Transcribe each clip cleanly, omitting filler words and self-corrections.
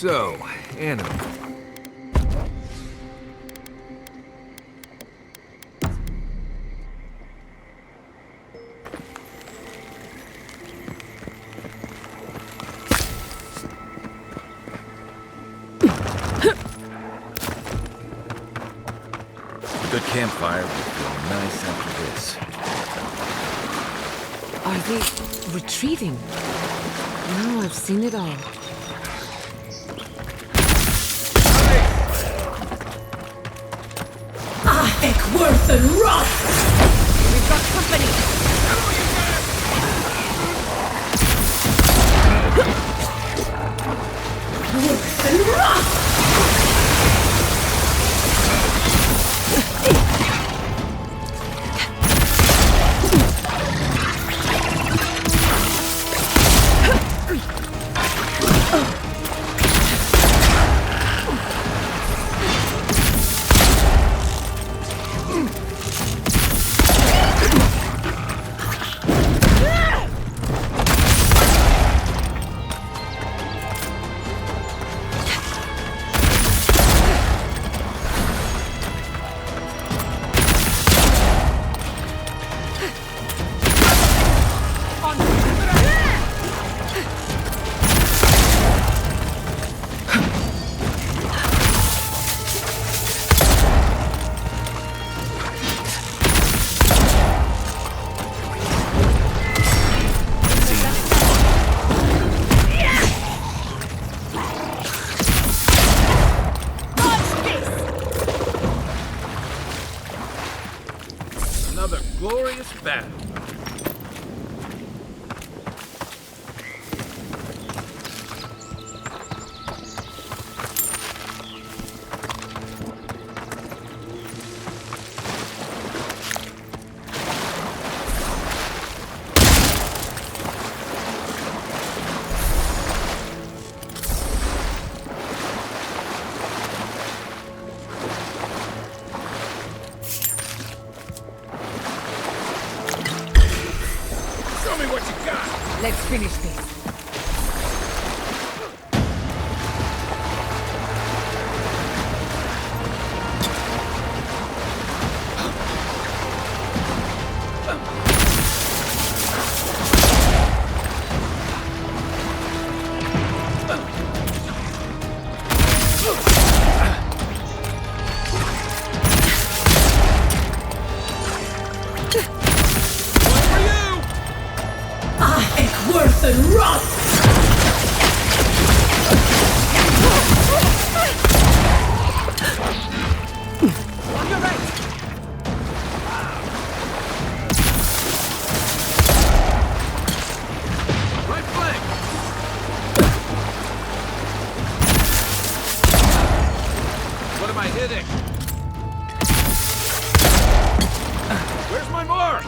So, Anna. Good campfire would feel nice after this. Are they retreating? No, I've seen it all. Worth and rot! We've got company! Worth and rot! Another glorious battle. Let's finish this. Worth and rot! On your right! Right flank! What am I hitting? Where's my mark?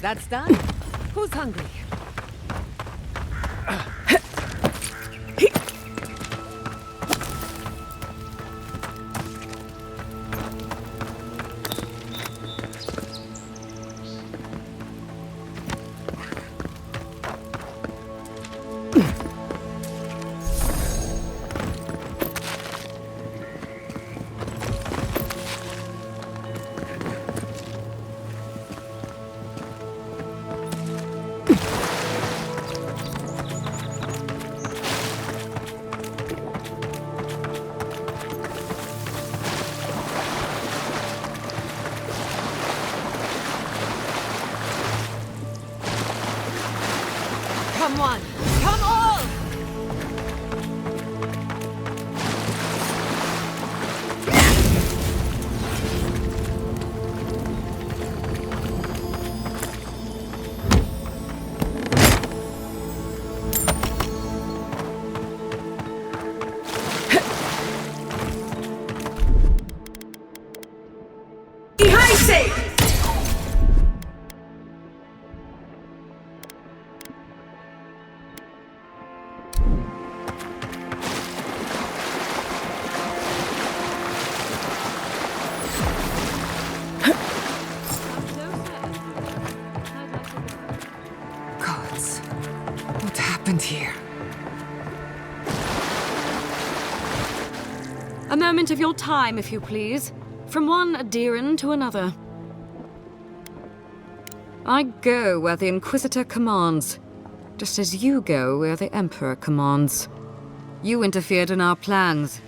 That's done. Who's hungry? Come on! Come all! happened here? A moment of your time, if you please. From one Adiran to another. I go where the Inquisitor commands, just as you go where the Emperor commands. You interfered in our plans.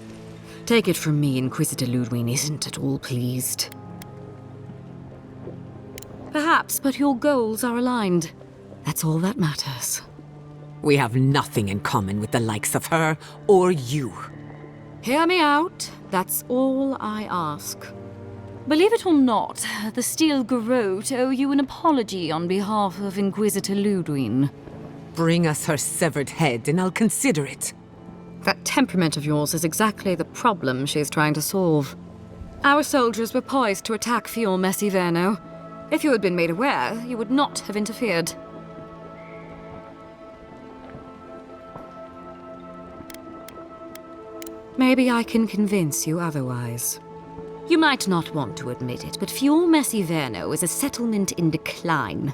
Take it from me, Inquisitor Lodwyn isn't at all pleased. Perhaps, but your goals are aligned. That's all that matters. We have nothing in common with the likes of her or you. Hear me out. That's all I ask. Believe it or not, the Steel Garrote owe you an apology on behalf of Inquisitor Lodwyn. Bring us her severed head and I'll consider it. That temperament of yours is exactly the problem she's trying to solve. Our soldiers were poised to attack Fior Messiverno. If you had been made aware, you would not have interfered. Maybe I can convince you otherwise. You might not want to admit it, but Fior Messiverno is a settlement in decline.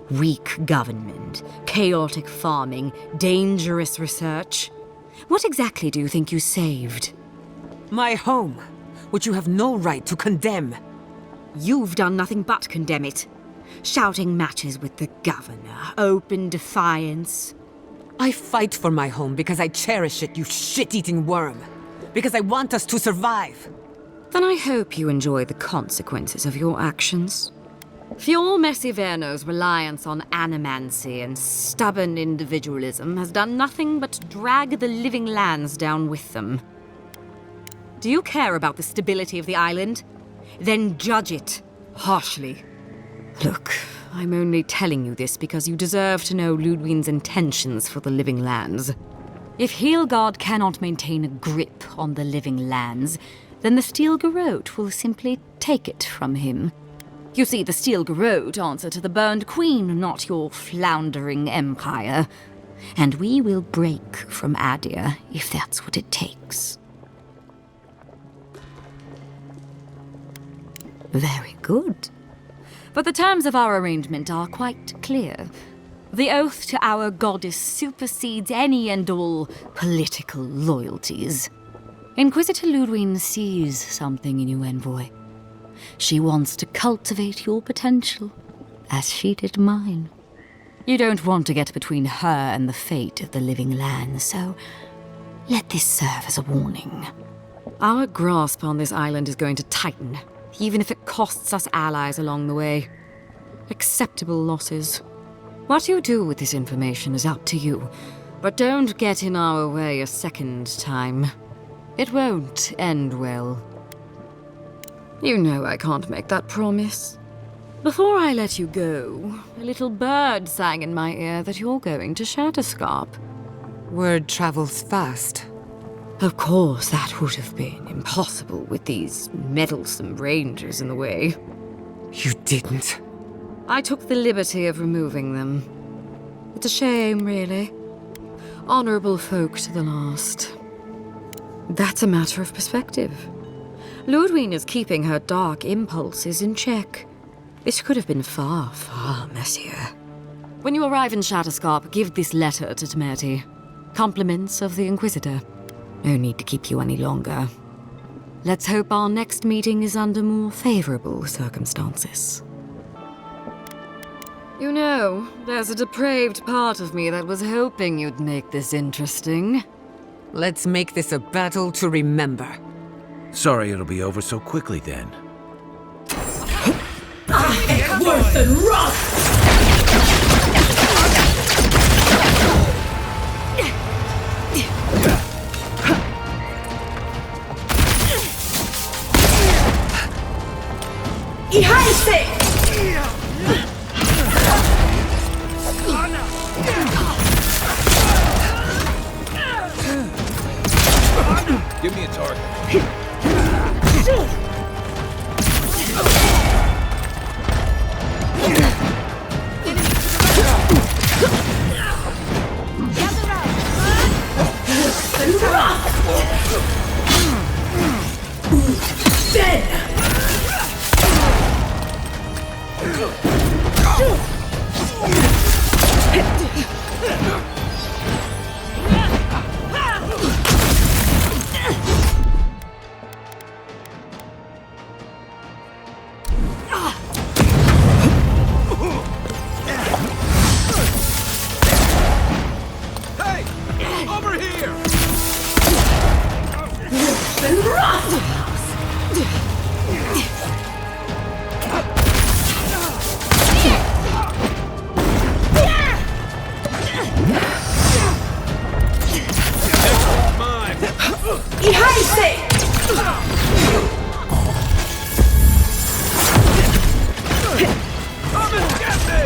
Weak government, chaotic farming, dangerous research. What exactly do you think you saved? My home, which you have no right to condemn. You've done nothing but condemn it. Shouting matches with the governor, open defiance. I fight for my home because I cherish it, you shit-eating worm. Because I want us to survive. Then I hope you enjoy the consequences of your actions. Fior Messiverno's reliance on animancy and stubborn individualism has done nothing but drag the living lands down with them. Do you care about the stability of the island? Then judge it harshly. Look, I'm only telling you this because you deserve to know Lodwyn's intentions for the living lands. If Heelgard cannot maintain a grip on the living lands, then the Steel Garrote will simply take it from him. You see, the Steel Garrote answer to the Burned Queen, not your floundering empire. And we will break from Adir if that's what it takes. Very good. But the terms of our arrangement are quite clear. The oath to our goddess supersedes any and all political loyalties. Inquisitor Lodwyn sees something in you, Envoy. She wants to cultivate your potential, as she did mine. You don't want to get between her and the fate of the living land, so let this serve as a warning. Our grasp on this island is going to tighten, even if it costs us allies along the way. Acceptable losses. What you do with this information is up to you, but don't get in our way a second time. It won't end well. You know I can't make that promise. Before I let you go, a little bird sang in my ear that you're going to Shatterscarp. Word travels fast. Of course, that would have been impossible with these meddlesome rangers in the way. You didn't. I took the liberty of removing them. It's a shame, really. Honorable folk to the last. That's a matter of perspective. Lodwyn is keeping her dark impulses in check. This could have been far, far messier. When you arrive in Shatterscarp, give this letter to Temerity. Compliments of the Inquisitor. No need to keep you any longer. Let's hope our next meeting is under more favorable circumstances. You know, there's a depraved part of me that was hoping you'd make this interesting. Let's make this a battle to remember. Sorry it'll be over so quickly then. Worth and rot! Ihaise! Give me a target. Dead! say! Come and get me!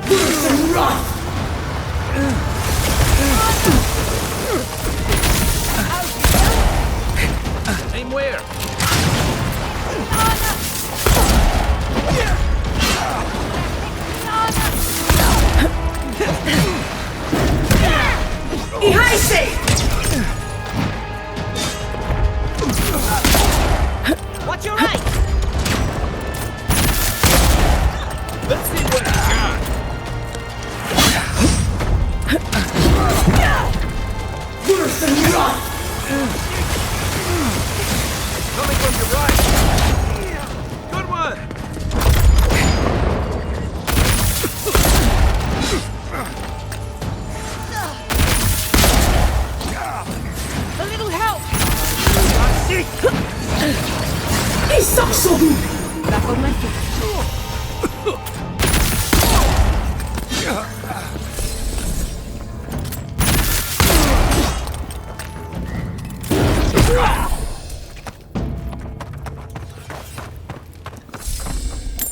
Worse and rot! Aim where? Ihaise! Watch your right! Let's see what he's got. Worse and rot! Coming from your right. Good one. A little help! Isaksobu! Back on my feet.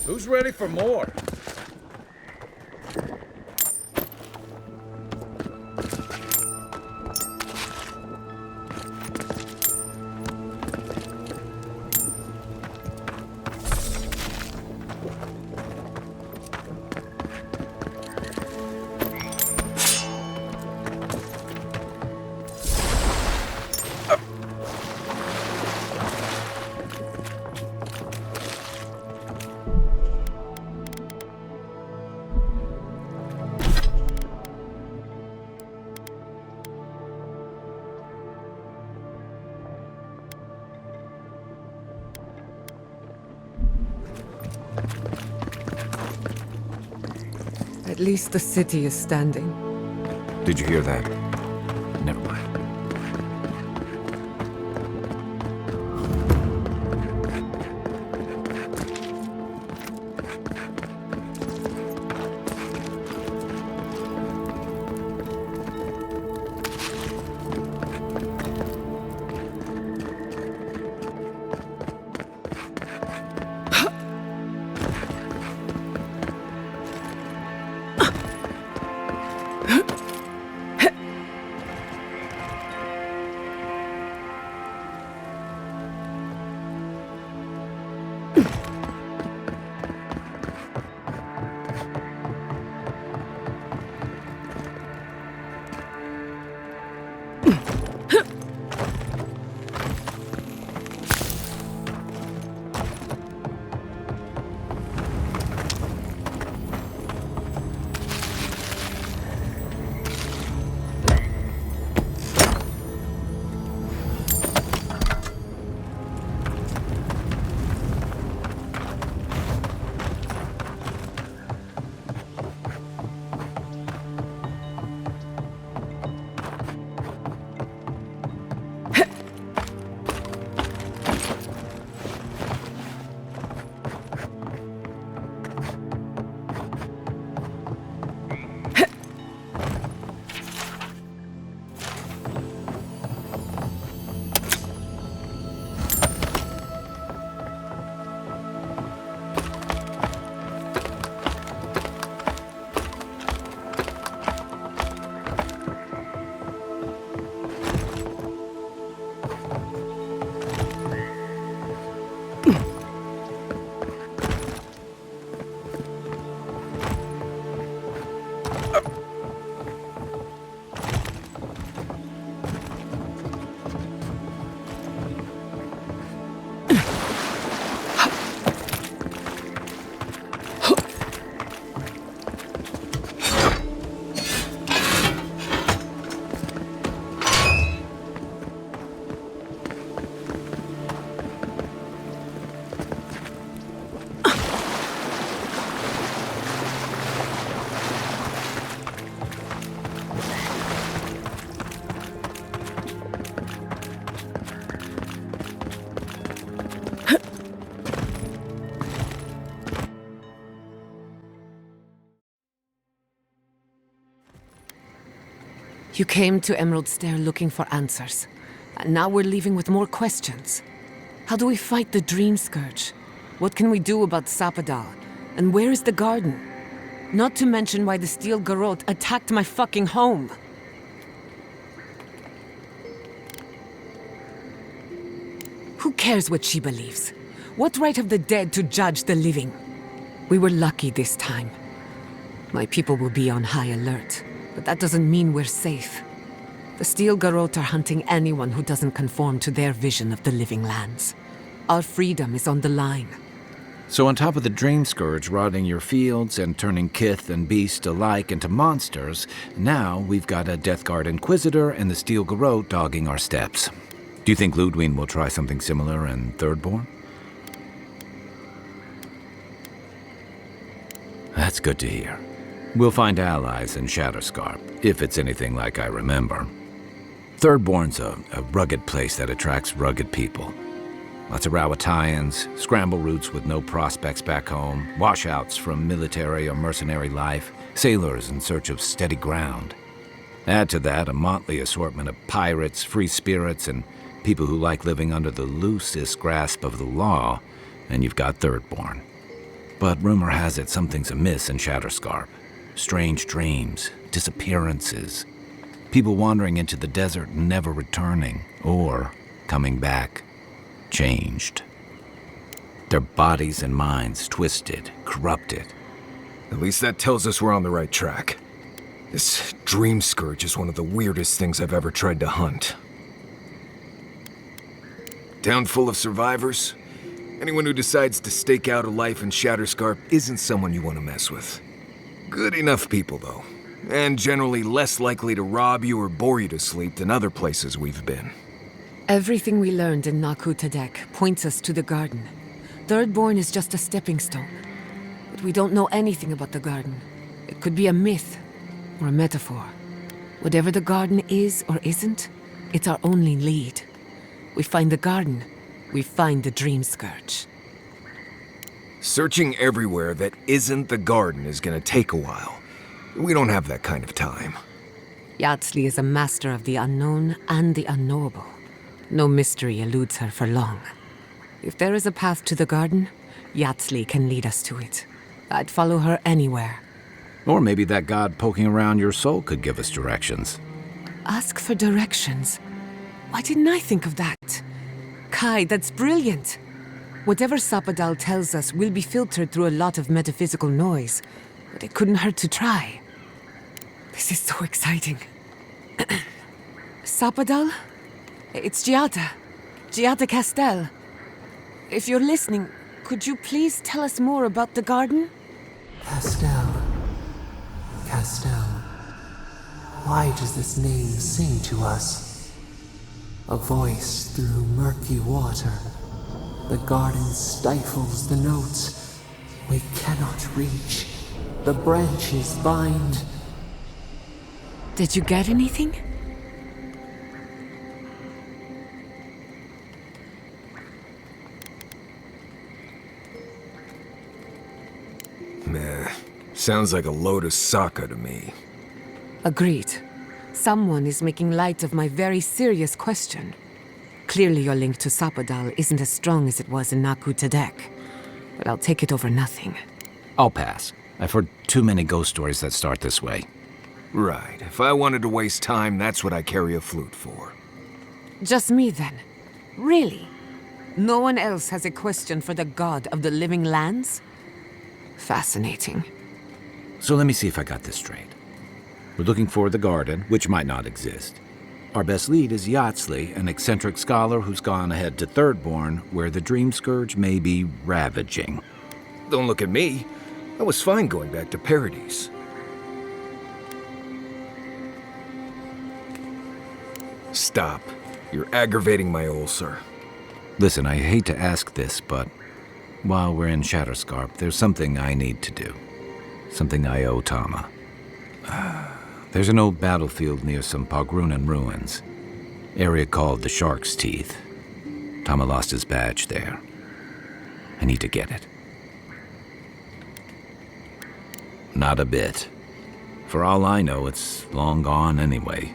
Who's ready for more? At least the city is standing. Did you hear that? Never mind. You came to Emerald Stair looking for answers. And now we're leaving with more questions. How do we fight the Dream Scourge? What can we do about Sapadal? And where is the garden? Not to mention why the Steel Garrote attacked my fucking home. Who cares what she believes? What right have the dead to judge the living? We were lucky this time. My people will be on high alert, but that doesn't mean we're safe. The Steel Garrote are hunting anyone who doesn't conform to their vision of the living lands. Our freedom is on the line. So on top of the Dream Scourge rotting your fields and turning kith and beast alike into monsters, now we've got a Death Guard Inquisitor and the Steel Garrote dogging our steps. Do you think Lodwyn will try something similar in Thirdborn? That's good to hear. We'll find allies in Shatterscarp, if it's anything like I remember. Thirdborn's a rugged place that attracts rugged people. Lots of Rawatayans, scramble routes with no prospects back home, washouts from military or mercenary life, sailors in search of steady ground. Add to that a motley assortment of pirates, free spirits, and people who like living under the loosest grasp of the law, and you've got Thirdborn. But rumor has it something's amiss in Shatterscarp. Strange dreams, disappearances, people wandering into the desert and never returning, or coming back, changed. Their bodies and minds twisted, corrupted. At least that tells us we're on the right track. This Dream Scourge is one of the weirdest things I've ever tried to hunt. Town full of survivors? Anyone who decides to stake out a life in Shatterscarp isn't someone you want to mess with. Good enough people, though. And generally less likely to rob you or bore you to sleep than other places we've been. Everything we learned in Naku Kubel points us to the garden. Thirdborn is just a stepping stone. But we don't know anything about the garden. It could be a myth or a metaphor. Whatever the garden is or isn't, it's our only lead. We find the garden, we find the Dream Scourge. Searching everywhere that isn't the garden is gonna take a while. We don't have that kind of time. Yatzli is a master of the unknown and the unknowable. No mystery eludes her for long. If there is a path to the garden, Yatzli can lead us to it. I'd follow her anywhere. Or maybe that god poking around your soul could give us directions. Ask for directions. Why didn't I think of that? Kai, that's brilliant. Whatever Sapadal tells us will be filtered through a lot of metaphysical noise, but it couldn't hurt to try. This is so exciting. Sapadal? It's Giada. Giada Castel. If you're listening, could you please tell us more about the garden? Castel. Castel. Why does this name sing to us? A voice through murky water. The garden stifles the notes. We cannot reach. The branches bind. Did you get anything? Meh. Sounds like a load of Sokka to me. Agreed. Someone is making light of my very serious question. Clearly your link to Sapadal isn't as strong as it was in Naku Kubel, but I'll take it over nothing. I'll pass. I've heard too many ghost stories that start this way. Right. If I wanted to waste time, that's what I carry a flute for. Just me then? Really? No one else has a question for the god of the living lands? Fascinating. So let me see if I got this straight. We're looking for the garden, which might not exist. Our best lead is Yatzli, an eccentric scholar who's gone ahead to Thirdborn, where the Dream Scourge may be ravaging. Don't look at me. I was fine going back to Paradise. Stop. You're aggravating my ulcer. Listen, I hate to ask this, but while we're in Shatterscarp, there's something I need to do. Something I owe Tama. There's an old battlefield near some Pogrunan ruins. Area called the Shark's Teeth. Tama lost his badge there. I need to get it. Not a bit. For all I know, it's long gone anyway.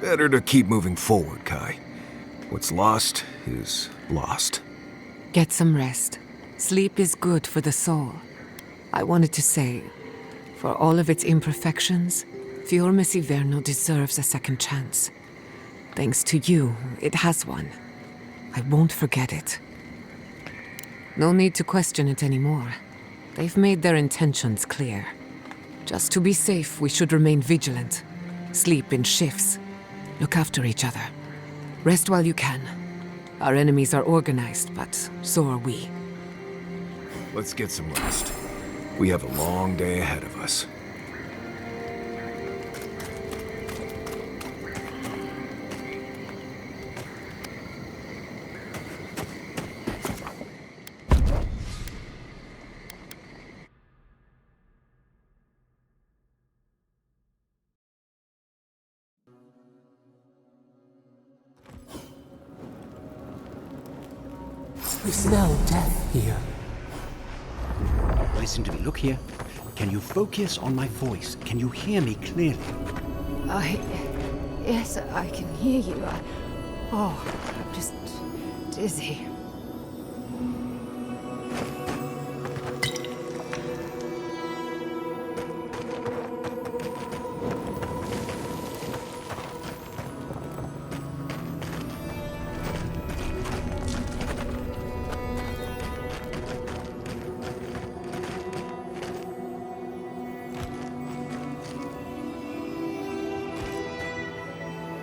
Better to keep moving forward, Kai. What's lost is lost. Get some rest. Sleep is good for the soul. I wanted to say, for all of its imperfections, Fiormes Iverno deserves a second chance. Thanks to you, it has one. I won't forget it. No need to question it anymore. They've made their intentions clear. Just to be safe, we should remain vigilant. Sleep in shifts. Look after each other. Rest while you can. Our enemies are organized, but so are we. Let's get some rest. We have a long day ahead of us. We smell death here. Listen to me. Look here. Can you focus on my voice? Can you hear me clearly? Yes, I can hear you. I'm just dizzy.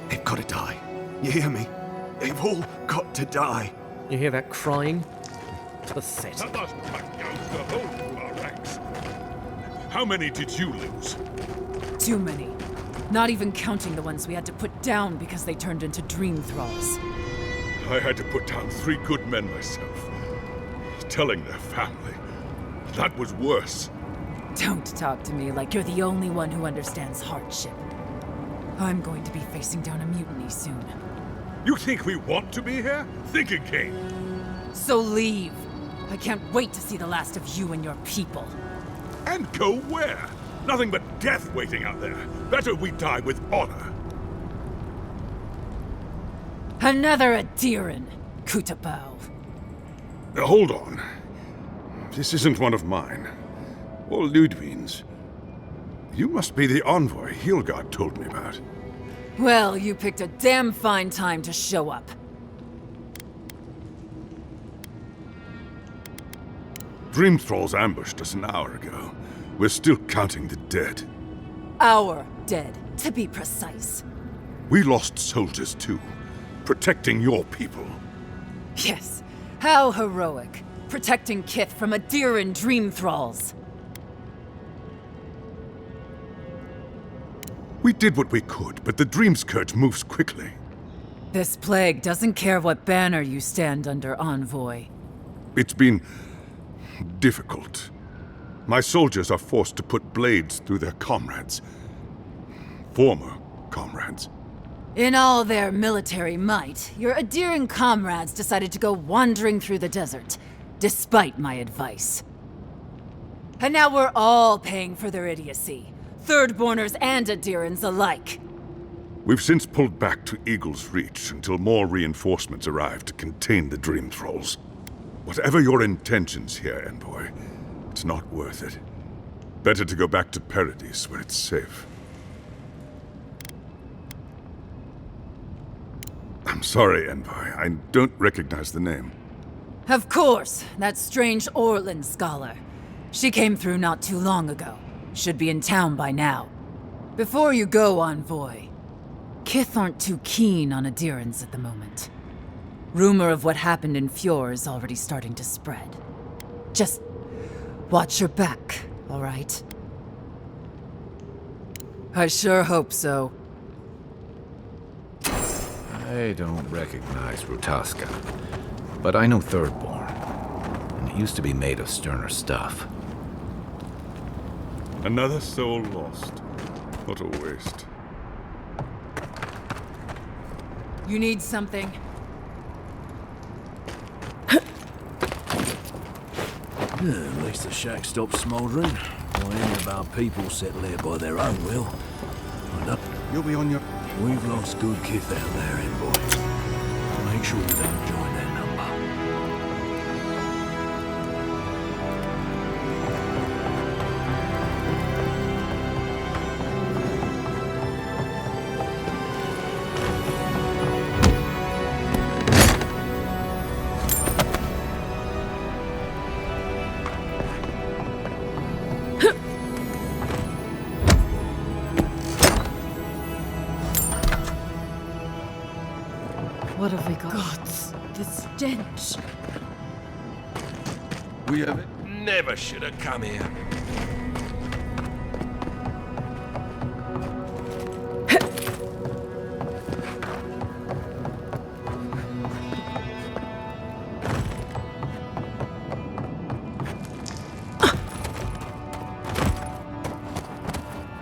They've got to die. You hear me? They've all got to die. You hear that crying? Pathetic. That must cut down the whole to our ranks. How many did you lose? Too many. Not even counting the ones we had to put down because they turned into dream thralls. I had to put down 3 good men myself. Telling their family. That was worse. Don't talk to me like you're the only one who understands hardship. I'm going to be facing down a mutiny soon. You think we want to be here? Think again. So leave. I can't wait to see the last of you and your people. And go where? Nothing but death waiting out there. Better we die with honor. Another Adiran, Kutabao. Hold on. This isn't one of mine. Or Lodwyn's. You must be the envoy Hilgard told me about. Well, you picked a damn fine time to show up. Dream Thralls ambushed us an hour ago. We're still counting the dead. Our dead, to be precise. We lost soldiers too, protecting your people. Yes, how heroic. Protecting Kith from Adiran Dream Thralls. We did what we could, but the Dream Scourge moves quickly. This plague doesn't care what banner you stand under, Envoy. It's been difficult. My soldiers are forced to put blades through their comrades. Former comrades. In all their military might, your Adiran comrades decided to go wandering through the desert, despite my advice. And now we're all paying for their idiocy. Thirdborners and Adirans alike. We've since pulled back to Eagle's Reach until more reinforcements arrive to contain the Dream Thralls. Whatever your intentions here, Envoy, it's not worth it. Better to go back to Paradise where it's safe. I'm sorry, Envoy. I don't recognize the name. Of course, that strange Orlin scholar. She came through not too long ago. Should be in town by now. Before you go, Envoy, Kith aren't too keen on Adirans at the moment. Rumor of what happened in Fjord is already starting to spread. Just watch your back, all right? I sure hope so. I don't recognize Rutaska, but I know Thirdborn, and it used to be made of sterner stuff. Another soul lost. What a waste. You need something? At least the shack stopped smouldering. Or any of our people settle here by their own will. You'll be on your... We've lost good kith out there, Envoy. Make sure you don't join their number. What have we got? Gods, the stench. We have never should have come here.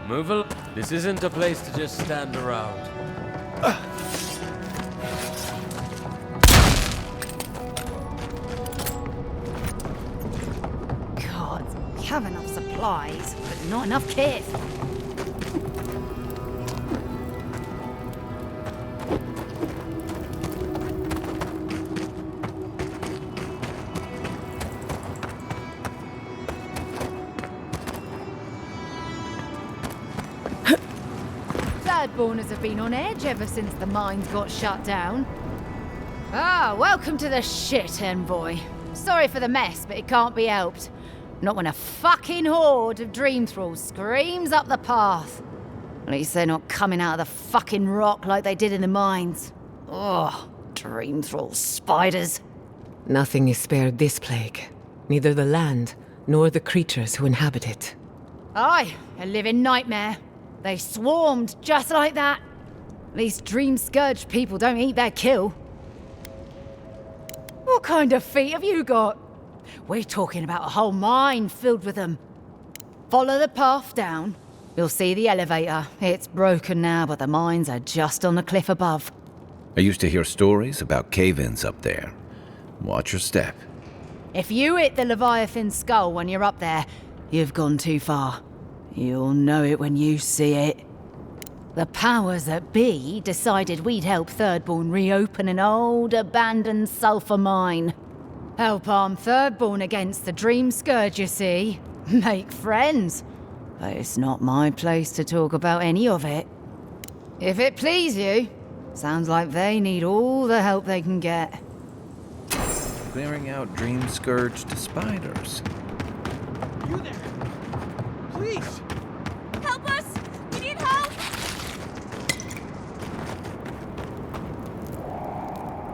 Move along. This isn't a place to just stand around. God, we have enough supplies, but not enough kit. Thirdborners have been on edge ever since the mines got shut down. Ah, welcome to the shit, Envoy. Sorry for the mess, but it can't be helped. Not when a fucking horde of dream thralls screams up the path. At least they're not coming out of the fucking rock like they did in the mines. Ugh, dream thrall spiders. Nothing is spared this plague. Neither the land, nor the creatures who inhabit it. Aye, a living nightmare. They swarmed just like that. At least dream scourged people don't eat their kill. What kind of feet have you got? We're talking about a whole mine filled with them. Follow the path down. You'll see the elevator. It's broken now, but the mines are just on the cliff above. I used to hear stories about cave-ins up there. Watch your step. If you hit the Leviathan skull when you're up there, you've gone too far. You'll know it when you see it. The powers that be decided we'd help Thirdborn reopen an old, abandoned sulfur mine. Help arm Thirdborn against the Dream Scourge, you see. Make friends. But it's not my place to talk about any of it. If it please you, sounds like they need all the help they can get. Clearing out dream-scourged spiders. You there? Please! Help us! We need help!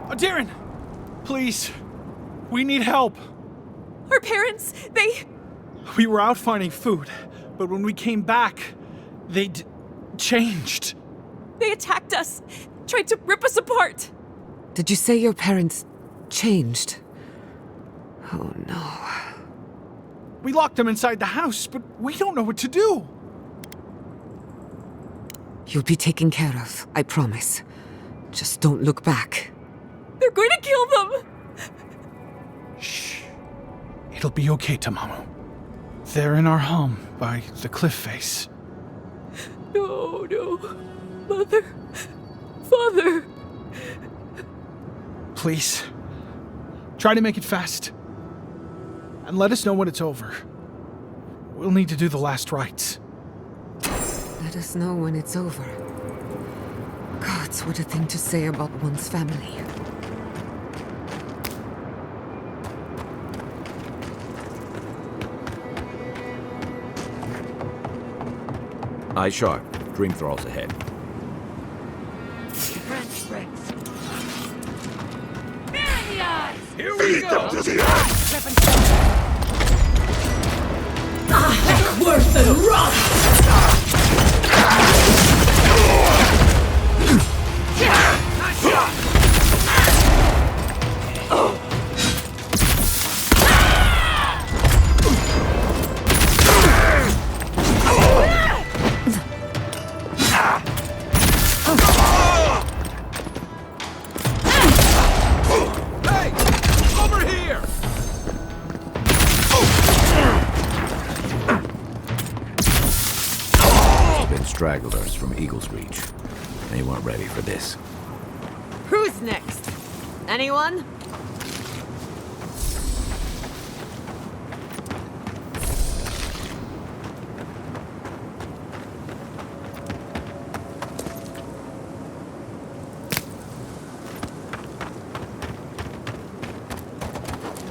Oh, Darren! Please! We need help! Our parents, We were out finding food, but when we came back, they'd changed. They attacked us, tried to rip us apart. Did you say your parents changed? Oh no. We locked them inside the house, but we don't know what to do. You'll be taken care of, I promise. Just don't look back. They're going to kill them! Shh. It'll be okay, Tamamu. They're in our home by the cliff face. No, no. Mother. Father. Please. Try to make it fast. And let us know when it's over. We'll need to do the last rites. Let us know when it's over. Gods, what a thing to say about one's family. Eye sharp. Dream thralls ahead. Here we go! Worth and Hey! Over here! Been stragglers from Eagle's Reach. They weren't ready for this. Who's next? Anyone?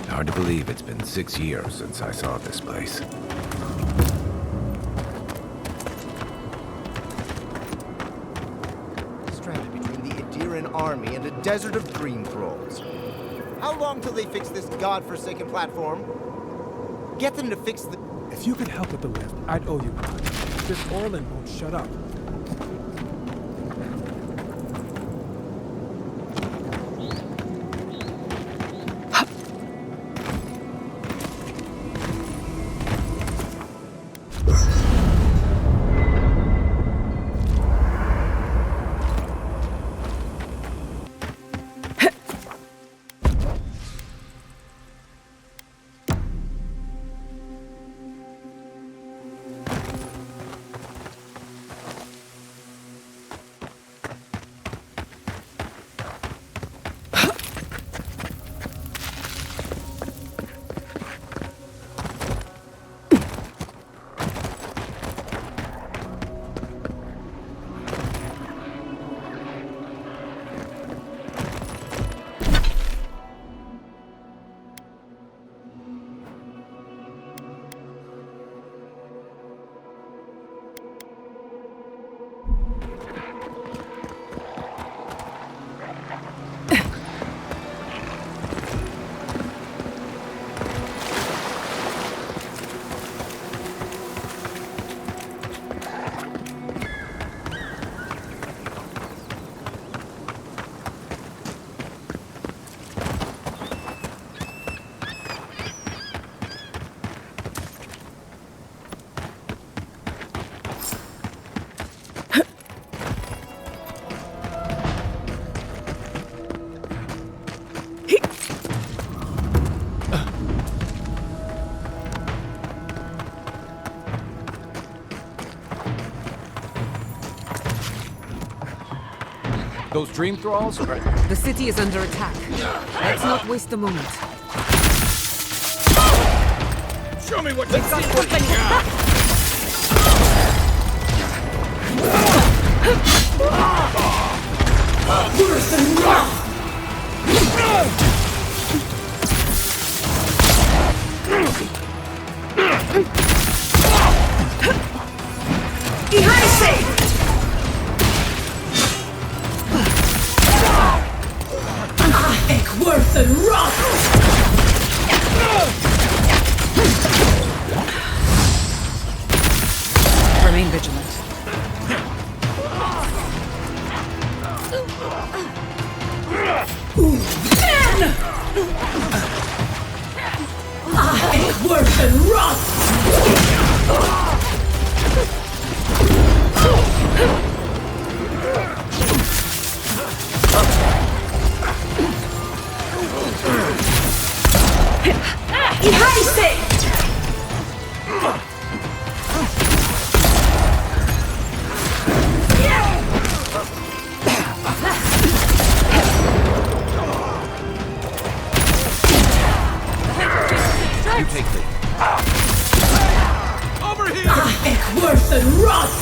Hard to believe it's been 6 years since I saw this place. Stranded between the Adiran army and a desert of dream thralls. How long till they fix this godforsaken platform? Get them to fix the... If you could help with the lift, I'd owe you one. This Orlin won't shut up. Those dream thralls? The city is under attack. Let's not waste a moment. Show me what We've got company. Worse than rough! Worse than rough! Remain vigilant. Man! Worse than rough! You take the... Over here! Worse than rough!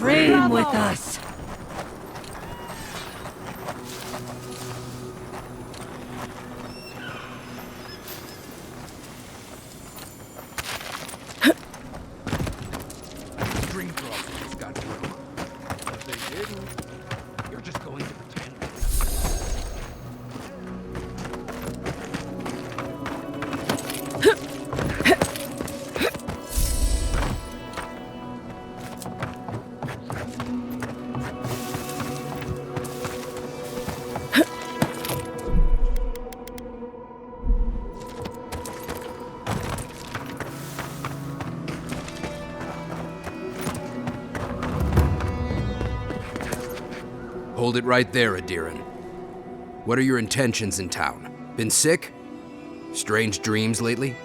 Dream with us. Dream thralls just got through. If they didn't, you're just going to pretend. Hold it right there, Adiran. What are your intentions in town? Been sick? Strange dreams lately?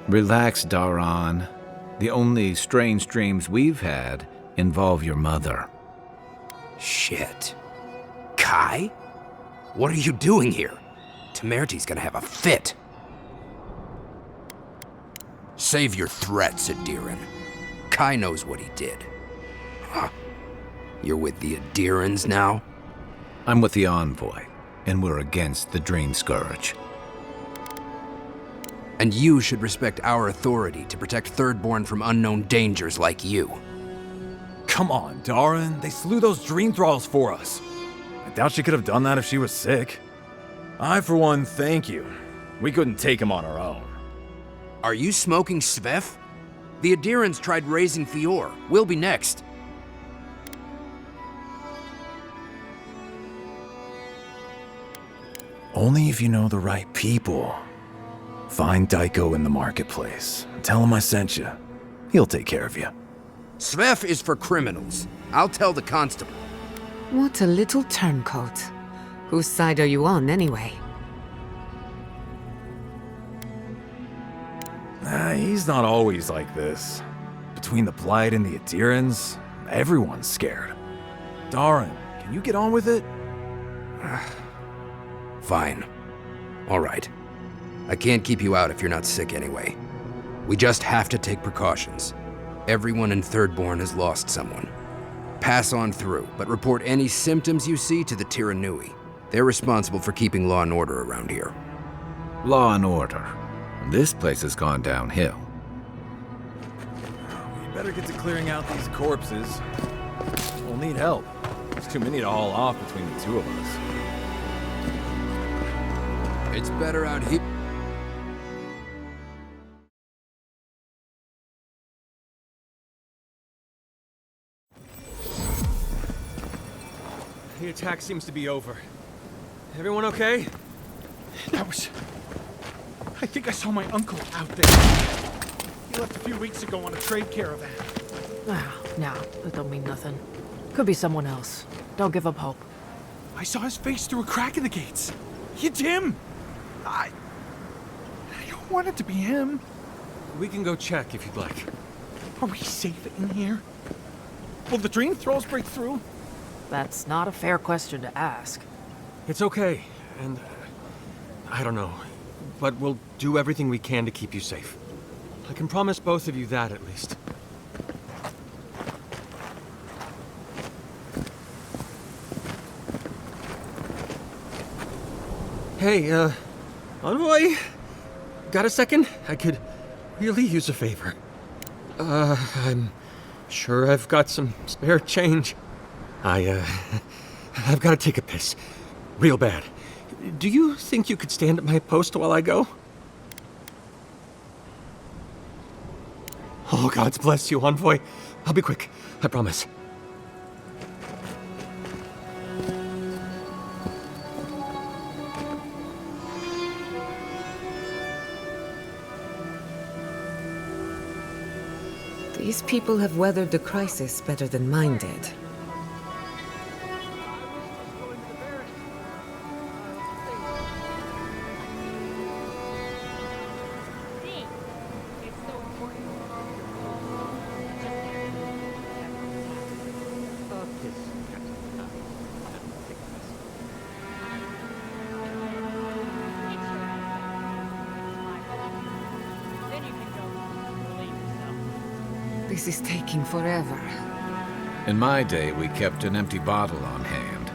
Relax, Daran. The only strange dreams we've had involve your mother. Shit. Kai? What are you doing here? Temerty's gonna have a fit. Save your threats, Adiran. Kai knows what he did. Huh. You're with the Adirans now? I'm with the Envoy, and we're against the Dream Scourge. And you should respect our authority to protect Thirdborn from unknown dangers like you. Come on, Daran. They slew those dream thralls for us. I doubt she could have done that if she was sick. I, for one, thank you. We couldn't take him on our own. Are you smoking Svef? The Adirans tried raising Fior. We'll be next. Only if you know the right people. Find Daiko in the marketplace. Tell him I sent you. He'll take care of you. Svef is for criminals. I'll tell the constable. What a little turncoat. Whose side are you on, anyway? He's not always like this. Between the Blight and the Adirans, everyone's scared. Daran, can you get on with it? Fine. All right. I can't keep you out if you're not sick anyway. We just have to take precautions. Everyone in Thirdborn has lost someone. Pass on through, but report any symptoms you see to the Tiranui. They're responsible for keeping law and order around here. Law and order. This place has gone downhill. We better get to clearing out these corpses. We'll need help. There's too many to haul off between the two of us. It's better out here. The attack seems to be over. Everyone okay? That was... I think I saw my uncle out there. He left a few weeks ago on a trade caravan. Nah, that don't mean nothing. Could be someone else. Don't give up hope. I saw his face through a crack in the gates. It's him! I don't want it to be him. We can go check if you'd like. Are we safe in here? Will the dream thralls break through? That's not a fair question to ask. It's okay, and I don't know, but we'll do everything we can to keep you safe. I can promise both of you that, at least. Hey, Envoy? Got a second? I could really use a favor. I'm sure I've got some spare change. I've got to take a piss. Real bad. Do you think you could stand at my post while I go? Oh, God bless you, Envoy. I'll be quick. I promise. These people have weathered the crisis better than mine did. This is taking forever. In my day, we kept an empty bottle on hand.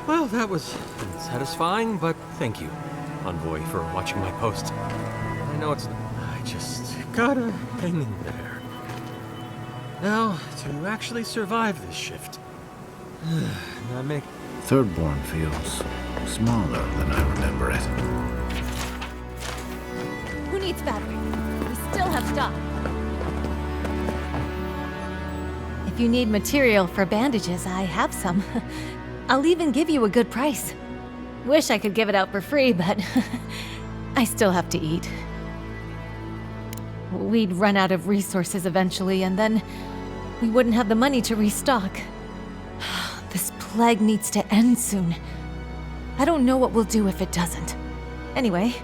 Well, that was satisfying, but thank you, Envoy, for watching my post. I know it's... I just gotta hang in there. Now, to actually survive this shift, I make... Thirdborn feels smaller than I remember it. Who needs battery? We still have stock. If you need material for bandages, I have some. I'll even give you a good price. Wish I could give it out for free, but I still have to eat. We'd run out of resources eventually, and then we wouldn't have the money to restock. This plague needs to end soon. I don't know what we'll do if it doesn't. Anyway,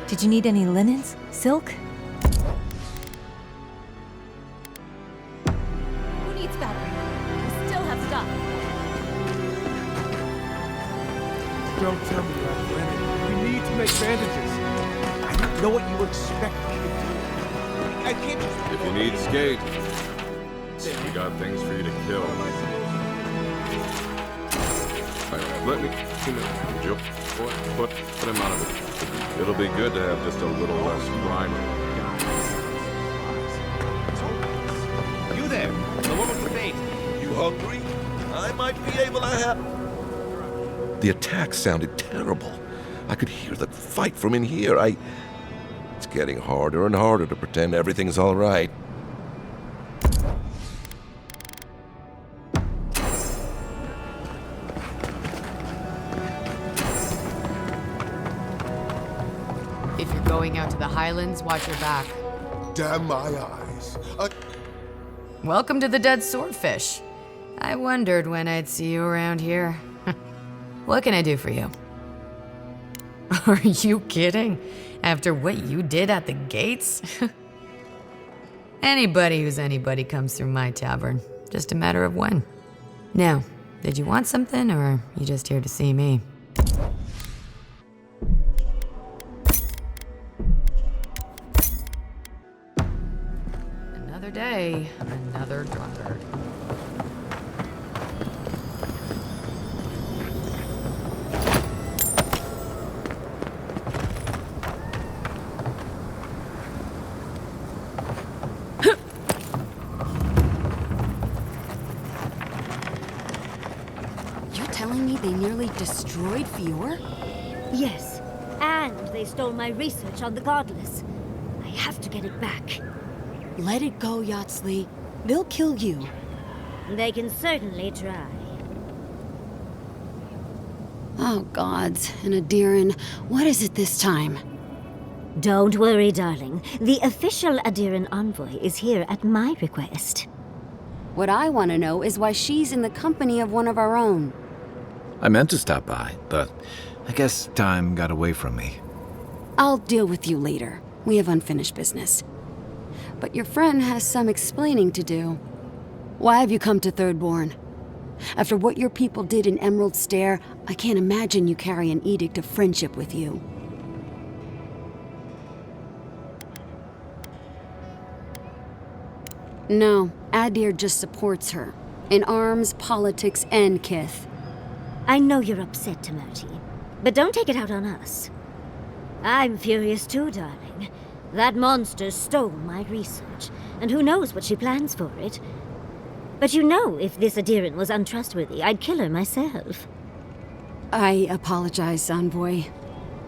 did you need any linens? Silk? Who needs battery? We still have stock. Don't tell me that, Brennan. We need to make bandages. I don't know what you expect me to do. I can't just... If you need skate, we got things for you to kill. Right, let me... Joe, put him out of it. It'll be good to have just a little less crime. You there, the one with the bait. You hungry? I might be able to help. The attack sounded terrible. I could hear the fight from in here. It's getting harder and harder to pretend everything's all right. If you're going out to the Highlands, watch your back. Damn my eyes. Welcome to the Dead Swordfish. I wondered when I'd see you around here. What can I do for you? Are you kidding? After what you did at the gates? Anybody who's anybody comes through my tavern. Just a matter of when. Now, did you want something, or are you just here to see me? Another day, another drunkard. They nearly destroyed Fior? Yes, and they stole my research on the Godless. I have to get it back. Let it go, Yatzli. They'll kill you. They can certainly try. Oh, gods. And Adiran, what is it this time? Don't worry, darling. The official Adiran envoy is here at my request. What I want to know is why she's in the company of one of our own. I meant to stop by, but I guess time got away from me. I'll deal with you later. We have unfinished business. But your friend has some explaining to do. Why have you come to Thirdborn? After what your people did in Emerald Stair, I can't imagine you carry an edict of friendship with you. No, Adir just supports her. In arms, politics, and kith. I know you're upset, Timothy, but don't take it out on us. I'm furious too, darling. That monster stole my research, and who knows what she plans for it. But you know, if this Adiran was untrustworthy, I'd kill her myself. I apologize, Envoy.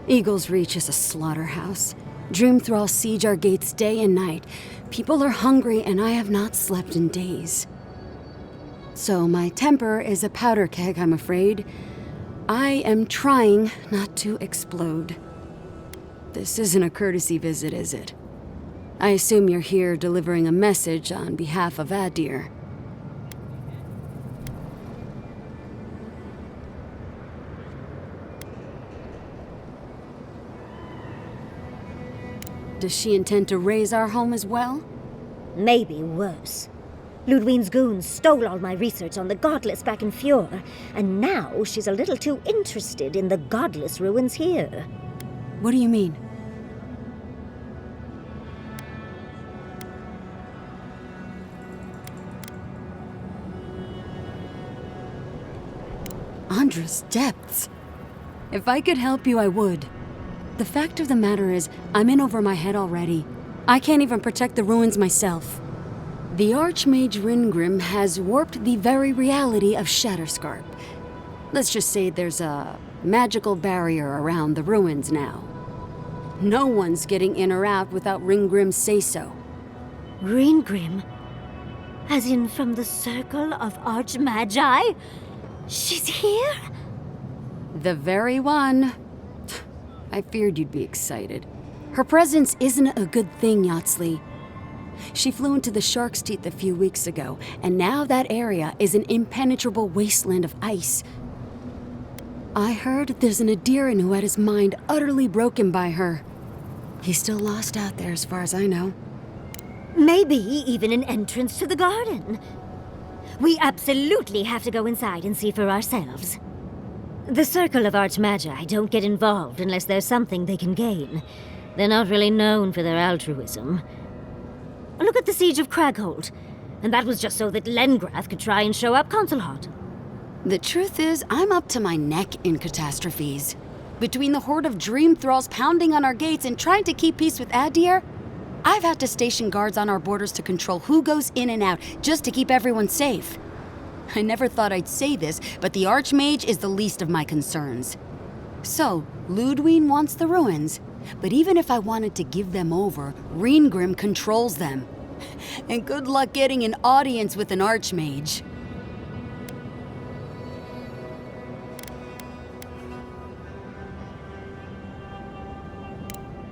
Eagle's Reach is a slaughterhouse. Dreamthralls siege our gates day and night. People are hungry, and I have not slept in days. So my temper is a powder keg, I'm afraid. I am trying not to explode. This isn't a courtesy visit, is it? I assume you're here delivering a message on behalf of Adir. does she intend to raise our home as well? Maybe worse. Lodwyn's goons stole all my research on the godless back in Fjord, and now she's a little too interested in the godless ruins here. What do you mean? Andra's depths. If I could help you, I would. The fact of the matter is, I'm in over my head already. I can't even protect the ruins myself. The Archmage Ryngrim has warped the very reality of Shatterscarp. Let's just say there's a magical barrier around the ruins now. No one's getting in or out without Ryngrim's say-so. Ryngrim? As in from the Circle of Archmagi? She's here? The very one. I feared you'd be excited. Her presence isn't a good thing, Yatzli. She flew into the Shark's Teeth a few weeks ago, and now that area is an impenetrable wasteland of ice. I heard there's an Adiran who had his mind utterly broken by her. He's still lost out there as far as I know. Maybe even an entrance to the garden. We absolutely have to go inside and see for ourselves. The Circle of Archmagi don't get involved unless there's something they can gain. They're not really known for their altruism. Look at the Siege of Cragholt. And that was just so that Lengrath could try and show up Consulhot. The truth is, I'm up to my neck in catastrophes. Between the horde of dream thralls pounding on our gates and trying to keep peace with Adir, I've had to station guards on our borders to control who goes in and out, just to keep everyone safe. I never thought I'd say this, but the Archmage is the least of my concerns. So, Lodwyn wants the ruins, but even if I wanted to give them over, Ryngrim controls them. And good luck getting an audience with an Archmage.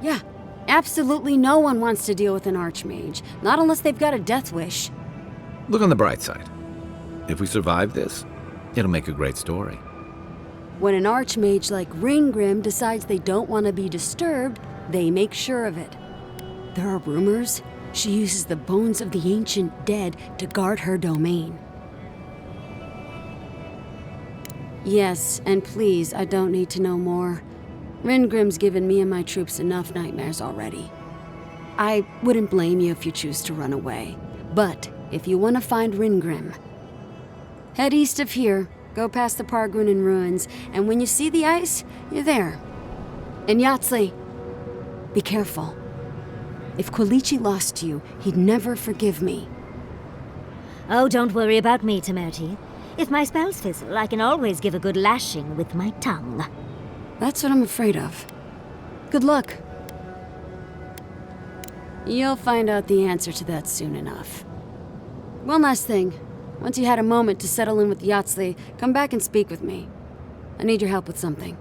Yeah, absolutely no one wants to deal with an Archmage, not unless they've got a death wish. Look on the bright side. If we survive this, it'll make a great story. When an Archmage like Ryngrim decides they don't want to be disturbed, they make sure of it. There are rumors she uses the bones of the ancient dead to guard her domain. Yes, and please, I don't need to know more. Ryngrim's given me and my troops enough nightmares already. I wouldn't blame you if you choose to run away. But if you want to find Ryngrim, head east of here, go past the Pargunan ruins, and when you see the ice, you're there. And Yatzli, be careful. If Quilichi lost you, he'd never forgive me. Oh, don't worry about me, Temerty. If my spells fizzle, I can always give a good lashing with my tongue. That's what I'm afraid of. Good luck. You'll find out the answer to that soon enough. One last thing. Once you had a moment to settle in with Yatzli, come back and speak with me. I need your help with something.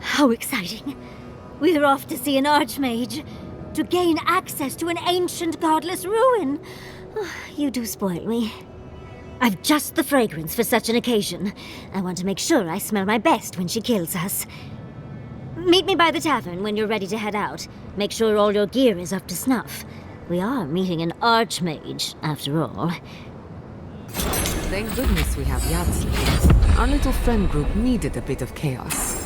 How exciting. We're off to see an Archmage. To gain access to an ancient godless ruin. You do spoil me. I've just the fragrance for such an occasion. I want to make sure I smell my best when she kills us. Meet me by the tavern when you're ready to head out. Make sure all your gear is up to snuff. We are meeting an Archmage, after all. Thank goodness we have Yatzli. Our little friend group needed a bit of chaos.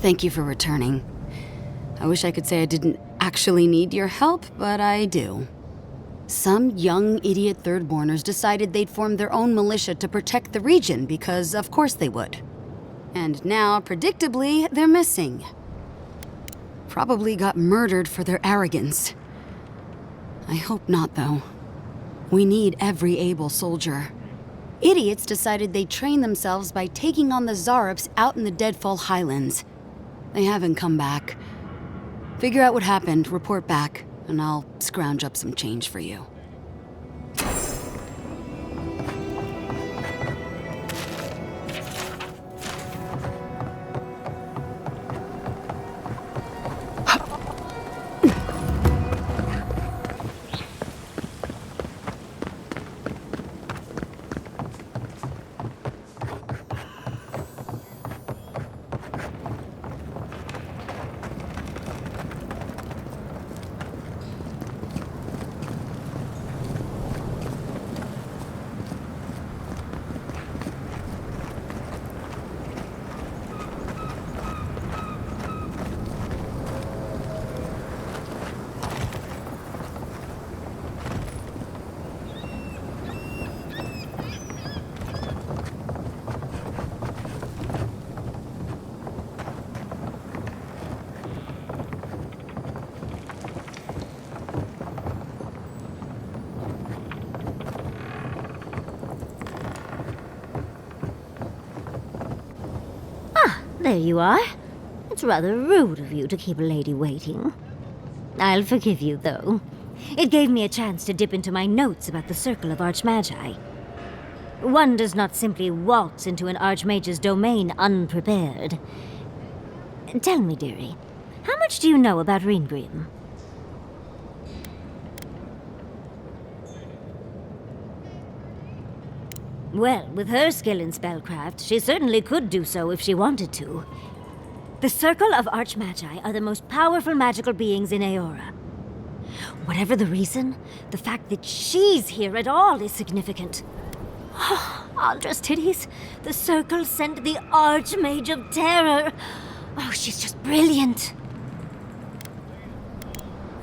Thank you for returning. I wish I could say I didn't actually need your help, but I do. Some young idiot Thirdborners decided they'd form their own militia to protect the region because of course they would. And now, predictably, they're missing. Probably got murdered for their arrogance. I hope not, though. We need every able soldier. Idiots decided they'd train themselves by taking on the Zarups out in the Deadfall Highlands. They haven't come back. Figure out what happened, report back, and I'll scrounge up some change for you. There you are. It's rather rude of you to keep a lady waiting. I'll forgive you, though. It gave me a chance to dip into my notes about the Circle of Archmagi. One does not simply waltz into an Archmage's domain unprepared. Tell me, dearie, how much do you know about Ryngrim? Well, with her skill in spellcraft, she certainly could do so if she wanted to. The Circle of Archmagi are the most powerful magical beings in Eora. Whatever the reason, the fact that she's here at all is significant. Aldra's titties, the Circle sent the Archmage of Terror. Oh, she's just brilliant.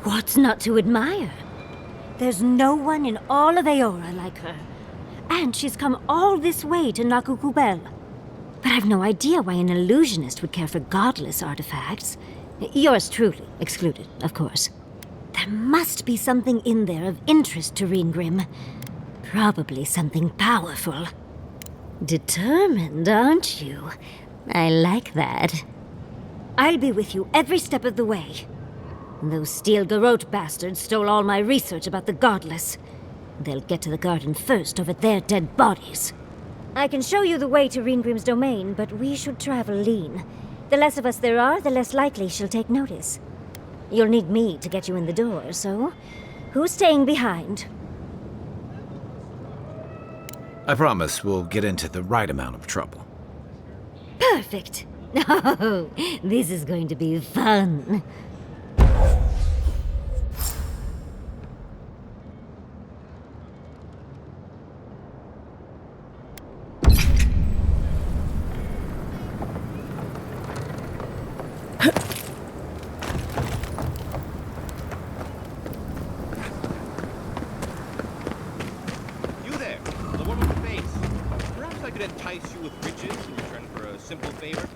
What's not to admire? There's no one in all of Eora like her. And she's come all this way to Naku Kubel. But I've no idea why an illusionist would care for godless artifacts. Yours truly excluded, of course. There must be something in there of interest to Ryngrim. Probably something powerful. Determined, aren't you? I like that. I'll be with you every step of the way. Those Steel Garrote bastards stole all my research about the godless. They'll get to the garden first over their dead bodies. I can show you the way to Ryngrim's domain, but we should travel lean. The less of us there are, the less likely she'll take notice. You'll need me to get you in the door, so who's staying behind? I promise we'll get into the right amount of trouble. Perfect. Oh, this is going to be fun. Entice you with riches in return for a simple favor?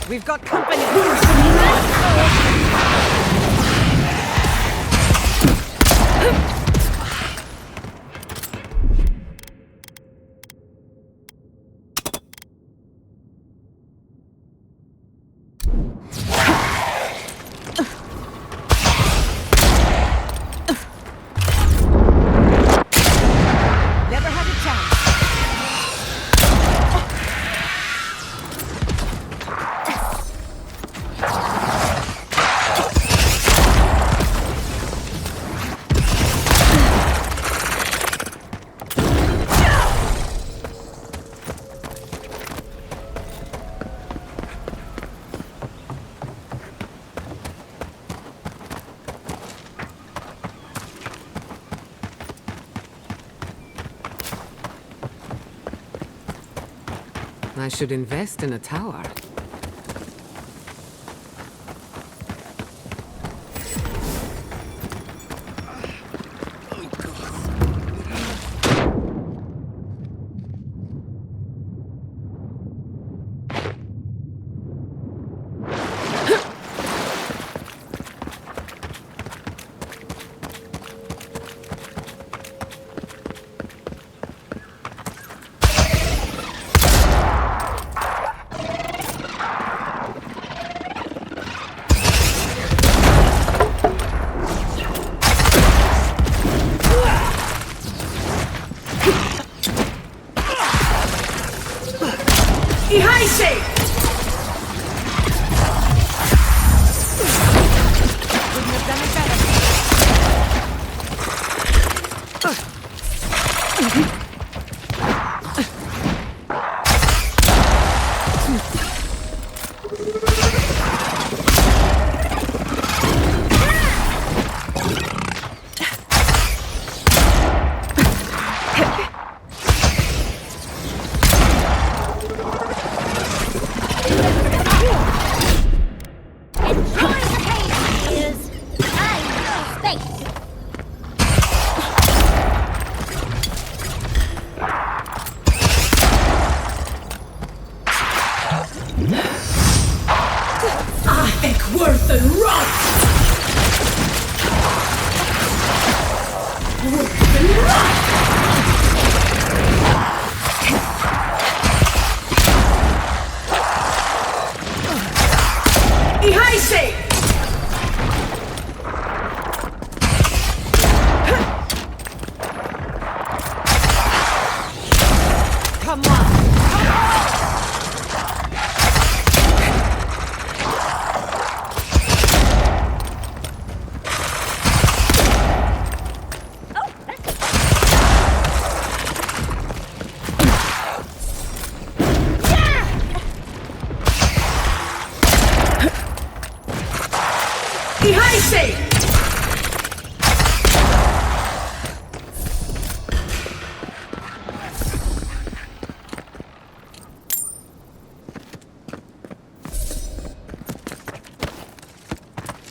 We've got company! I should invest in a tower.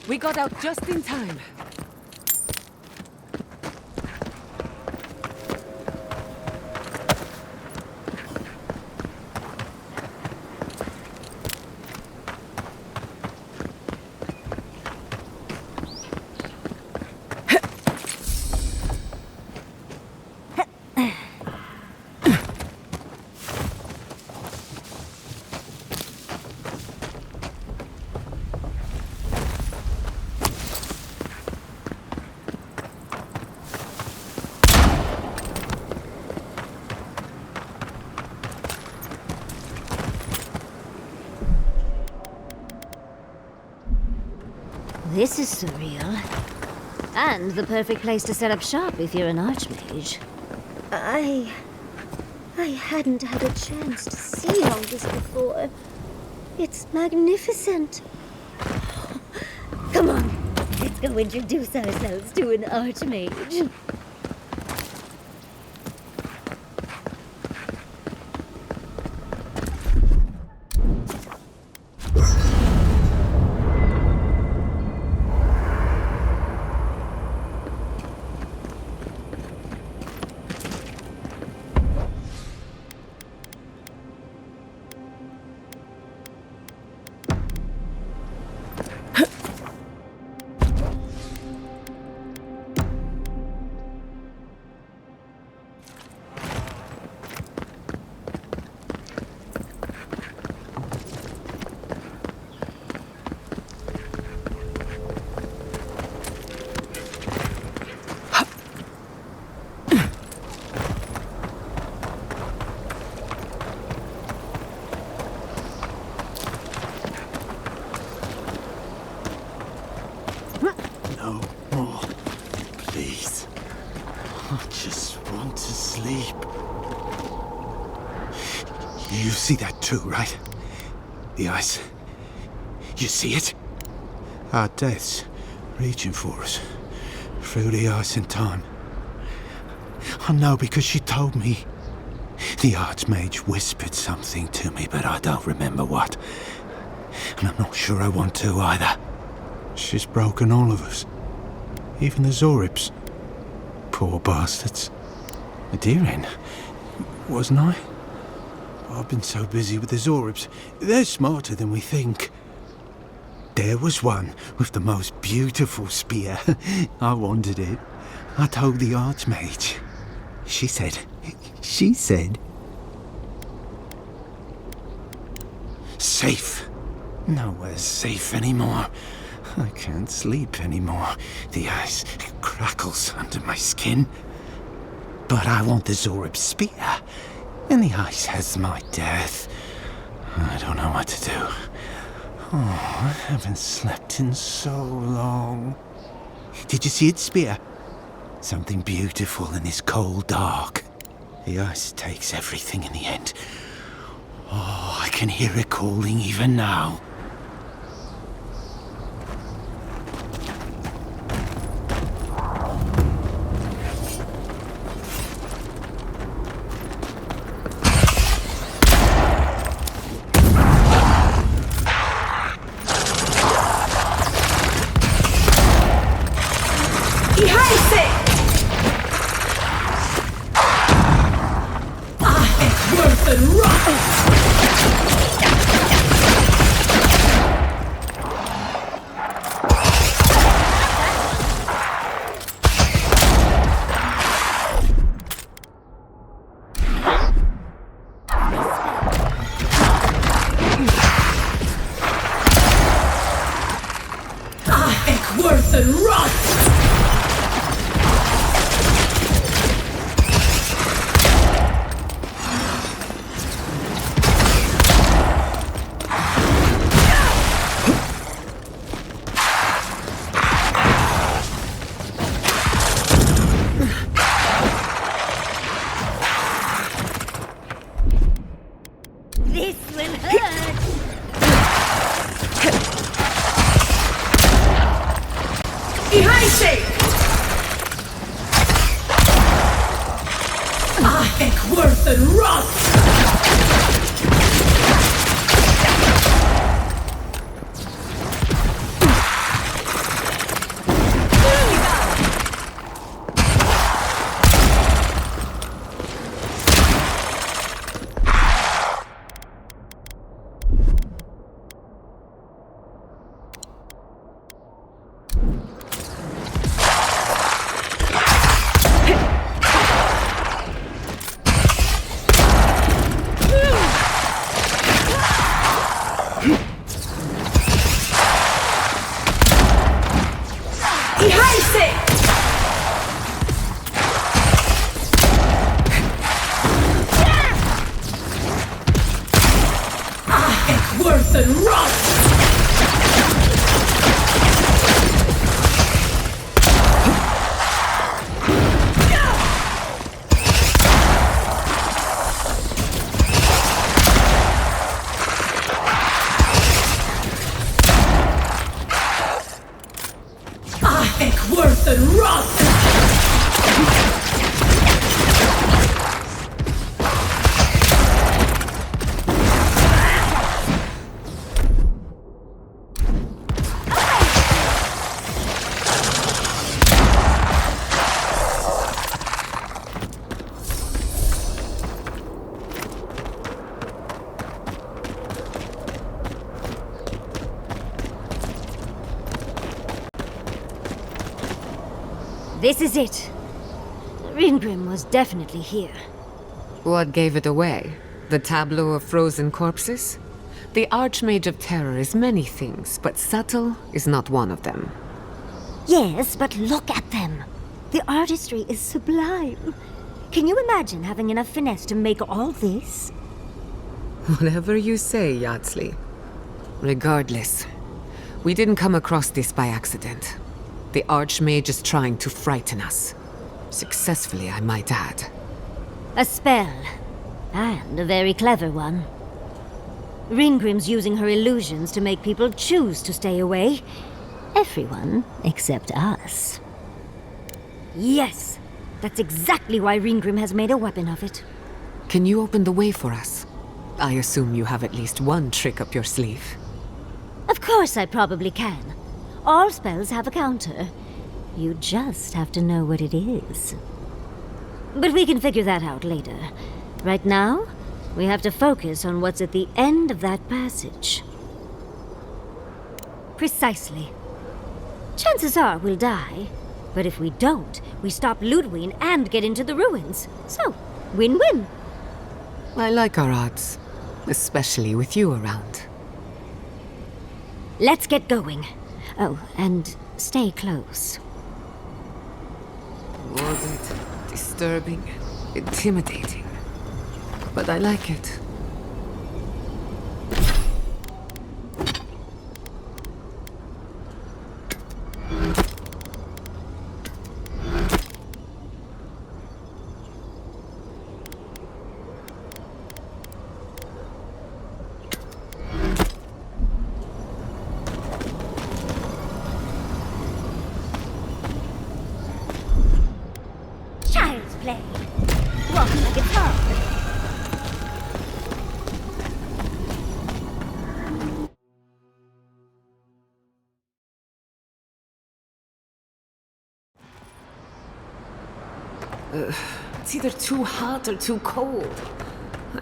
We got out just in time. This is surreal. And the perfect place to set up shop if you're an archmage. I hadn't had a chance to see all this before. It's magnificent. Come on, let's go introduce ourselves to an archmage. You see that too, right? The ice. You see it? Our death's reaching for us. Through the ice and time. I know because she told me. The Archmage whispered something to me, but I don't remember what. And I'm not sure I want to either. She's broken all of us. Even the Zoribs. Poor bastards. A deer in, wasn't I? I've been so busy with the Zoribs. They're smarter than we think. There was one with the most beautiful spear. I wanted it. I told the Archmage. She said... Safe. Nowhere's safe anymore. I can't sleep anymore. The ice crackles under my skin. But I want the Zorib spear. And the ice has my death. I don't know what to do. Oh, I haven't slept in so long. Did you see its spear? Something beautiful in this cold dark. The ice takes everything in the end. Oh, I can hear it calling even now. This is it. Ryngrim was definitely here. What gave it away? The tableau of frozen corpses? The Archmage of Terror is many things, but subtle is not one of them. Yes, but look at them. The artistry is sublime. Can you imagine having enough finesse to make all this? Whatever you say, Yatzli. Regardless, we didn't come across this by accident. The Archmage is trying to frighten us. Successfully, I might add. A spell. And a very clever one. Ryngrim's using her illusions to make people choose to stay away. Everyone except us. Yes! That's exactly why Ryngrim has made a weapon of it. Can you open the way for us? I assume you have at least one trick up your sleeve. Of course I probably can. All spells have a counter. You just have to know what it is. But we can figure that out later. Right now, we have to focus on what's at the end of that passage. Precisely. Chances are we'll die. But if we don't, we stop Lodwyn and get into the ruins. So, win-win. I like our odds, especially with you around. Let's get going. Oh, and stay close. Morbid, disturbing, intimidating. But I like it. Child's play. Walk like a dog. It's either too hot or too cold.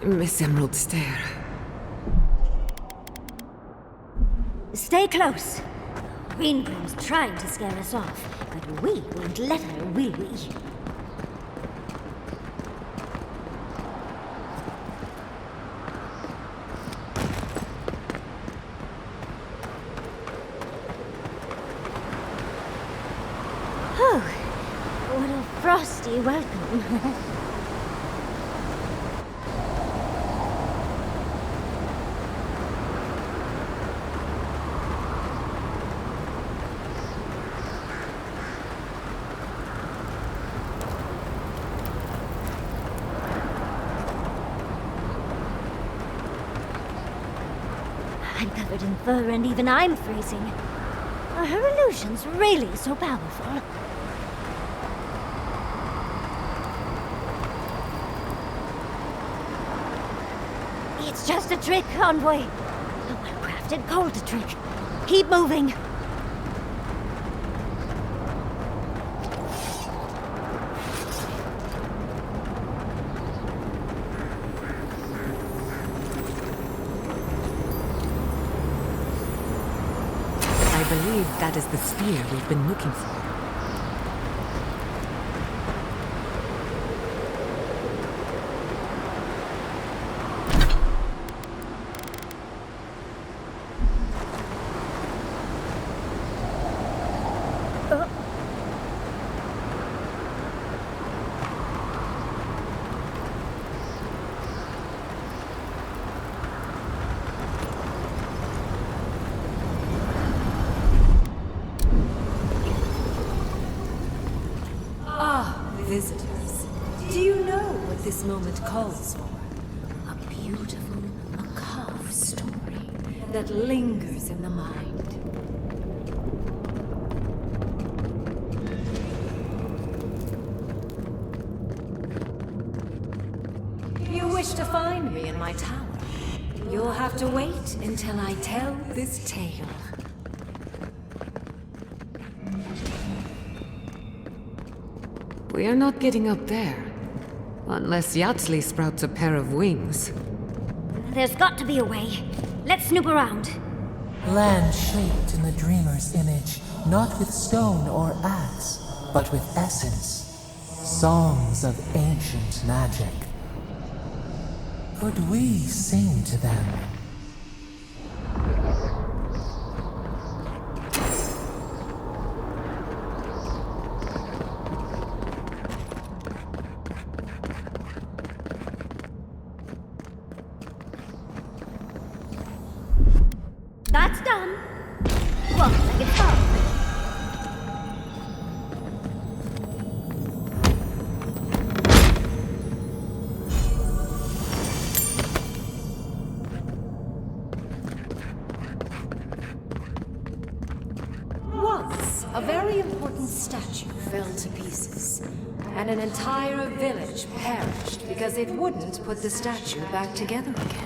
I miss Emerald Stair. Stay close. Ryngrim's trying to scare us off, but we won't let her, will we? Oh, what a frosty welcome. I'm covered in fur and even I'm freezing. Are her illusions really so powerful? It's just a trick, Envoy. A well-crafted cold trick. Keep moving. I believe that is the spear we've been looking for. Visitors, do you know what this moment calls for? A beautiful, macabre story that lingers in the mind. You wish to find me in my tower? You'll have to wait until I tell this tale. We are not getting up there. Unless Yatzli sprouts a pair of wings. There's got to be a way. Let's snoop around. Land shaped in the dreamer's image, not with stone or axe, but with essence. Songs of ancient magic. Could we sing to them? That's done. Walk like it's done. Once, a very important statue fell to pieces, and an entire village perished because it wouldn't put the statue back together again.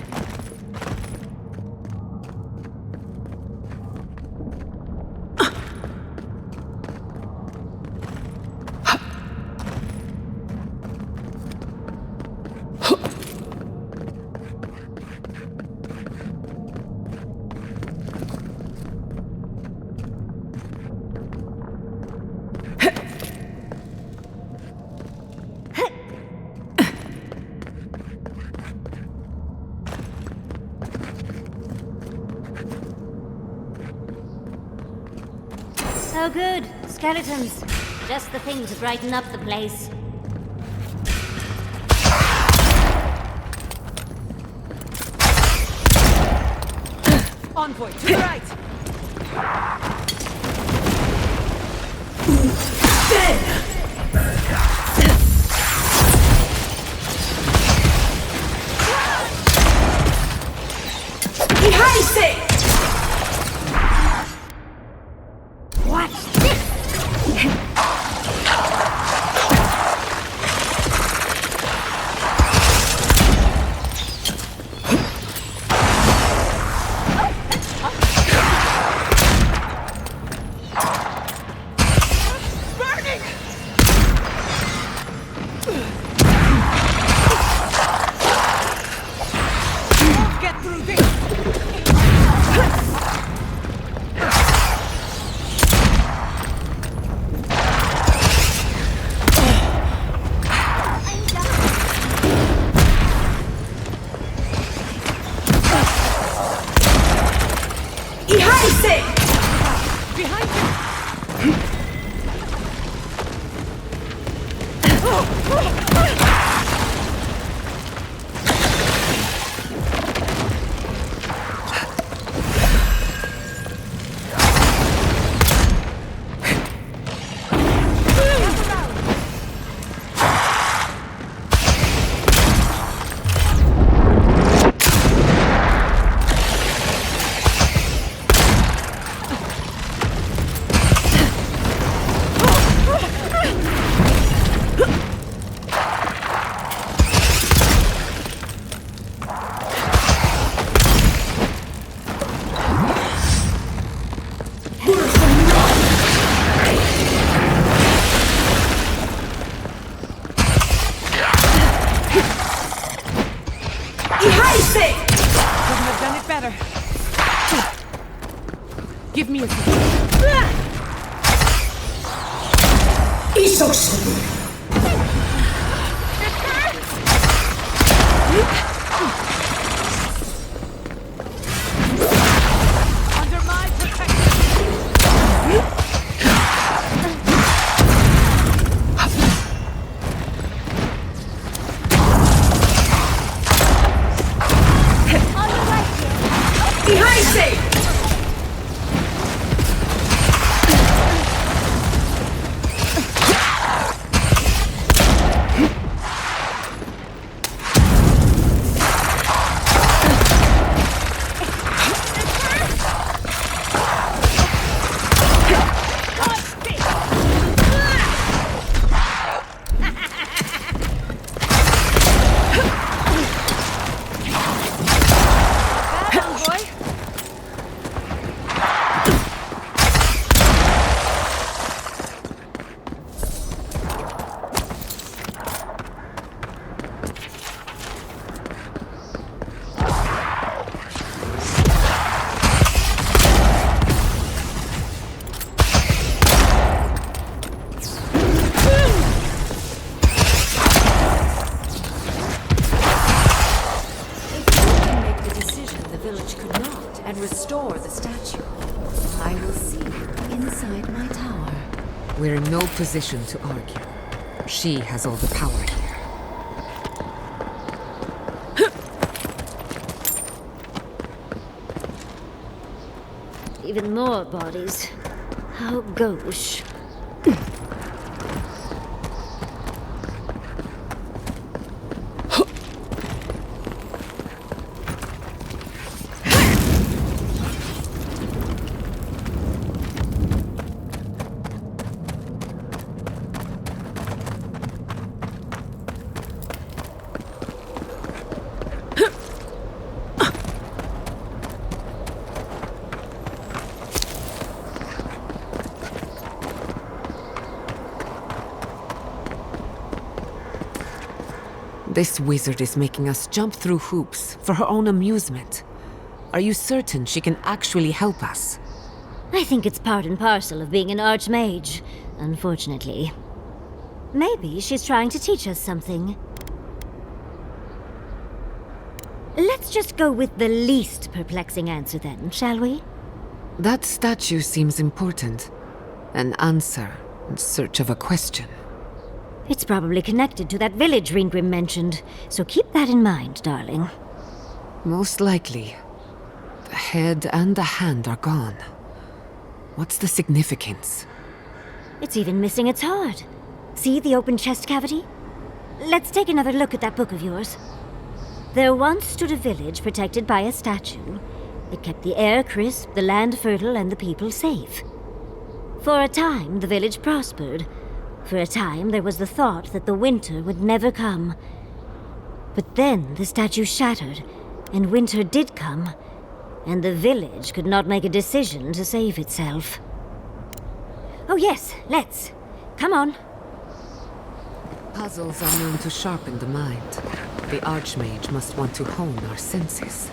Oh good, skeletons. Just the thing to brighten up the place. Envoy, to the right! Give me a second. Under my protection. Behind me! We're in no position to argue. She has all the power here. Even more bodies. How gauche. This wizard is making us jump through hoops for her own amusement. Are you certain she can actually help us? I think it's part and parcel of being an archmage, unfortunately. Maybe she's trying to teach us something. Let's just go with the least perplexing answer then, shall we? That statue seems important. An answer in search of a question. It's probably connected to that village Ryngrim mentioned, so keep that in mind, darling. Most likely. The head and the hand are gone. What's the significance? It's even missing its heart. See the open chest cavity? Let's take another look at that book of yours. There once stood a village protected by a statue. It kept the air crisp, the land fertile, and the people safe. For a time, the village prospered. For a time, there was the thought that the winter would never come. But then the statue shattered, and winter did come, and the village could not make a decision to save itself. Oh yes, let's. Come on. Puzzles are known to sharpen the mind. The Archmage must want to hone our senses.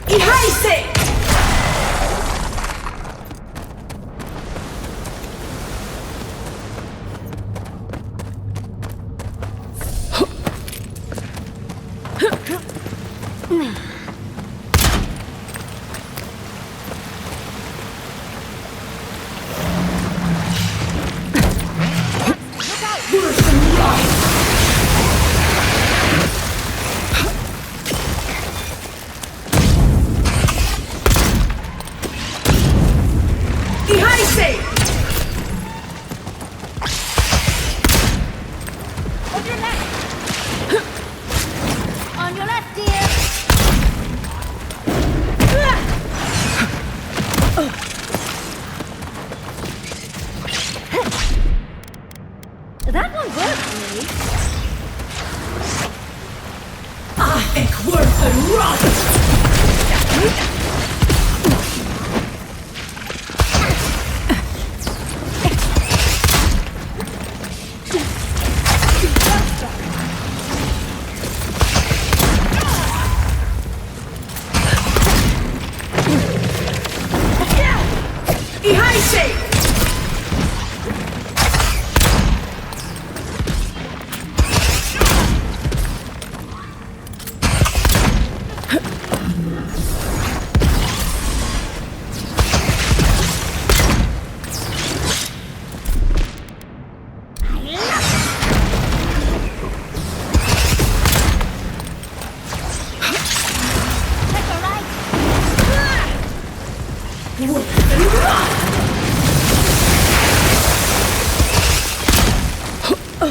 You insist! That one worked, really. I think worse than rot! I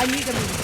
need a minute.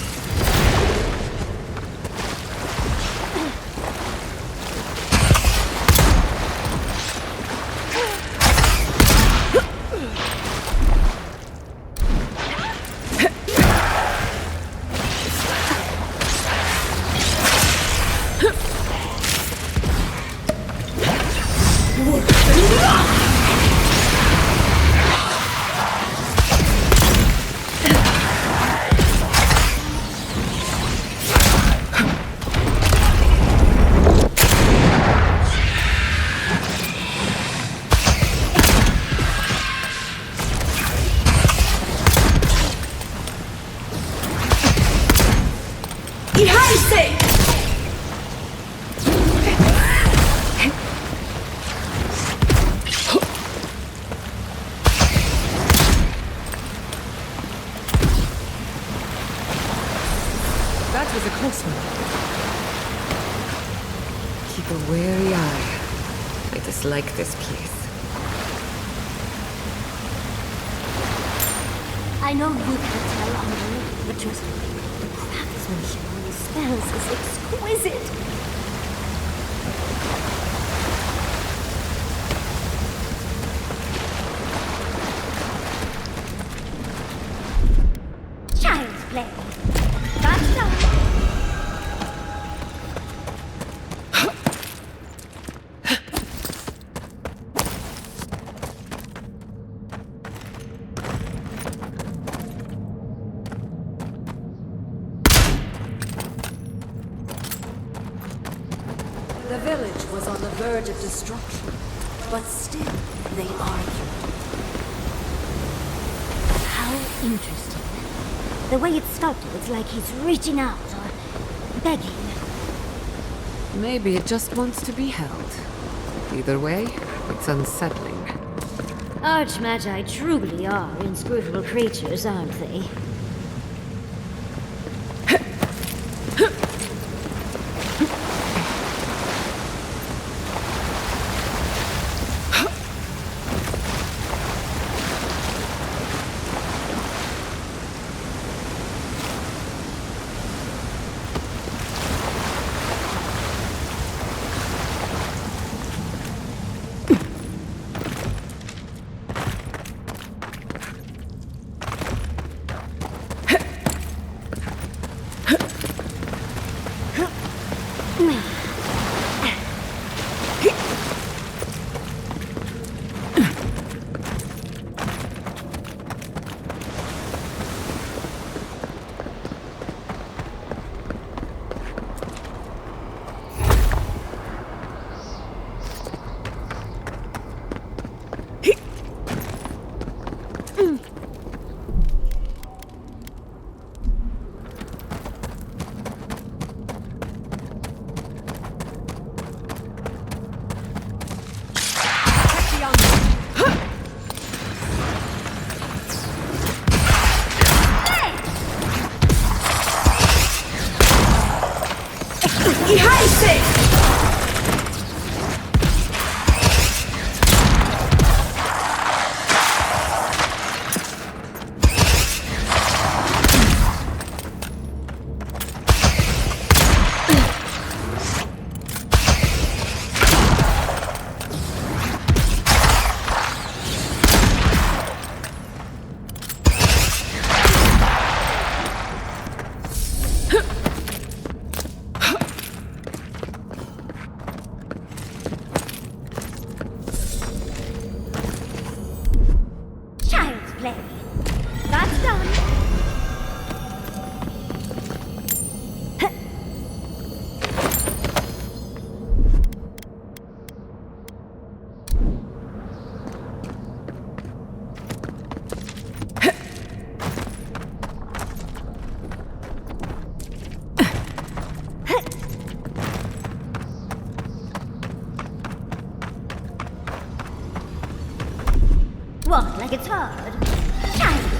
That was a close one. Keep a wary eye. I dislike this place. I know you can't tell, Andre, but trust me, the craftsmanship on these spells is exquisite. Child's play. That's done. The village was on the verge of destruction, but still they argued. How interesting. The way it started, it's like he's reaching out or begging. Maybe it just wants to be held. Either way, it's unsettling. Archmagi truly are inscrutable creatures, aren't they? What, like it's hard? Child's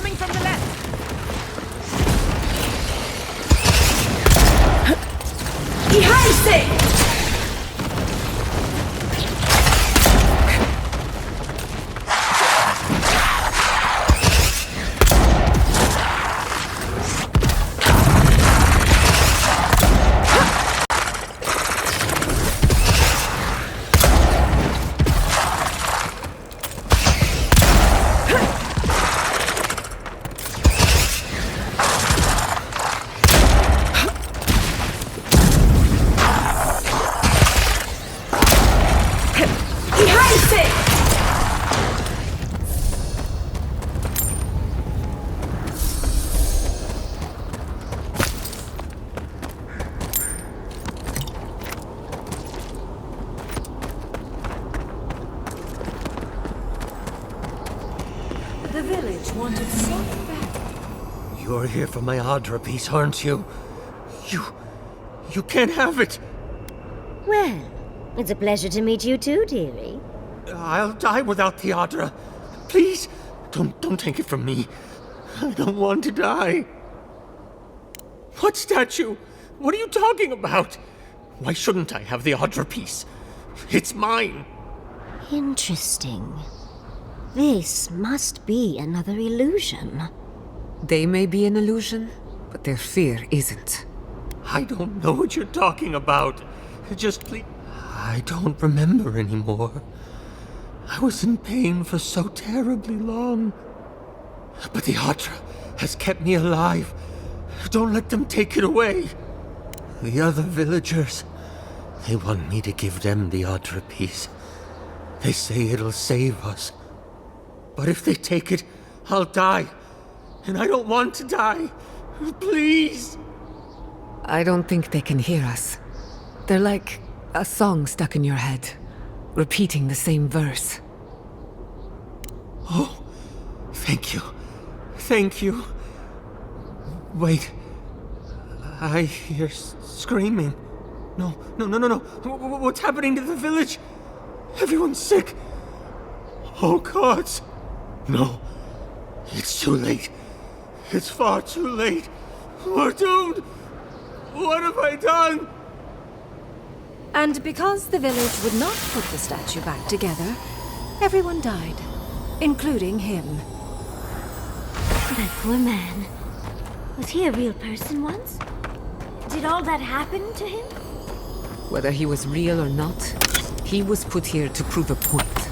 coming from the left! Behind The village wanted something back. You're here for my Adra piece, aren't you? You can't have it! Well, it's a pleasure to meet you too, dearie. I'll die without the Adra. Please, don't take it from me. I don't want to die. What statue? What are you talking about? Why shouldn't I have the Adra piece? It's mine. Interesting. This must be another illusion. They may be an illusion, but their fear isn't. I don't know what you're talking about. Just please. I don't remember anymore. I was in pain for so terribly long. But the Adra has kept me alive. Don't let them take it away. The other villagers, they want me to give them the Adra piece. They say it'll save us. But if they take it, I'll die. And I don't want to die. Please. I don't think they can hear us. They're like a song stuck in your head, repeating the same verse. Oh, thank you. Thank you. Wait. I hear screaming. No. What's happening to the village? Everyone's sick. Oh, gods. No. It's too late. It's far too late. We're doomed. What have I done? And because the village would not put the statue back together, everyone died, including him. That poor man. Was he a real person once? Did all that happen to him? Whether he was real or not, he was put here to prove a point.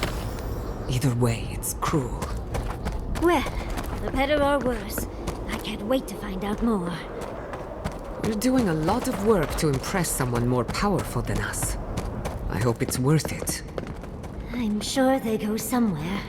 Either way, it's cruel. Well, for better or worse, I can't wait to find out more. You're doing a lot of work to impress someone more powerful than us. I hope it's worth it. I'm sure they go somewhere.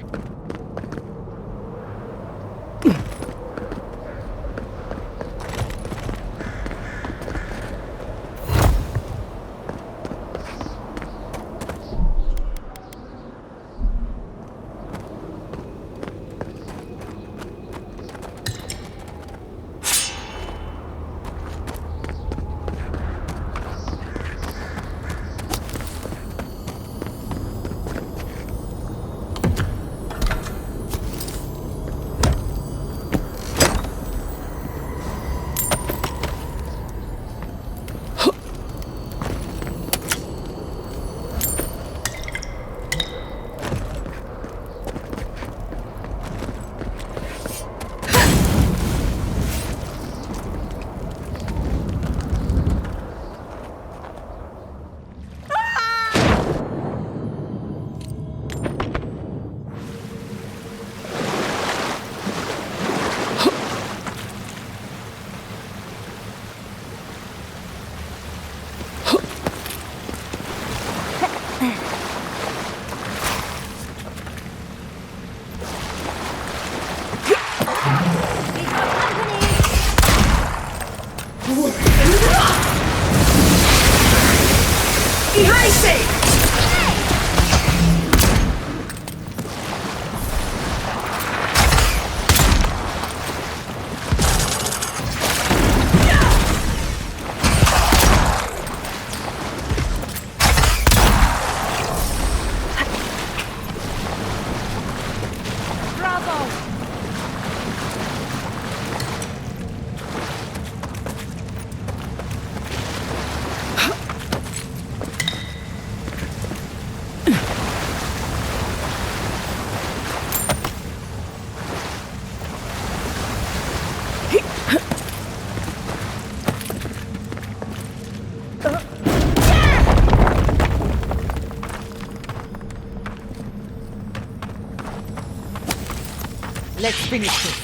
Let's finish this.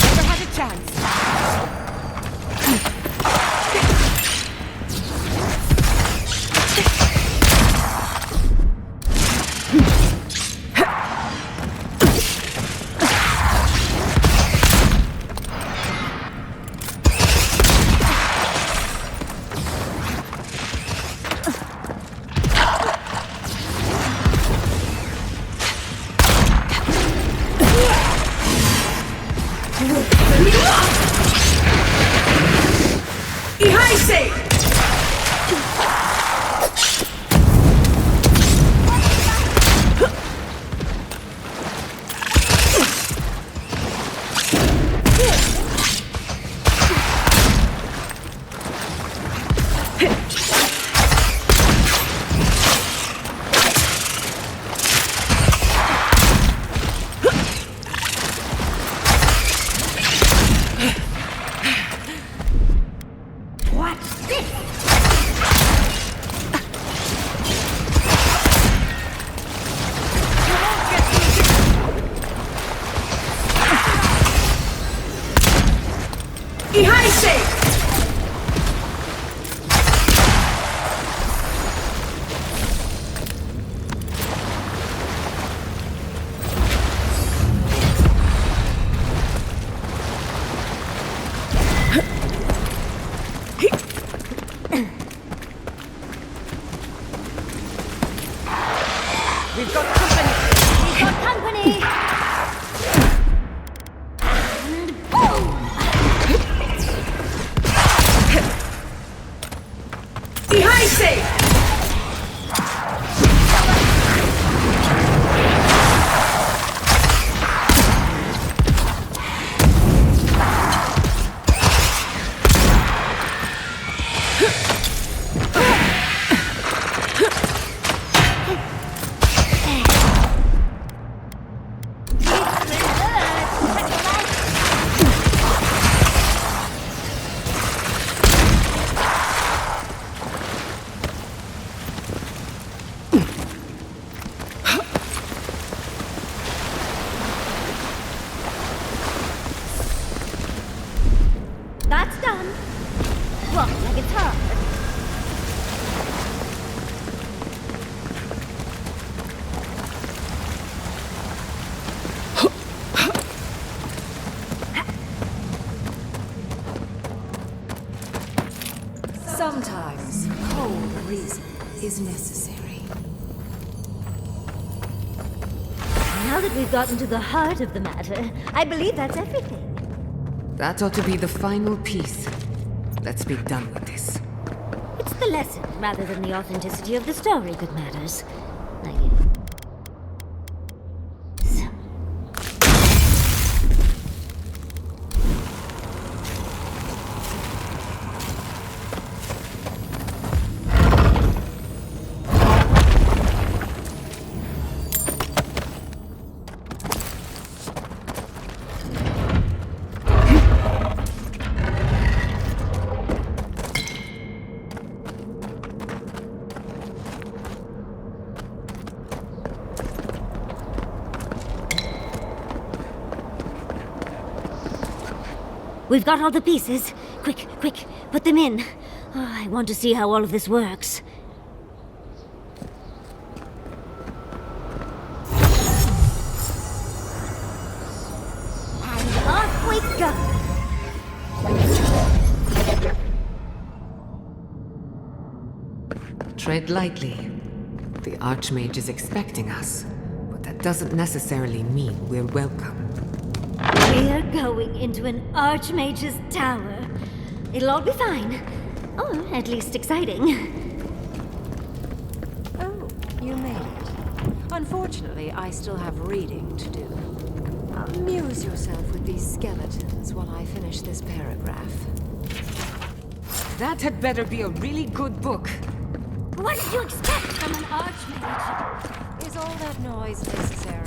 Never had a chance. We've got company! We've got company! And boom! Behind safe! That's done. Walk like it's hard. Sometimes cold reason is necessary. Now that we've gotten to the heart of the matter, I believe that's everything. That ought to be the final piece. Let's be done with this. It's the lesson rather than the authenticity of the story that matters. We've got all the pieces. Quick, quick, put them in. Oh, I want to see how all of this works. And off we go! Tread lightly. The Archmage is expecting us, but that doesn't necessarily mean we're welcome. We're going into an Archmage's tower. It'll all be fine. Or at least exciting. Oh, you made it. Unfortunately, I still have reading to do. Amuse yourself with these skeletons while I finish this paragraph. That had better be a really good book. What did you expect from an Archmage? Is all that noise necessary?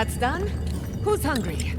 That's done? Who's hungry?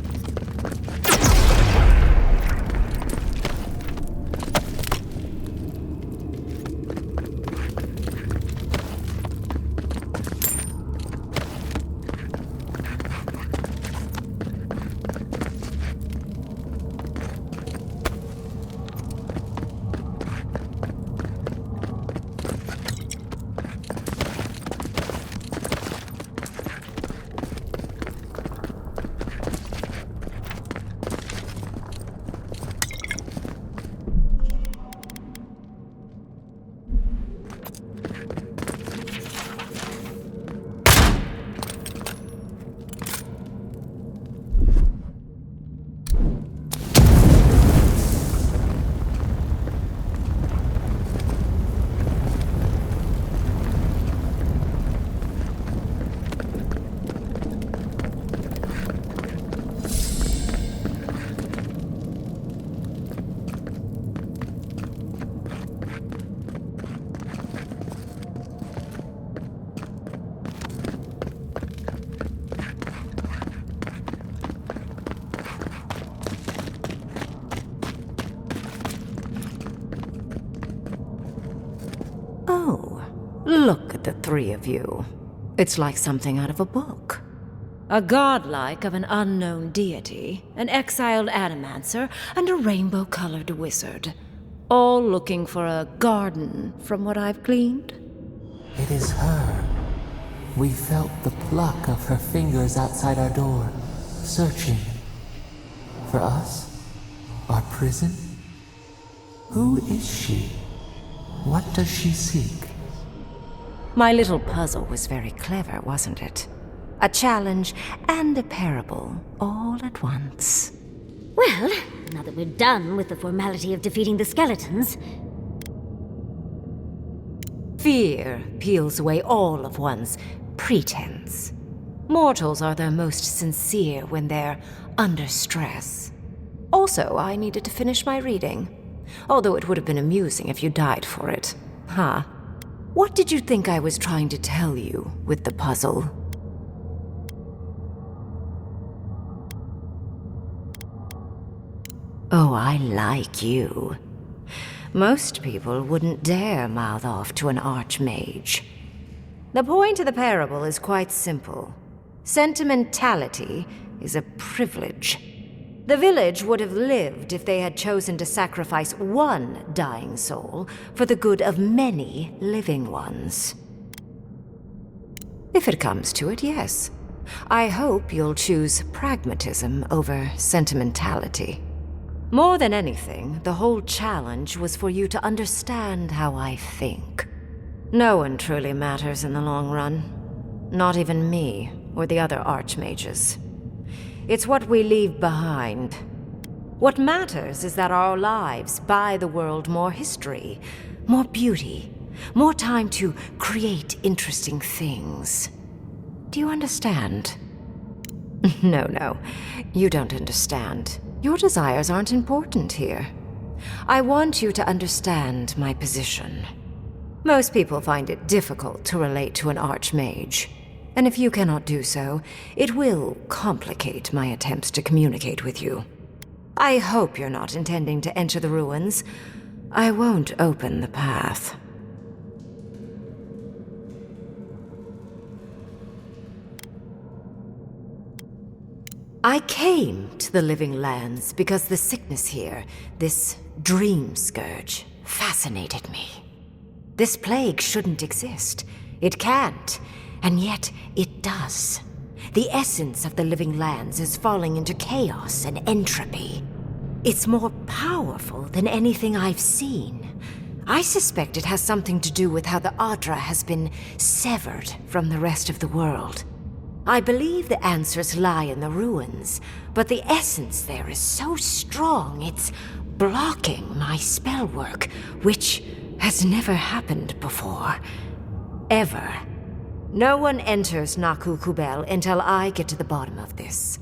Look at the three of you. It's like something out of a book. A godlike of an unknown deity, an exiled animancer, and a rainbow-colored wizard. All looking for a garden, from what I've gleaned. It is her. We felt the pluck of her fingers outside our door, searching. For us? Our prison? Who is she? What does she seek? My little puzzle was very clever, wasn't it? A challenge and a parable, all at once. Well, now that we're done with the formality of defeating the skeletons... Fear peels away all of one's pretense. Mortals are their most sincere when they're under stress. Also, I needed to finish my reading. Although it would have been amusing if you died for it. Huh? What did you think I was trying to tell you with the puzzle? Oh, I like you. Most people wouldn't dare mouth off to an archmage. The point of the parable is quite simple. Sentimentality is a privilege. The village would have lived if they had chosen to sacrifice one dying soul for the good of many living ones. If it comes to it, yes. I hope you'll choose pragmatism over sentimentality. More than anything, the whole challenge was for you to understand how I think. No one truly matters in the long run. Not even me or the other archmages. It's what we leave behind. What matters is that our lives buy the world more history, more beauty, more time to create interesting things. Do you understand? No, you don't understand. Your desires aren't important here. I want you to understand my position. Most people find it difficult to relate to an archmage. And if you cannot do so, it will complicate my attempts to communicate with you. I hope you're not intending to enter the ruins. I won't open the path. I came to the Living Lands because the sickness here, this dream scourge, fascinated me. This plague shouldn't exist. It can't. And yet, it does. The essence of the Living Lands is falling into chaos and entropy. It's more powerful than anything I've seen. I suspect it has something to do with how the Adra has been severed from the rest of the world. I believe the answers lie in the ruins, but the essence there is so strong it's blocking my spell work, which has never happened before. Ever. No one enters Naku Kubel until I get to the bottom of this.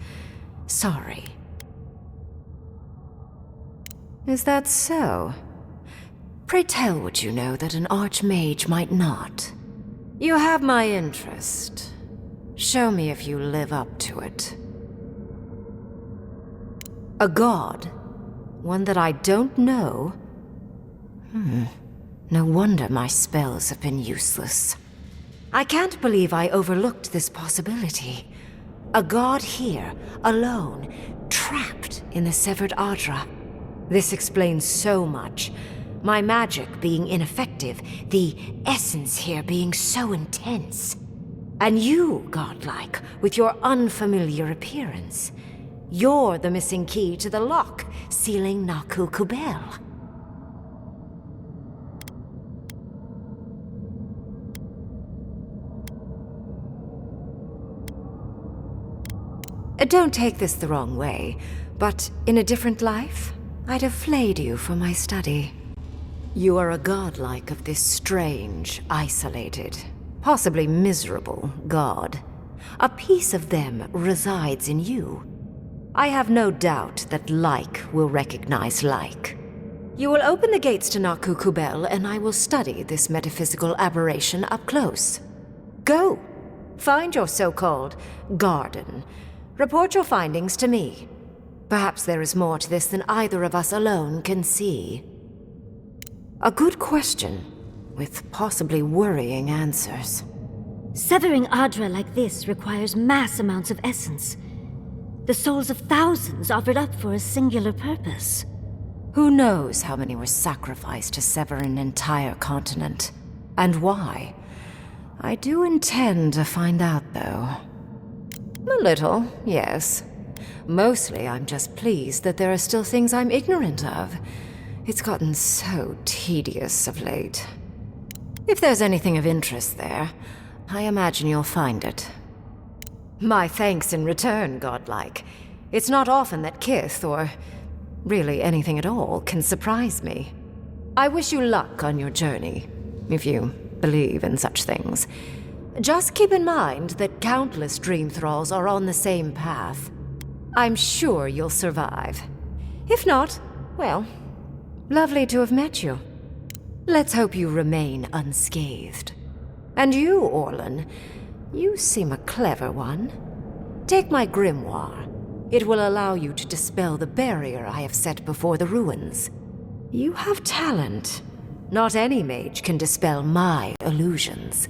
Sorry. Is that so? Pray tell what you know that an archmage might not. You have my interest. Show me if you live up to it. A god? One that I don't know? No wonder my spells have been useless. I can't believe I overlooked this possibility. A god here, alone, trapped in the severed Ardra. This explains so much. My magic being ineffective, the essence here being so intense. And you, godlike, with your unfamiliar appearance. You're the missing key to the lock, sealing Naku Kubel. Don't take this the wrong way, but in a different life, I'd have flayed you for my study. You are a godlike of this strange, isolated, possibly miserable god. A piece of them resides in you. I have no doubt that like will recognize like. You will open the gates to Naku Kubel, and I will study this metaphysical aberration up close. Go! Find your so-called garden. Report your findings to me. Perhaps there is more to this than either of us alone can see. A good question, with possibly worrying answers. Severing Ardra like this requires mass amounts of essence. The souls of thousands offered up for a singular purpose. Who knows how many were sacrificed to sever an entire continent? And why? I do intend to find out, though. A little, yes. Mostly I'm just pleased that there are still things I'm ignorant of. It's gotten so tedious of late. If there's anything of interest there, I imagine you'll find it. My thanks in return, godlike. It's not often that Kith, or really anything at all, can surprise me. I wish you luck on your journey, if you believe in such things. Just keep in mind that countless dream thralls are on the same path. I'm sure you'll survive. If not, well, lovely to have met you. Let's hope you remain unscathed. And you, Orlan, you seem a clever one. Take my grimoire. It will allow you to dispel the barrier I have set before the ruins. You have talent. Not any mage can dispel my illusions.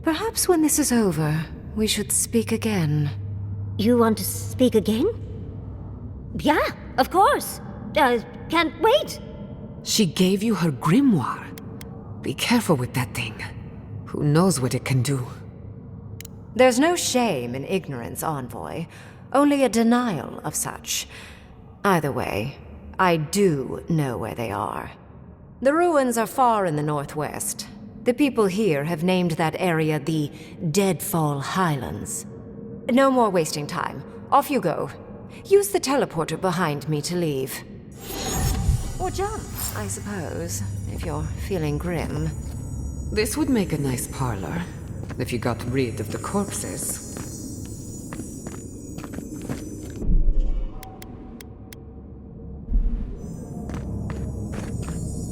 Perhaps when this is over, we should speak again. You want to speak again? Yeah, of course. Can't wait. She gave you her grimoire. Be careful with that thing. Who knows what it can do? There's no shame in ignorance, Envoy. Only a denial of such. Either way, I do know where they are. The ruins are far in the northwest. The people here have named that area the Deadfall Highlands. No more wasting time. Off you go. Use the teleporter behind me to leave. Or jump, I suppose, if you're feeling grim. This would make a nice parlor, if you got rid of the corpses.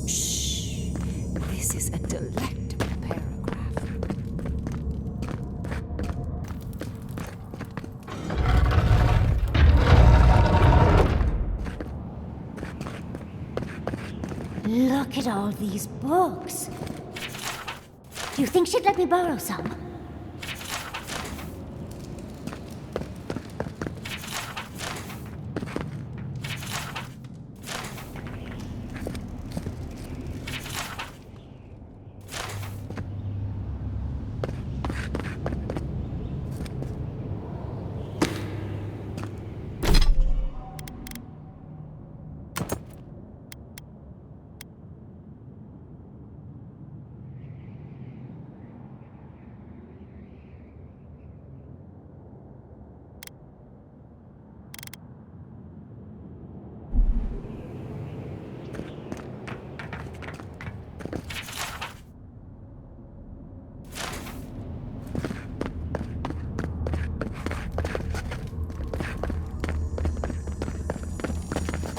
Shh. This is a delectable paragraph. Look at all these books. Do you think she'd let me borrow some?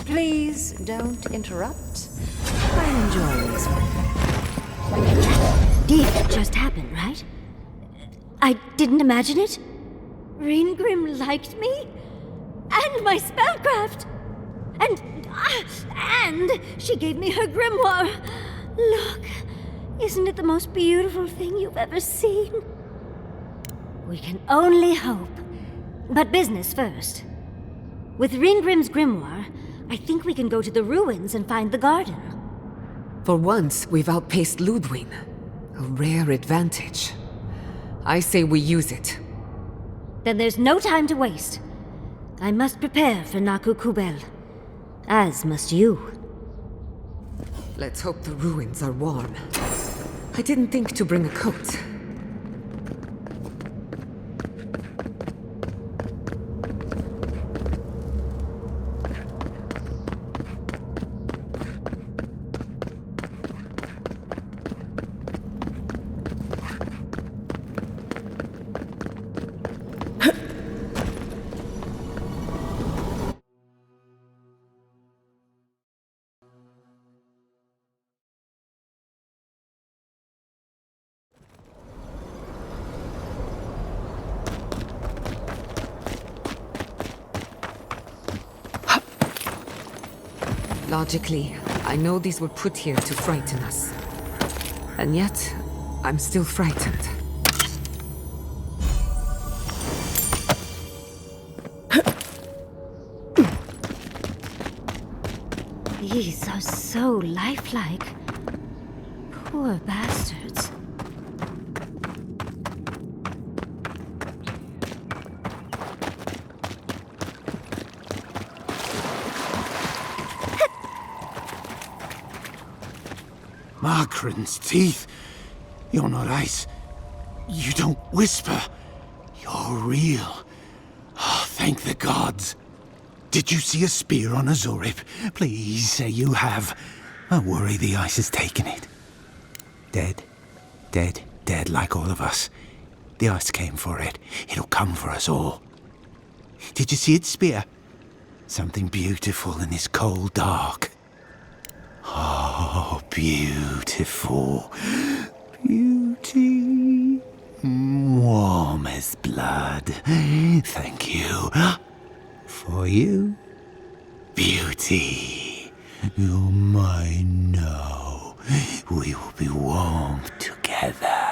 Please don't interrupt. I'm enjoying this one. Did just happen, right? I didn't imagine it? Ryngrim liked me? And my spellcraft! And she gave me her grimoire! Look, isn't it the most beautiful thing you've ever seen? We can only hope. But business first. With Ryngrim's grimoire, I think we can go to the ruins and find the garden. For once, we've outpaced Lodwyn. A rare advantage. I say we use it. Then there's no time to waste. I must prepare for Naku Kubel. As must you. Let's hope the ruins are warm. I didn't think to bring a coat. Logically, I know these were put here to frighten us. And yet, I'm still frightened. These are so lifelike. Poor bastards. Margaren's teeth. You're not ice. You don't whisper. You're real. Oh, thank the gods. Did you see a spear on Azorip? Please say you have. I worry the ice has taken it. Dead. Dead. Dead like all of us. The ice came for it. It'll come for us all. Did you see its spear? Something beautiful in this cold dark. Oh, beautiful. Beauty. Warm as blood. Thank you. For you. Beauty. You're mine now. We will be warm together.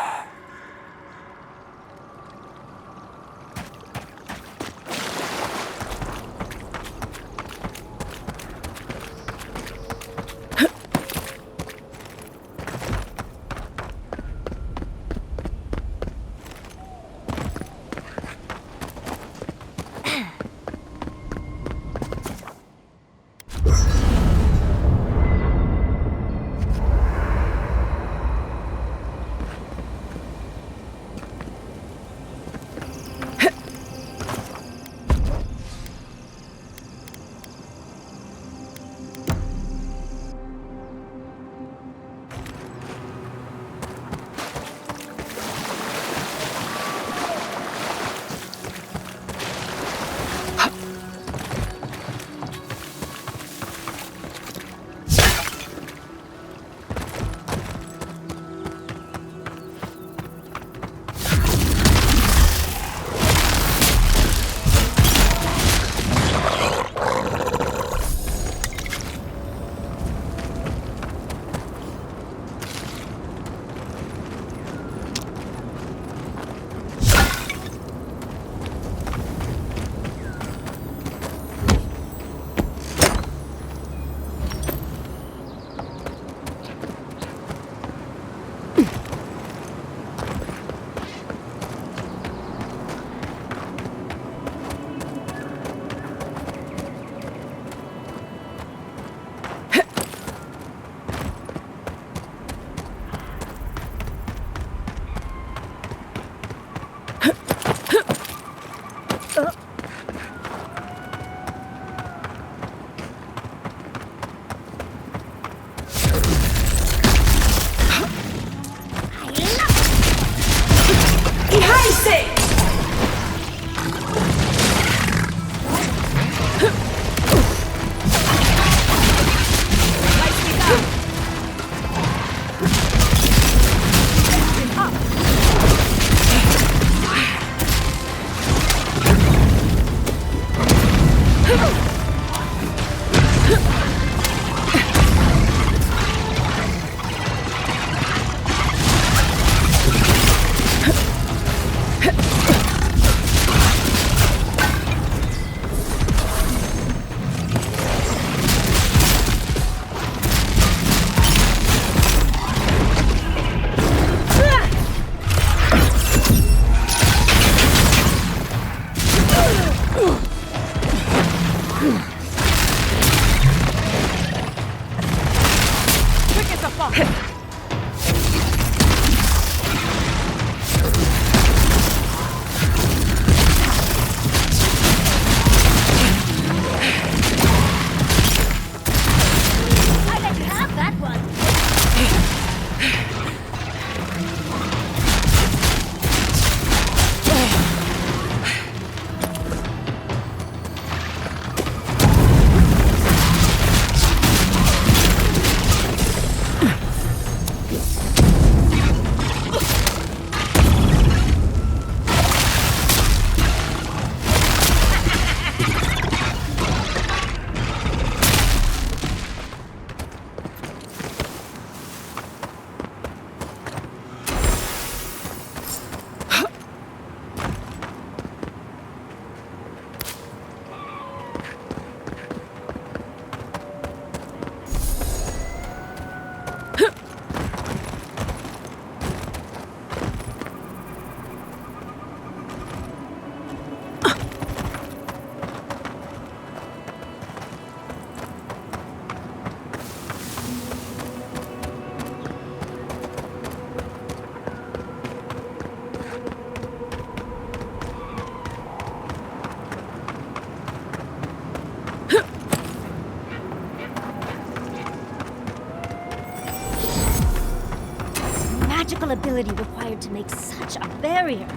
magical ability required to make such a barrier.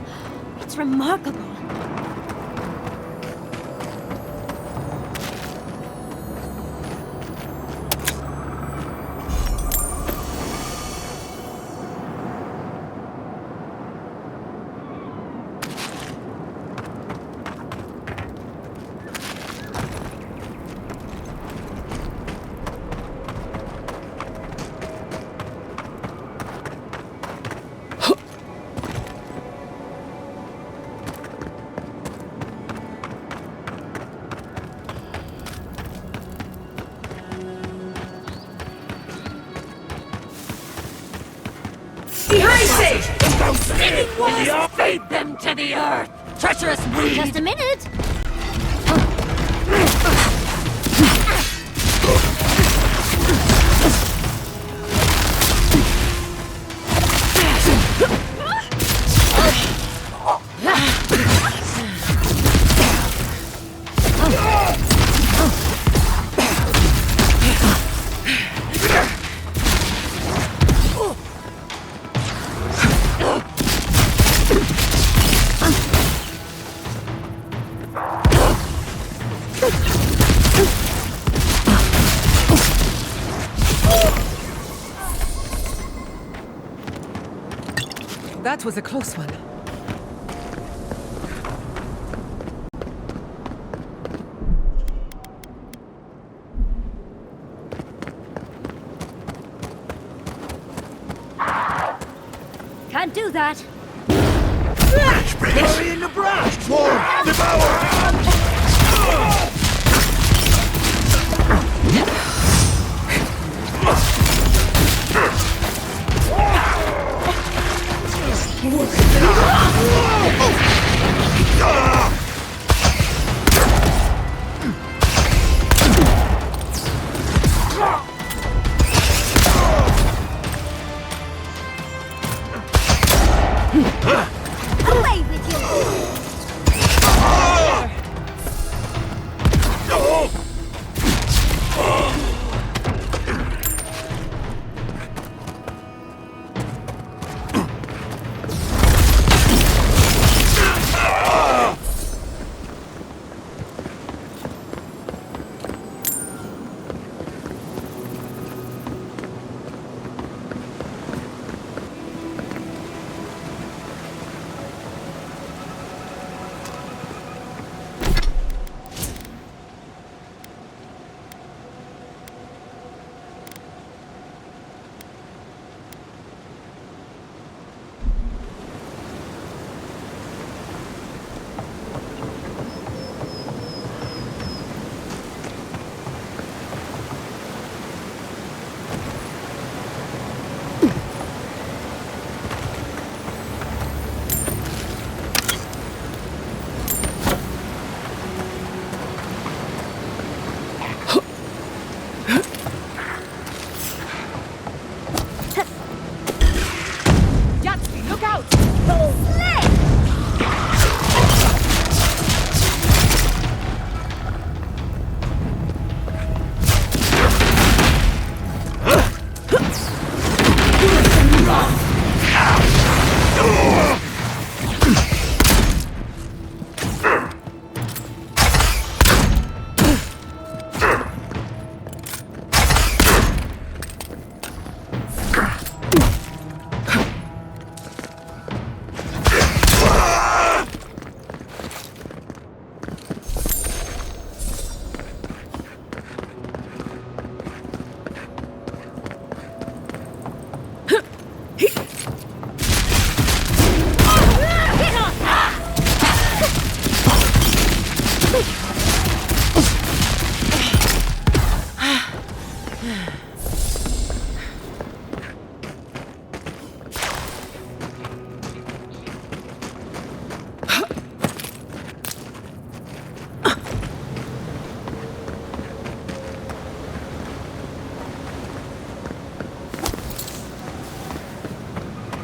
It's remarkable. Behind Sage! Singing walls! Feed them to the earth! Treacherous weed! Just a minute! That was a close one. Can't do that. Bury in the brush! Swarm! Devour! Away with you! Yatzli, look out!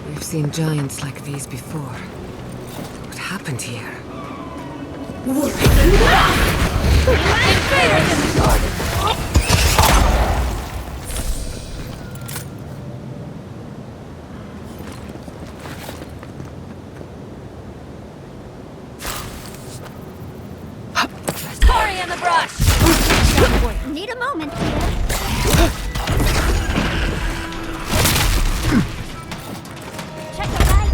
We've seen giants like these before. What happened here? brush! Need a moment, dear. Check the right.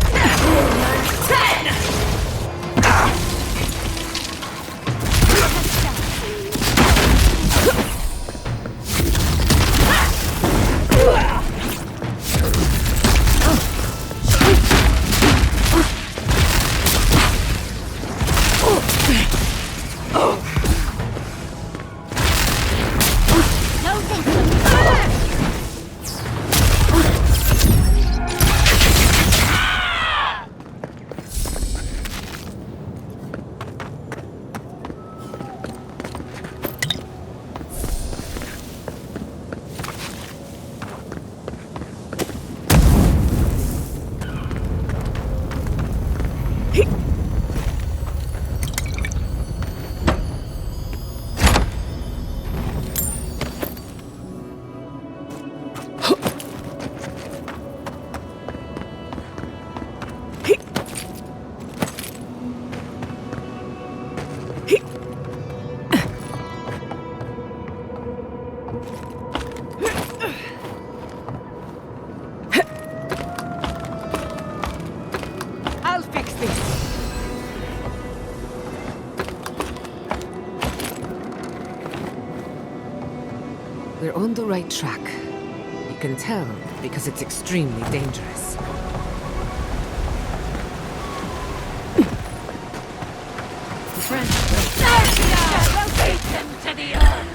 'We're on the right track. You can tell because it's extremely dangerous. Rotate them to the earth!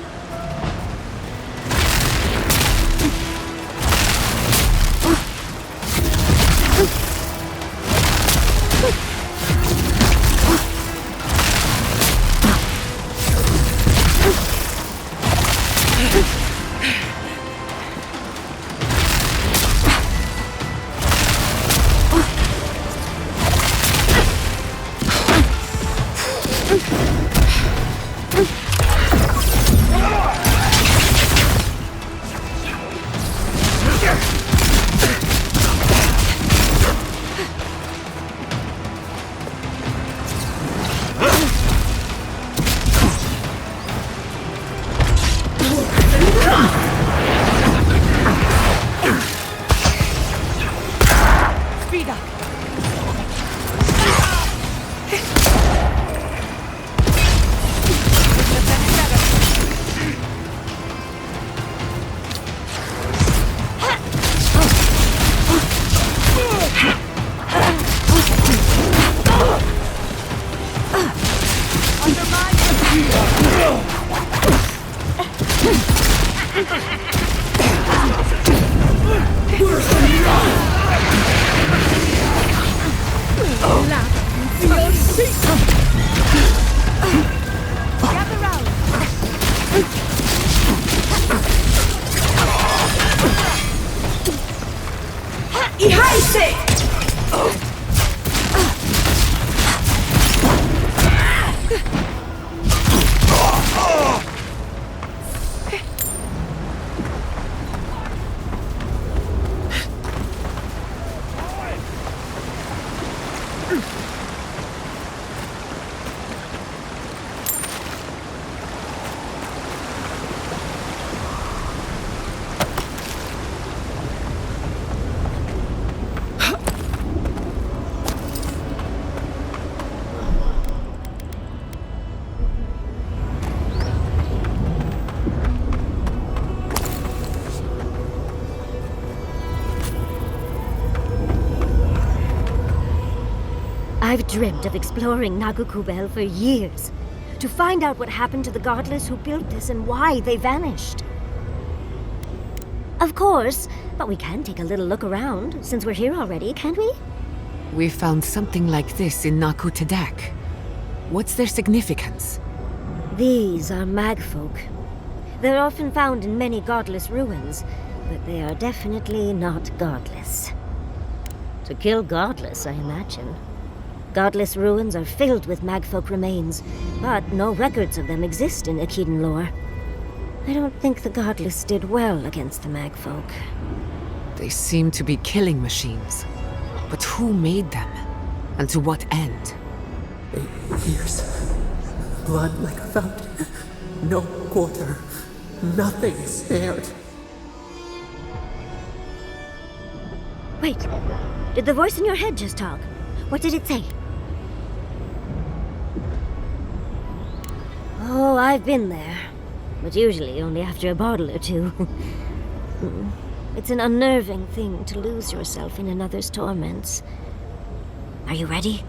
I've dreamt of exploring Naku Kubel for years, to find out what happened to the godless who built this and why they vanished. Of course, but we can take a little look around, since we're here already, can't we? We found something like this in Naku Kubel. What's their significance? These are magfolk. They're often found in many godless ruins, but they are definitely not godless. To kill godless, I imagine. Godless ruins are filled with magfolk remains, but no records of them exist in Akedan lore. I don't think the godless did well against the magfolk. They seem to be killing machines. But who made them? And to what end? 8 years. Blood like a fountain. No quarter. Nothing spared. Wait, did the voice in your head just talk? What did it say? Oh, I've been there. But usually only after a bottle or two. It's an unnerving thing to lose yourself in another's torments. Are you ready?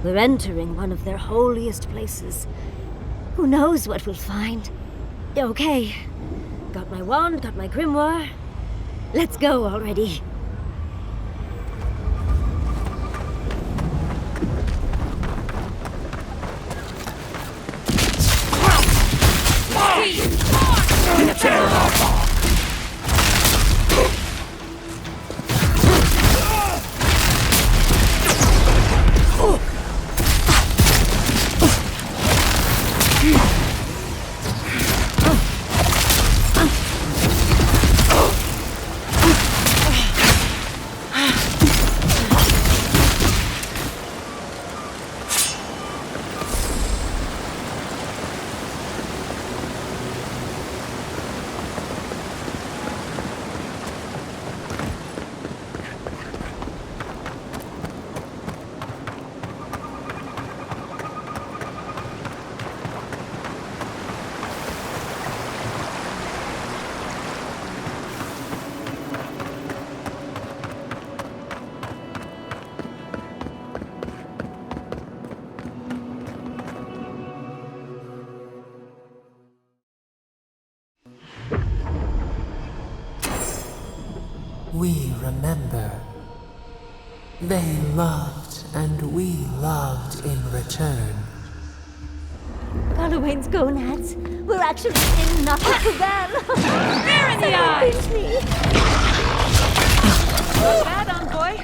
We're entering one of their holiest places. Who knows what we'll find? Okay. Got my wand, got my grimoire. Let's go already. We remember. They loved, and we loved in return. Gallowayne's gonads. We're actually in Naku Kubel. There in the eye! Not bad, envoy.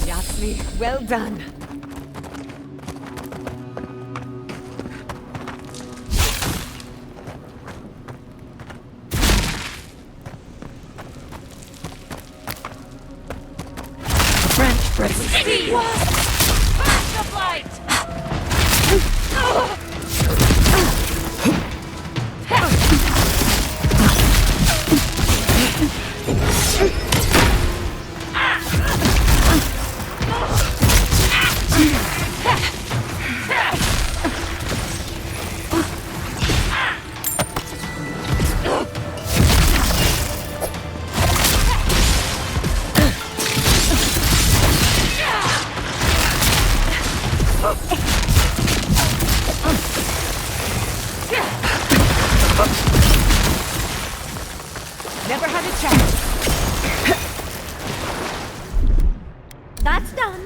Yatzli, well done. City! Flash of light! Never had a chance. That's done.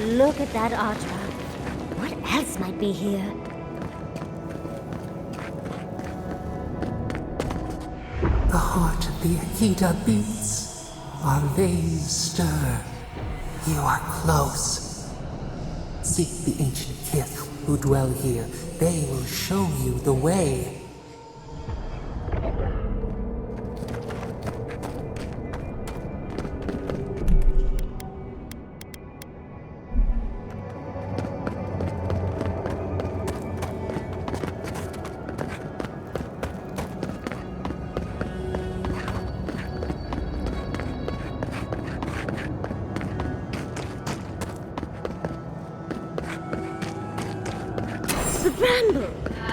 Look at that artwork. What else might be here? The heart of the Akita beats. Our veins stir. You are close. Seek the ancient kith who dwell here. They will show you the way.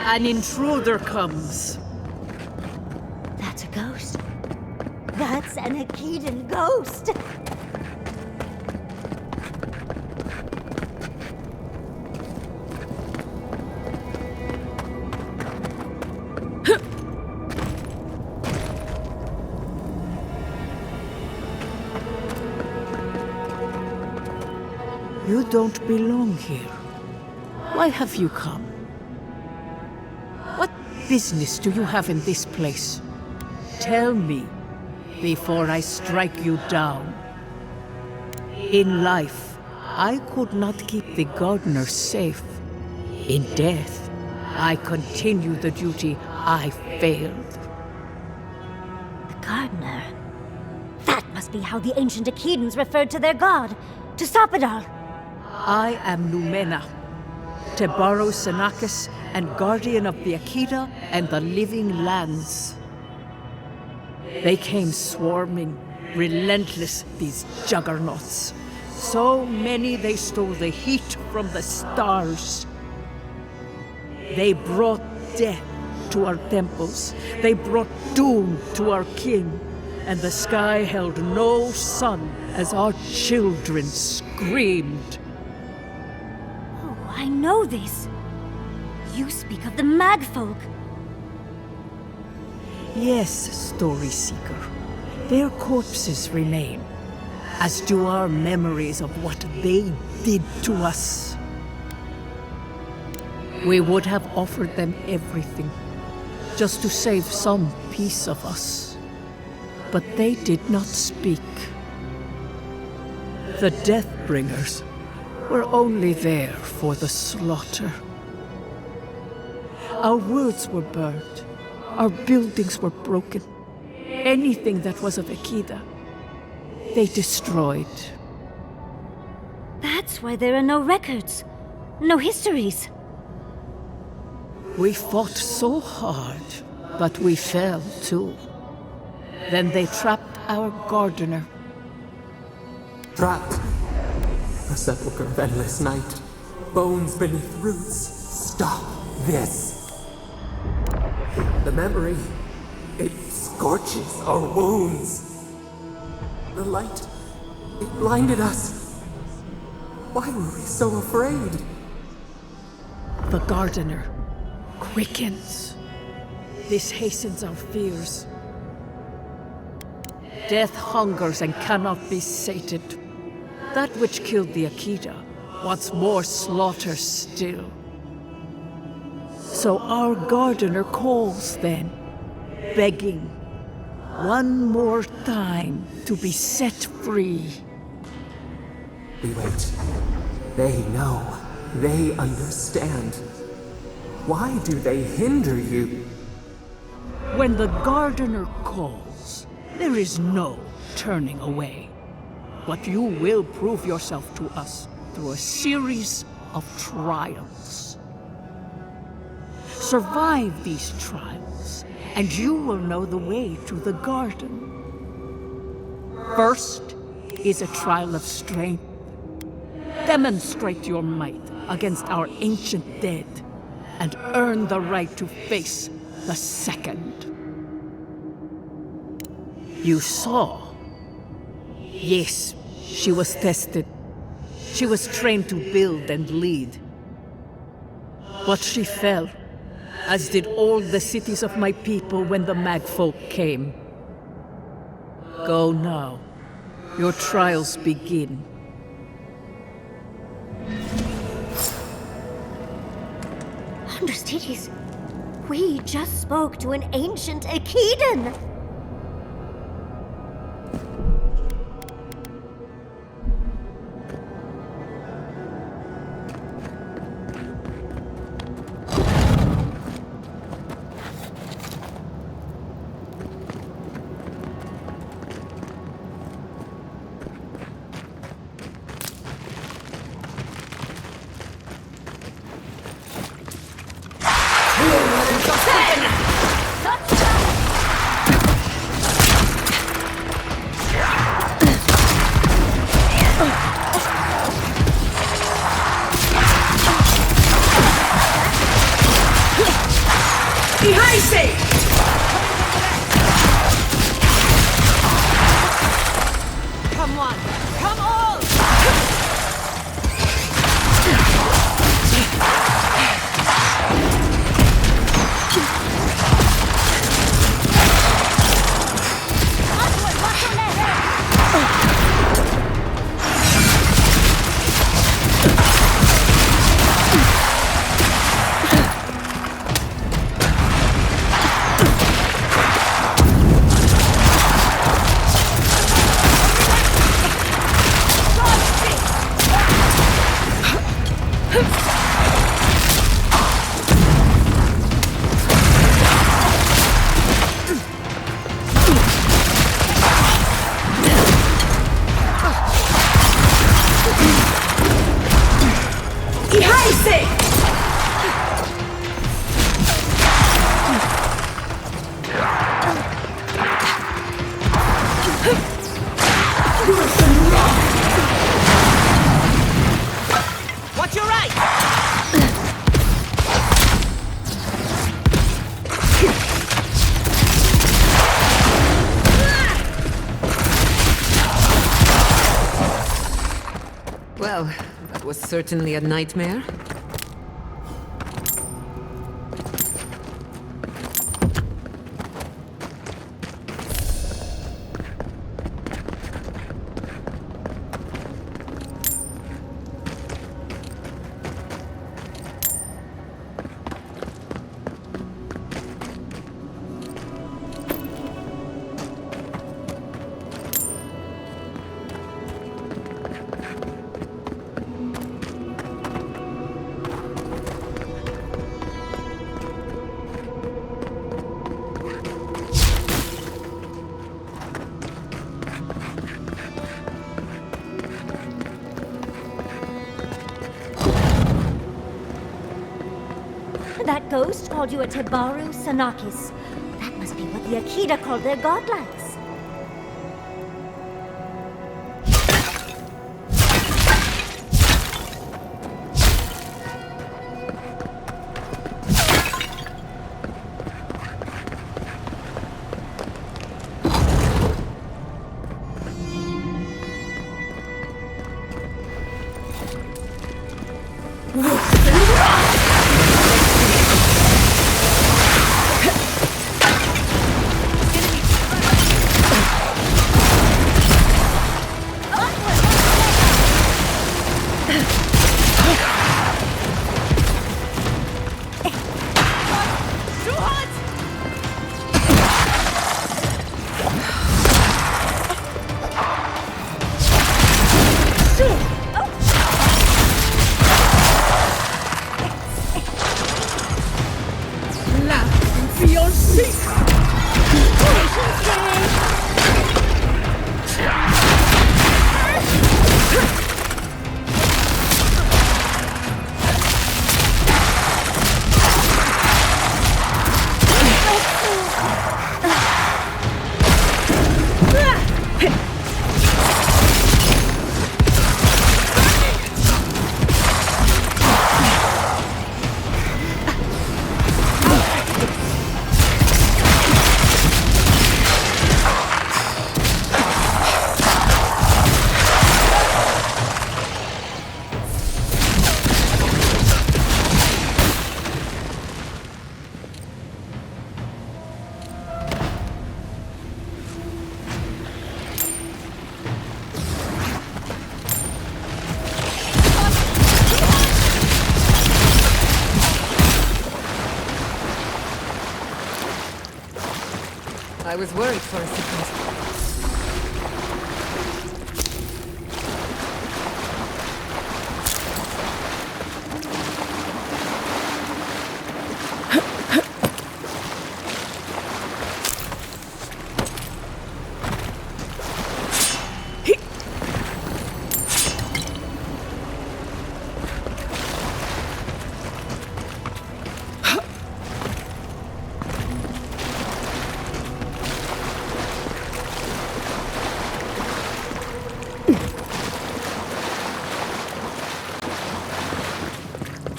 An intruder comes. That's a ghost. That's an Akitan ghost. You don't belong here. Why have you come? What business do you have in this place? Tell me, before I strike you down. In life, I could not keep the gardener safe. In death, I continue the duty I failed. The gardener. That must be how the ancient Akedans referred to their god. To stop it all. I am Numena, Tebaro Senakis, and guardian of the Akeda and the living lands. They came swarming, relentless, these juggernauts. So many they stole the heat from the stars. They brought death to our temples. They brought doom to our king. And the sky held no sun as our children screamed. Oh, I know this. You speak of the Magfolk. Yes, Story Seeker. Their corpses remain, as do our memories of what they did to us. We would have offered them everything, just to save some piece of us. But they did not speak. The Deathbringers were only there for the slaughter. Our words were burned. Our buildings were broken. Anything that was of Akeda, they destroyed. That's why there are no records, no histories. We fought so hard, but we fell too. Then they trapped our gardener. Trapped. A sepulchre of endless night. Bones beneath roots. Stop this. The memory, it scorches our wounds. The light, it blinded us. Why were we so afraid? The gardener quickens. This hastens our fears. Death hungers and cannot be sated. That which killed the Akeda wants more slaughter still. So our gardener calls then, begging one more time to be set free. We wait. They know. They understand. Why do they hinder you? When the gardener calls, there is no turning away. But you will prove yourself to us through a series of trials. Survive these trials, and you will know the way to the garden. First is a trial of strength. Demonstrate your might against our ancient dead, and earn the right to face the second. You saw. Yes, she was tested. She was trained to build and lead. But she fell, as did all the cities of my people when the Magfolk came. Go now. Your trials begin. Understudies, we just spoke to an ancient Akedan! Well, that was certainly a nightmare. That ghost called you a Tebaru Sanakis. That must be what the Akita called their godlikes. I was worried for a second.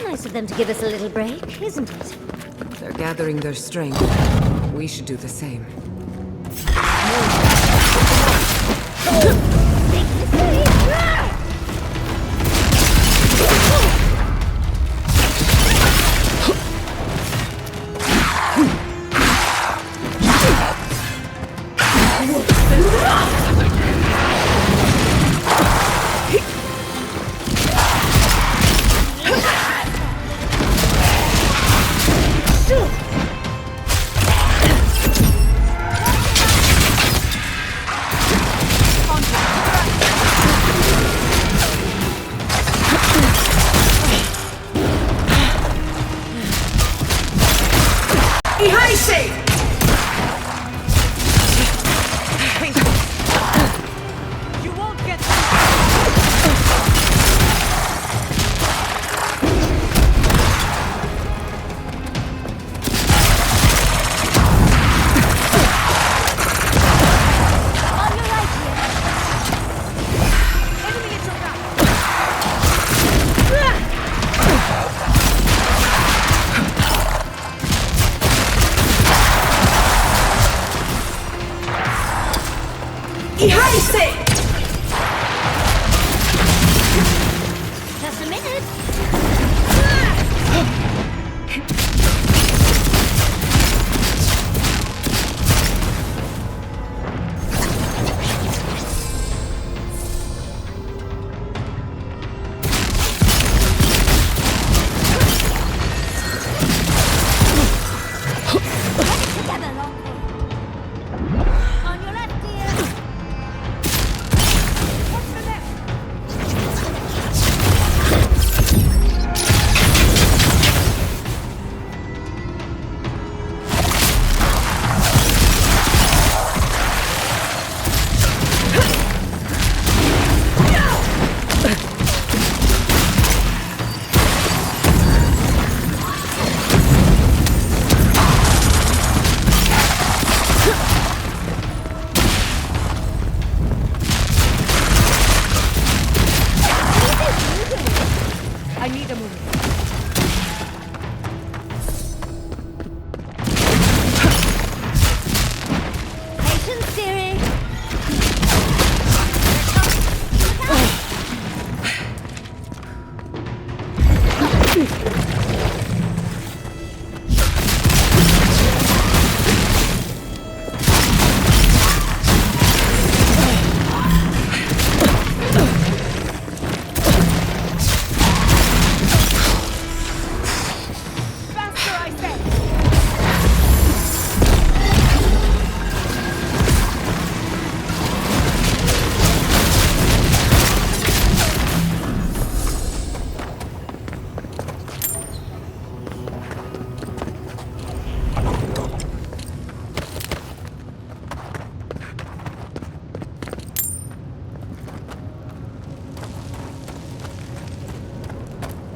Nice of them to give us a little break, isn't it? They're gathering their strength. We should do the same.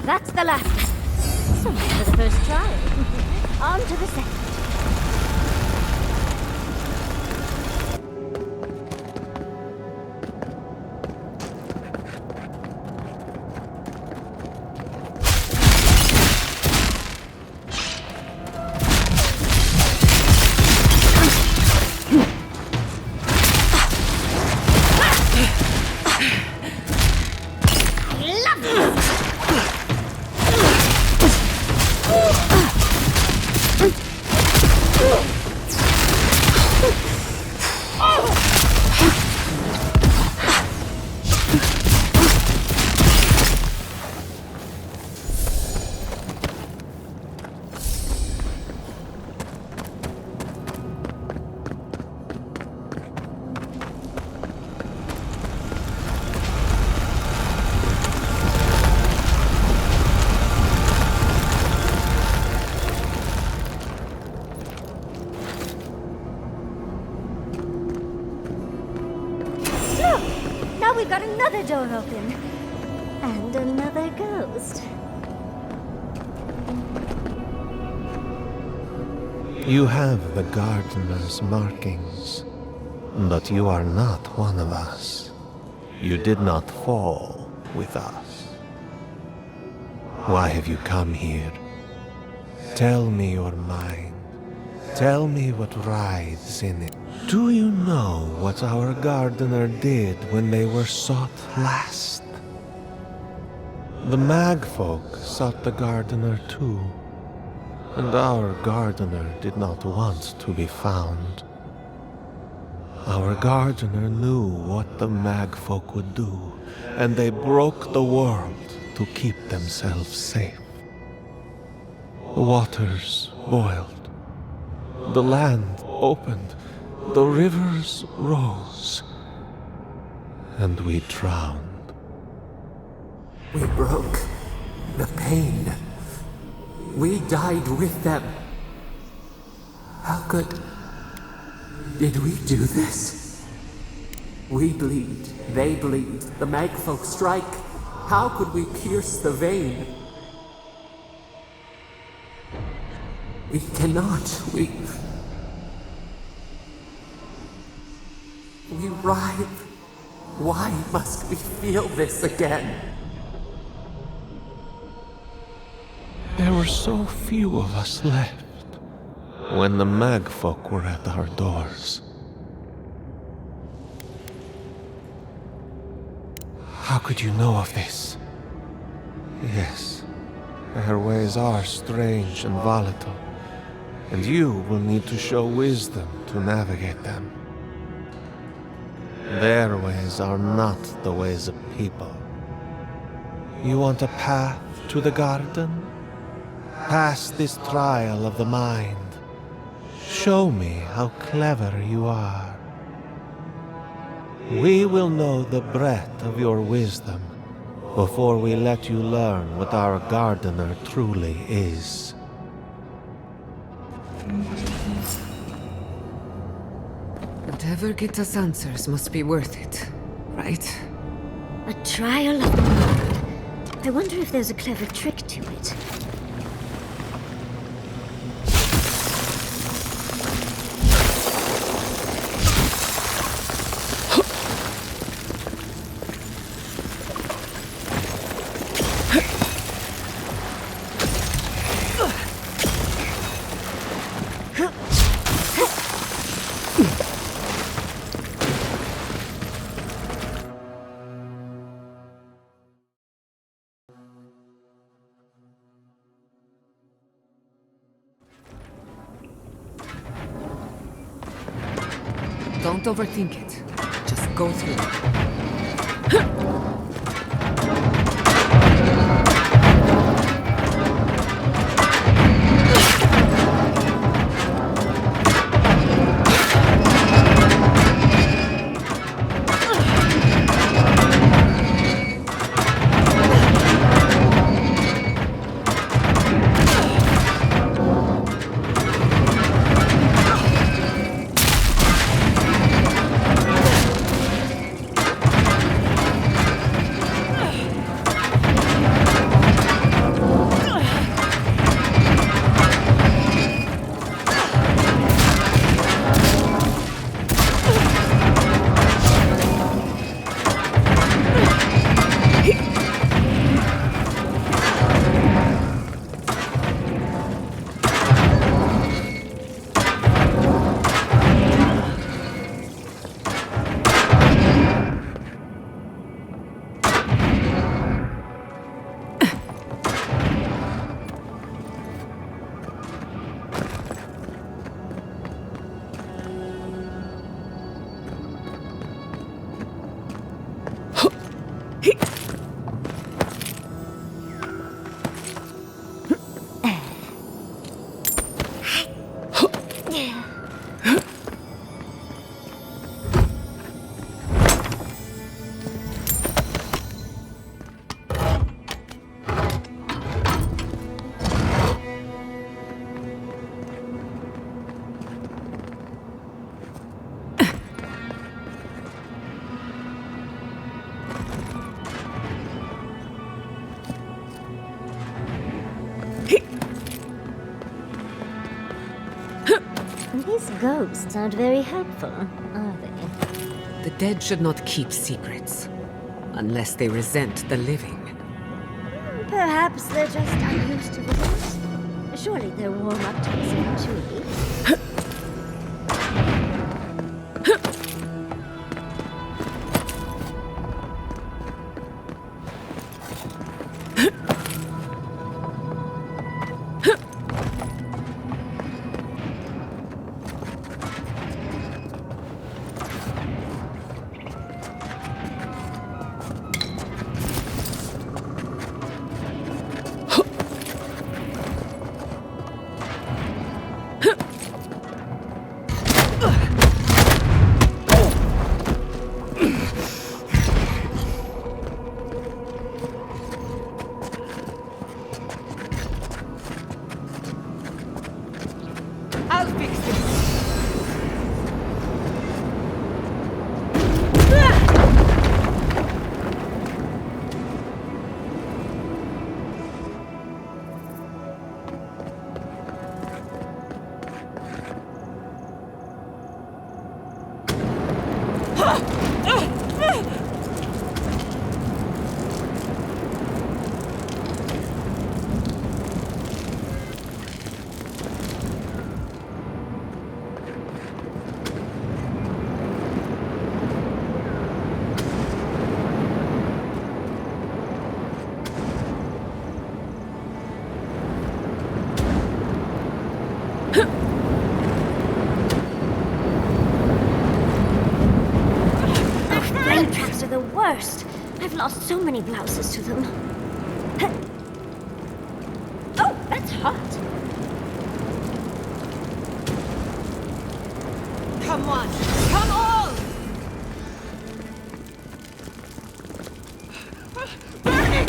That's the last one. Something for the first try. On to the second. We've got another door open. And another ghost. You have the gardener's markings, but you are not one of us. You did not fall with us. Why have you come here? Tell me your mind. Tell me what rides in it. Do you know what our gardener did when they were sought last? The magfolk sought the gardener too, and our gardener did not want to be found. Our gardener knew what the magfolk would do, and they broke the world to keep themselves safe. The waters boiled, the land opened, the rivers rose, and we drowned. We broke the pain. We died with them. How did we do this? We bleed, they bleed, the magfolk strike. How could we pierce the vein? We cannot, we writhe. Why must we feel this again? There were so few of us left when the magfolk were at our doors. How could you know of this? Yes, their ways are strange and volatile, and you will need to show wisdom to navigate them. Their ways are not the ways of people. You want a path to the garden? Pass this trial of the mind. Show me how clever you are. We will know the breadth of your wisdom before we let you learn what our gardener truly is. Whatever gets us answers must be worth it, right? A trial of the mind. I wonder if there's a clever trick to it. Don't overthink it. Just go through it. ghosts aren't very helpful, are they? The dead should not keep secrets. Unless they resent the living. Perhaps they're just unused to visitors. Surely they'll warm up to us eventually. I've lost so many blouses to them. Oh, that's hot. Come on! Come on! Burning!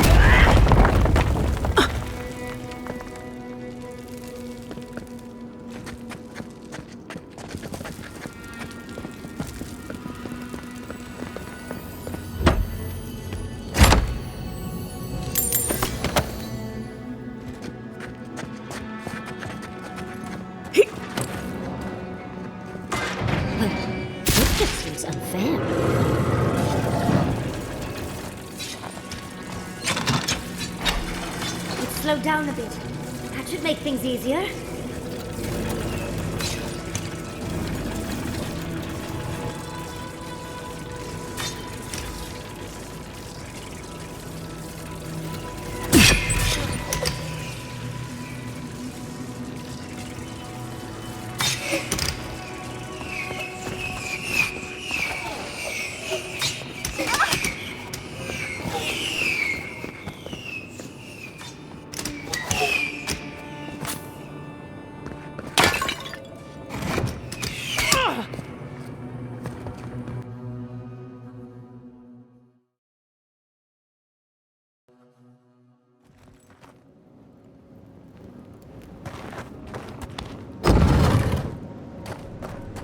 Slow down a bit. That should make things easier.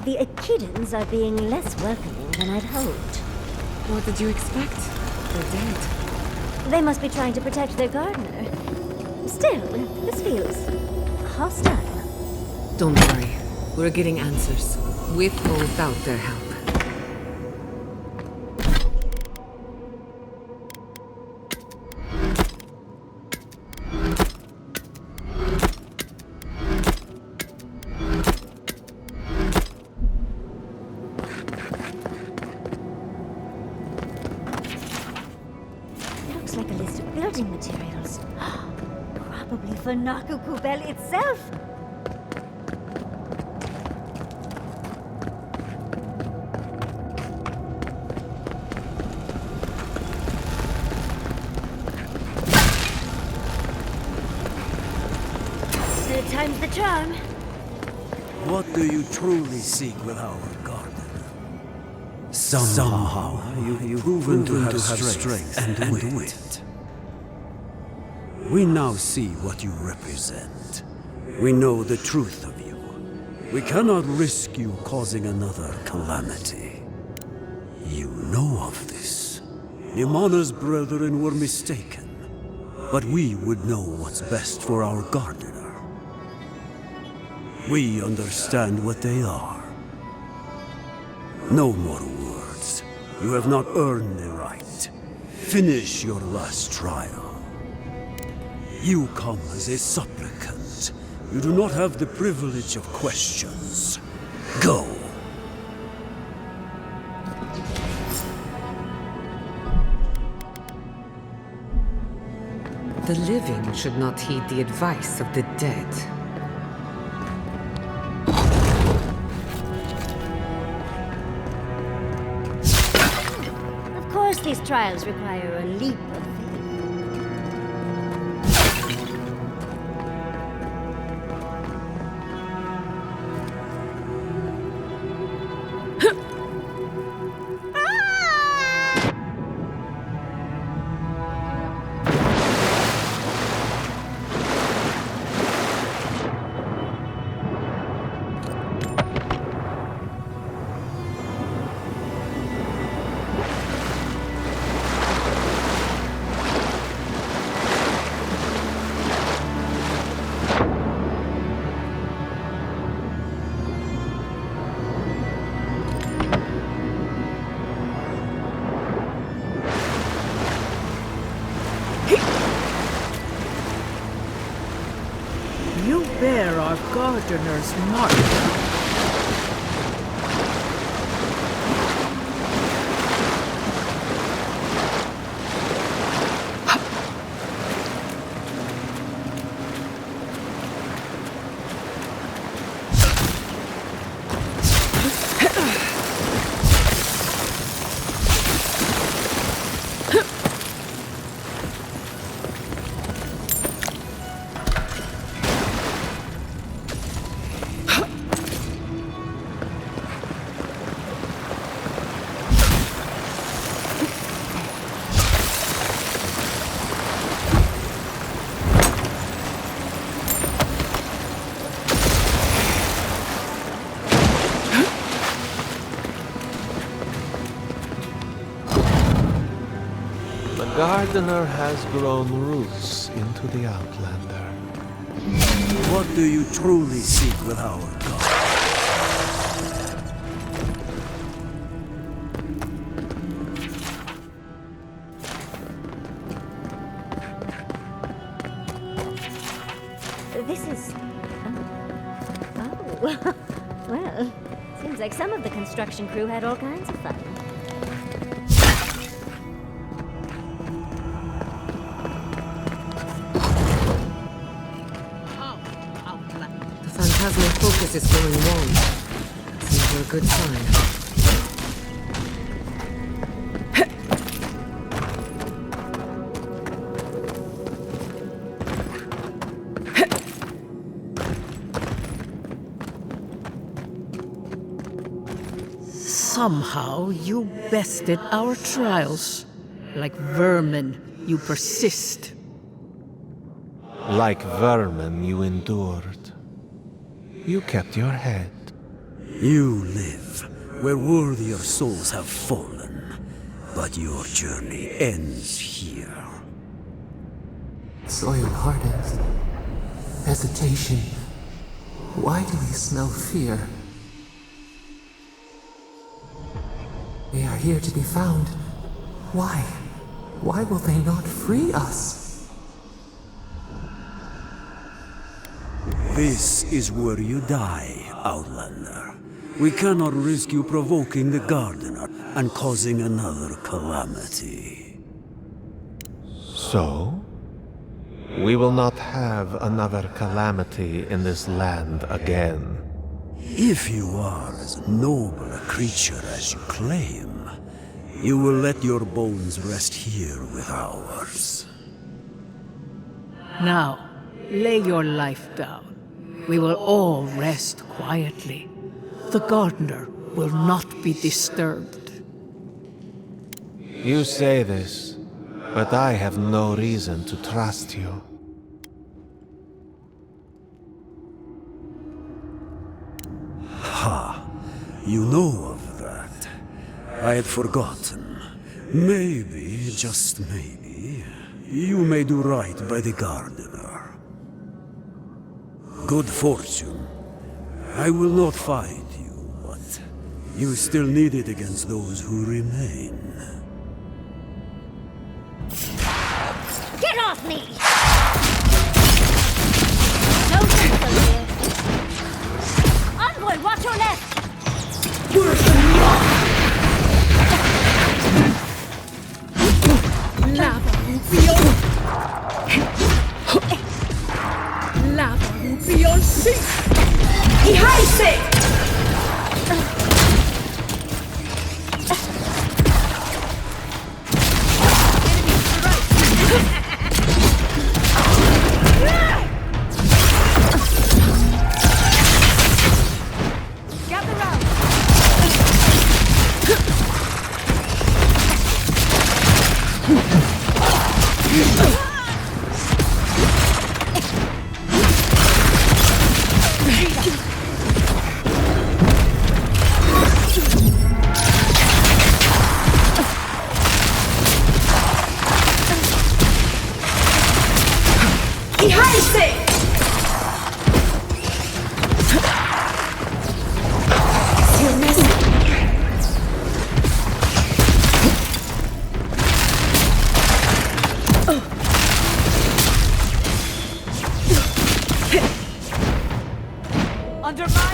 The Echidans are being less welcoming than I'd hoped. What did you expect? They're dead. They must be trying to protect their gardener. Still, this feels hostile. Don't worry. We're getting answers. With or without their help. Materials. Probably for Naku Kubel itself. Third time's the charm. What do you truly seek with our garden? Somehow you've proven to have strength and wit. We now see what you represent. We know the truth of you. We cannot risk you causing another calamity. You know of this. Nimana's brethren were mistaken. But we would know what's best for our gardener. We understand what they are. No more words. You have not earned the right. Finish your last trial. You come as a supplicant. You do not have the privilege of questions. Go. The living should not heed the advice of the dead. Of course, these trials require a leap of faith. You bear our gardener's mark. The gardener has grown roots into the Outlander. What do you truly seek with our god? This is... Oh. Well, seems like some of the construction crew had all kinds of fun. Plasma focus is going warm. It's never a good sign. Somehow you bested our trials. Like vermin, you persist. Like vermin, you endured. You kept your head. You live where worthier souls have fallen, but your journey ends here. Soil hardens. Hesitation. Why do we smell fear? They are here to be found. Why? Why will they not free us? This is where you die, Outlander. We cannot risk you provoking the Gardener and causing another calamity. So? We will not have another calamity in this land again. If you are as noble a creature as you claim, you will let your bones rest here with ours. Now, lay your life down. We will all rest quietly. The gardener will not be disturbed. You say this, but I have no reason to trust you. Ha! You know of that. I had forgotten. Maybe, just maybe, you may do right by the Gardener. Good fortune. I will not fight you, but You still need it against those who remain. Get off me! No thistle here. Envoy, watch your left! Lava Rubion! Lava Rubion Sink! Ihaise! Under my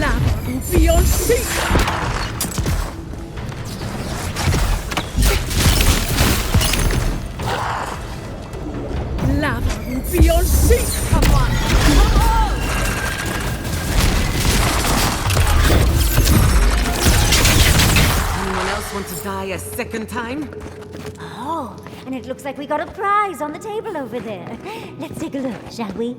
Lava Rubion Sink! Lava Rubion Sink! Come on! Anyone else want to die a second time? Oh, and it looks like we got a prize on the table over there. Let's take a look, shall we?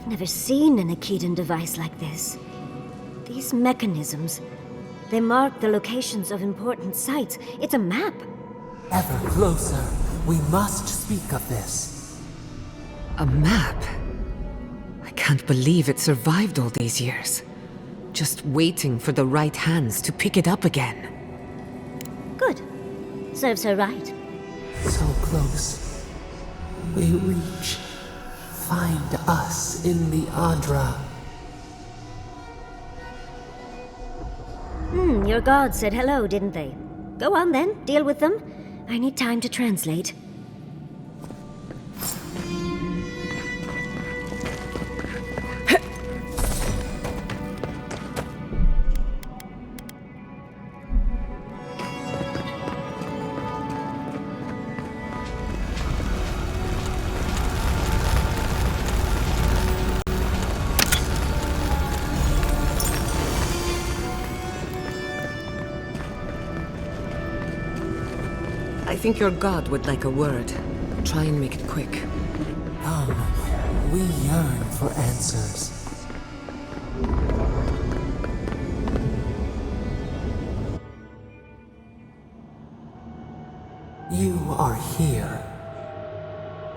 Never seen an Akedan device like this. These mechanisms, they mark the locations of important sites. It's a map. Ever closer. We must speak of this. A map? I can't believe it survived all these years. Just waiting for the right hands to pick it up again. Good. Serves her right. So close. We reach. Find us in the Adra. Your gods said hello, didn't they? Go on then, deal with them. I need time to translate. I think your god would like a word. Try and make it quick. Come, we yearn for answers. You are here.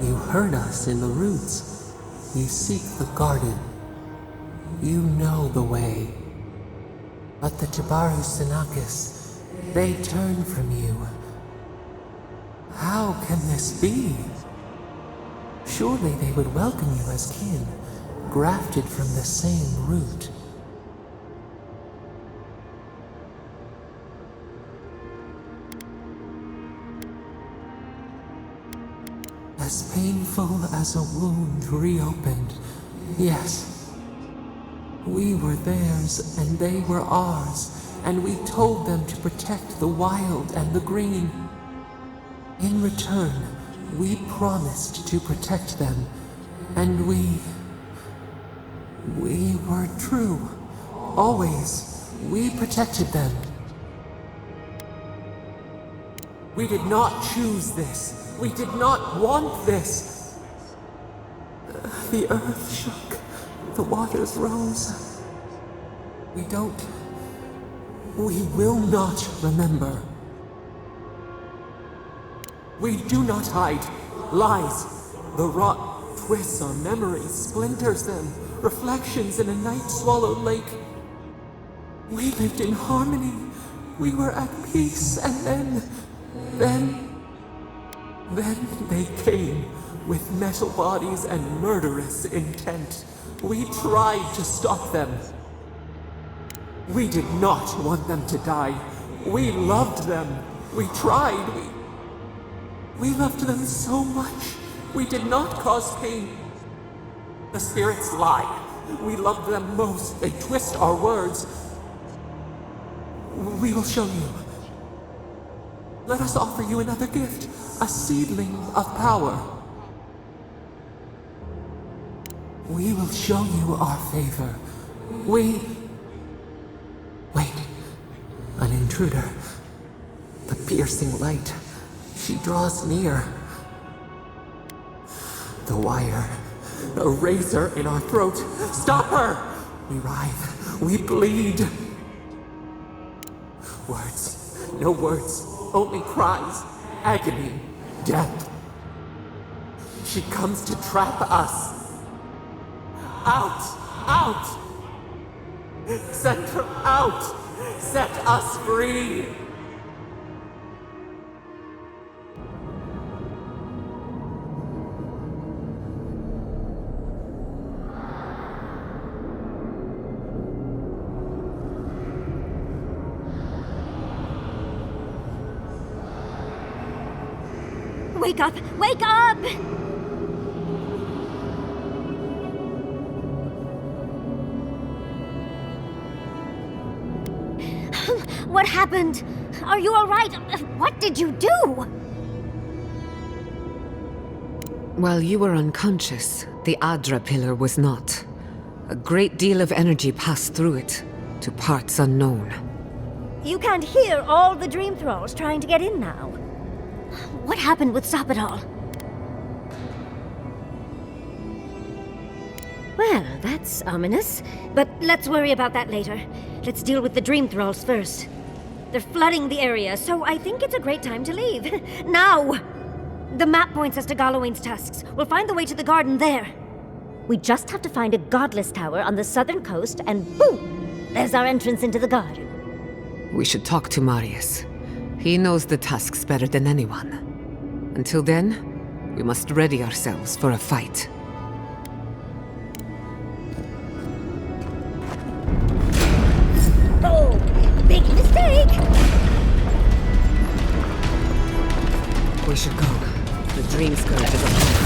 You heard us in the roots. You seek the garden. You know the way. But the Tibaru Sinakis, they turn from you. How can this be? Surely they would welcome you as kin, grafted from the same root. As painful as a wound reopened, yes. We were theirs and they were ours, and we told them to protect the wild and the green. In return, we promised to protect them, and we were true. Always, we protected them. We did not choose this. We did not want this. The earth shook. The waters rose. We don't We will not remember. We do not hide. Lies. The rot twists our memories, splinters them. Reflections in a night-swallowed lake. We lived in harmony. We were at peace, and then they came with metal bodies and murderous intent. We tried to stop them. We did not want them to die. We loved them. We tried. We loved them so much. We did not cause pain. The spirits lie. We love them most. They twist our words. We will show you. Let us offer you another gift. A seedling of power. We will show you our favor. Wait. An intruder. The piercing light. She draws near. The wire. A razor in our throat. Stop her! We writhe. We bleed. Words. No words. Only cries. Agony. Death. She comes to trap us. Out! Out! Send her out! Set us free! Wake up! Wake up! What happened? Are you all right? What did you do? While you were unconscious, the Adra pillar was not. A great deal of energy passed through it, to parts unknown. You can't hear all the dream thralls trying to get in now. What happened with Stop It All? Well, that's ominous. But let's worry about that later. Let's deal with the dream thralls first. They're flooding the area, so I think it's a great time to leave. Now! The map points us to Galawain's tusks. We'll find the way to the garden there. We just have to find a godless tower on the southern coast, and boom! There's our entrance into the garden. We should talk to Marius. He knows the tusks better than anyone. Until then, we must ready ourselves for a fight. Oh, big mistake! We should go. The dream scourge is upon us.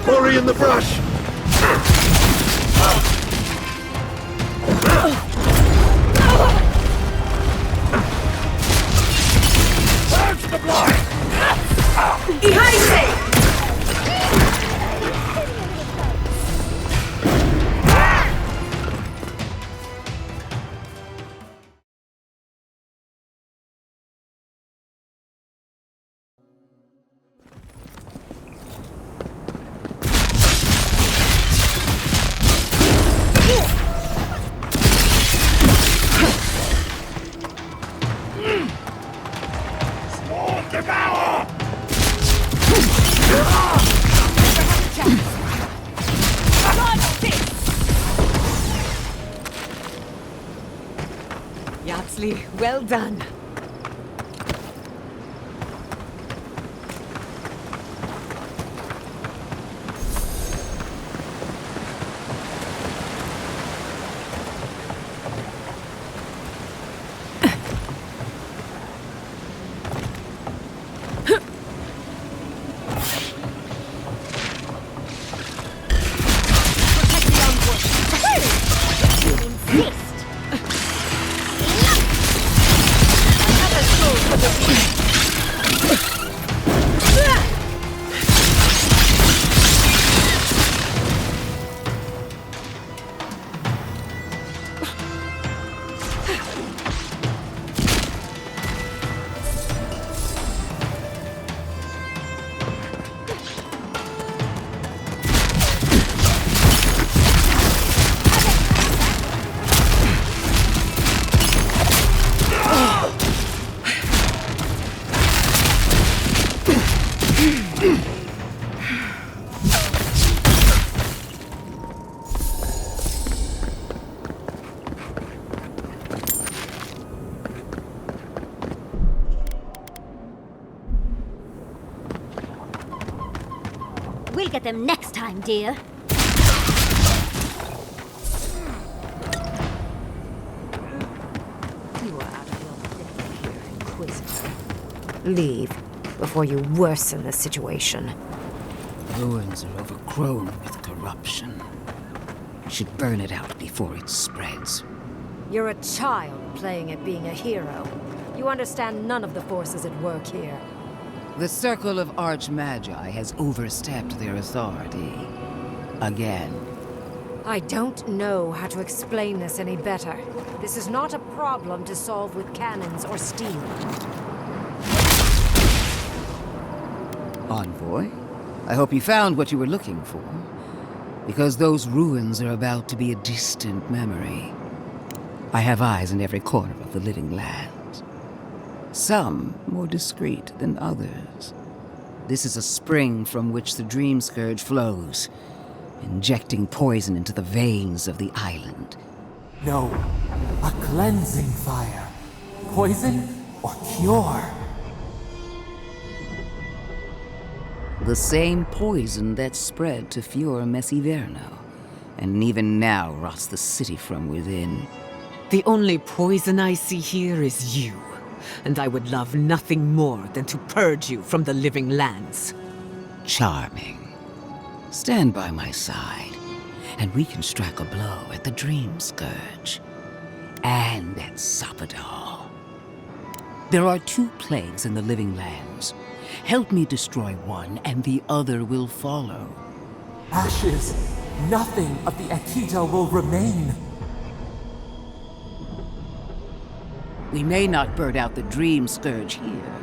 Hurry in the brush! Watch the block! Yatzli. Well done. We'll get them next time, dear. You are out of your depth here, Inquisitor. Leave before you worsen the situation. Ruins are overgrown with corruption. We should burn it out before it spreads. You're a child playing at being a hero. You understand none of the forces at work here. The Circle of Archmagi has overstepped their authority. Again. I don't know how to explain this any better. This is not a problem to solve with cannons or steel. Envoy, I hope you found what you were looking for. Because those ruins are about to be a distant memory. I have eyes in every corner of the living lands. Some more discreet than others. This is a spring from which the Dream Scourge flows, injecting poison into the veins of the island. No, a cleansing fire. Poison or cure? The same poison that spread to Fior Messiverno, and even now rots the city from within. The only poison I see here is you. And I would love nothing more than to purge you from the living lands. Charming. Stand by my side, and we can strike a blow at the Dream Scourge. And at Sapadal. There are 2 plagues in the living lands. Help me destroy one, and the other will follow. Ashes. Nothing of the Akita will remain. We may not burn out the Dream Scourge here,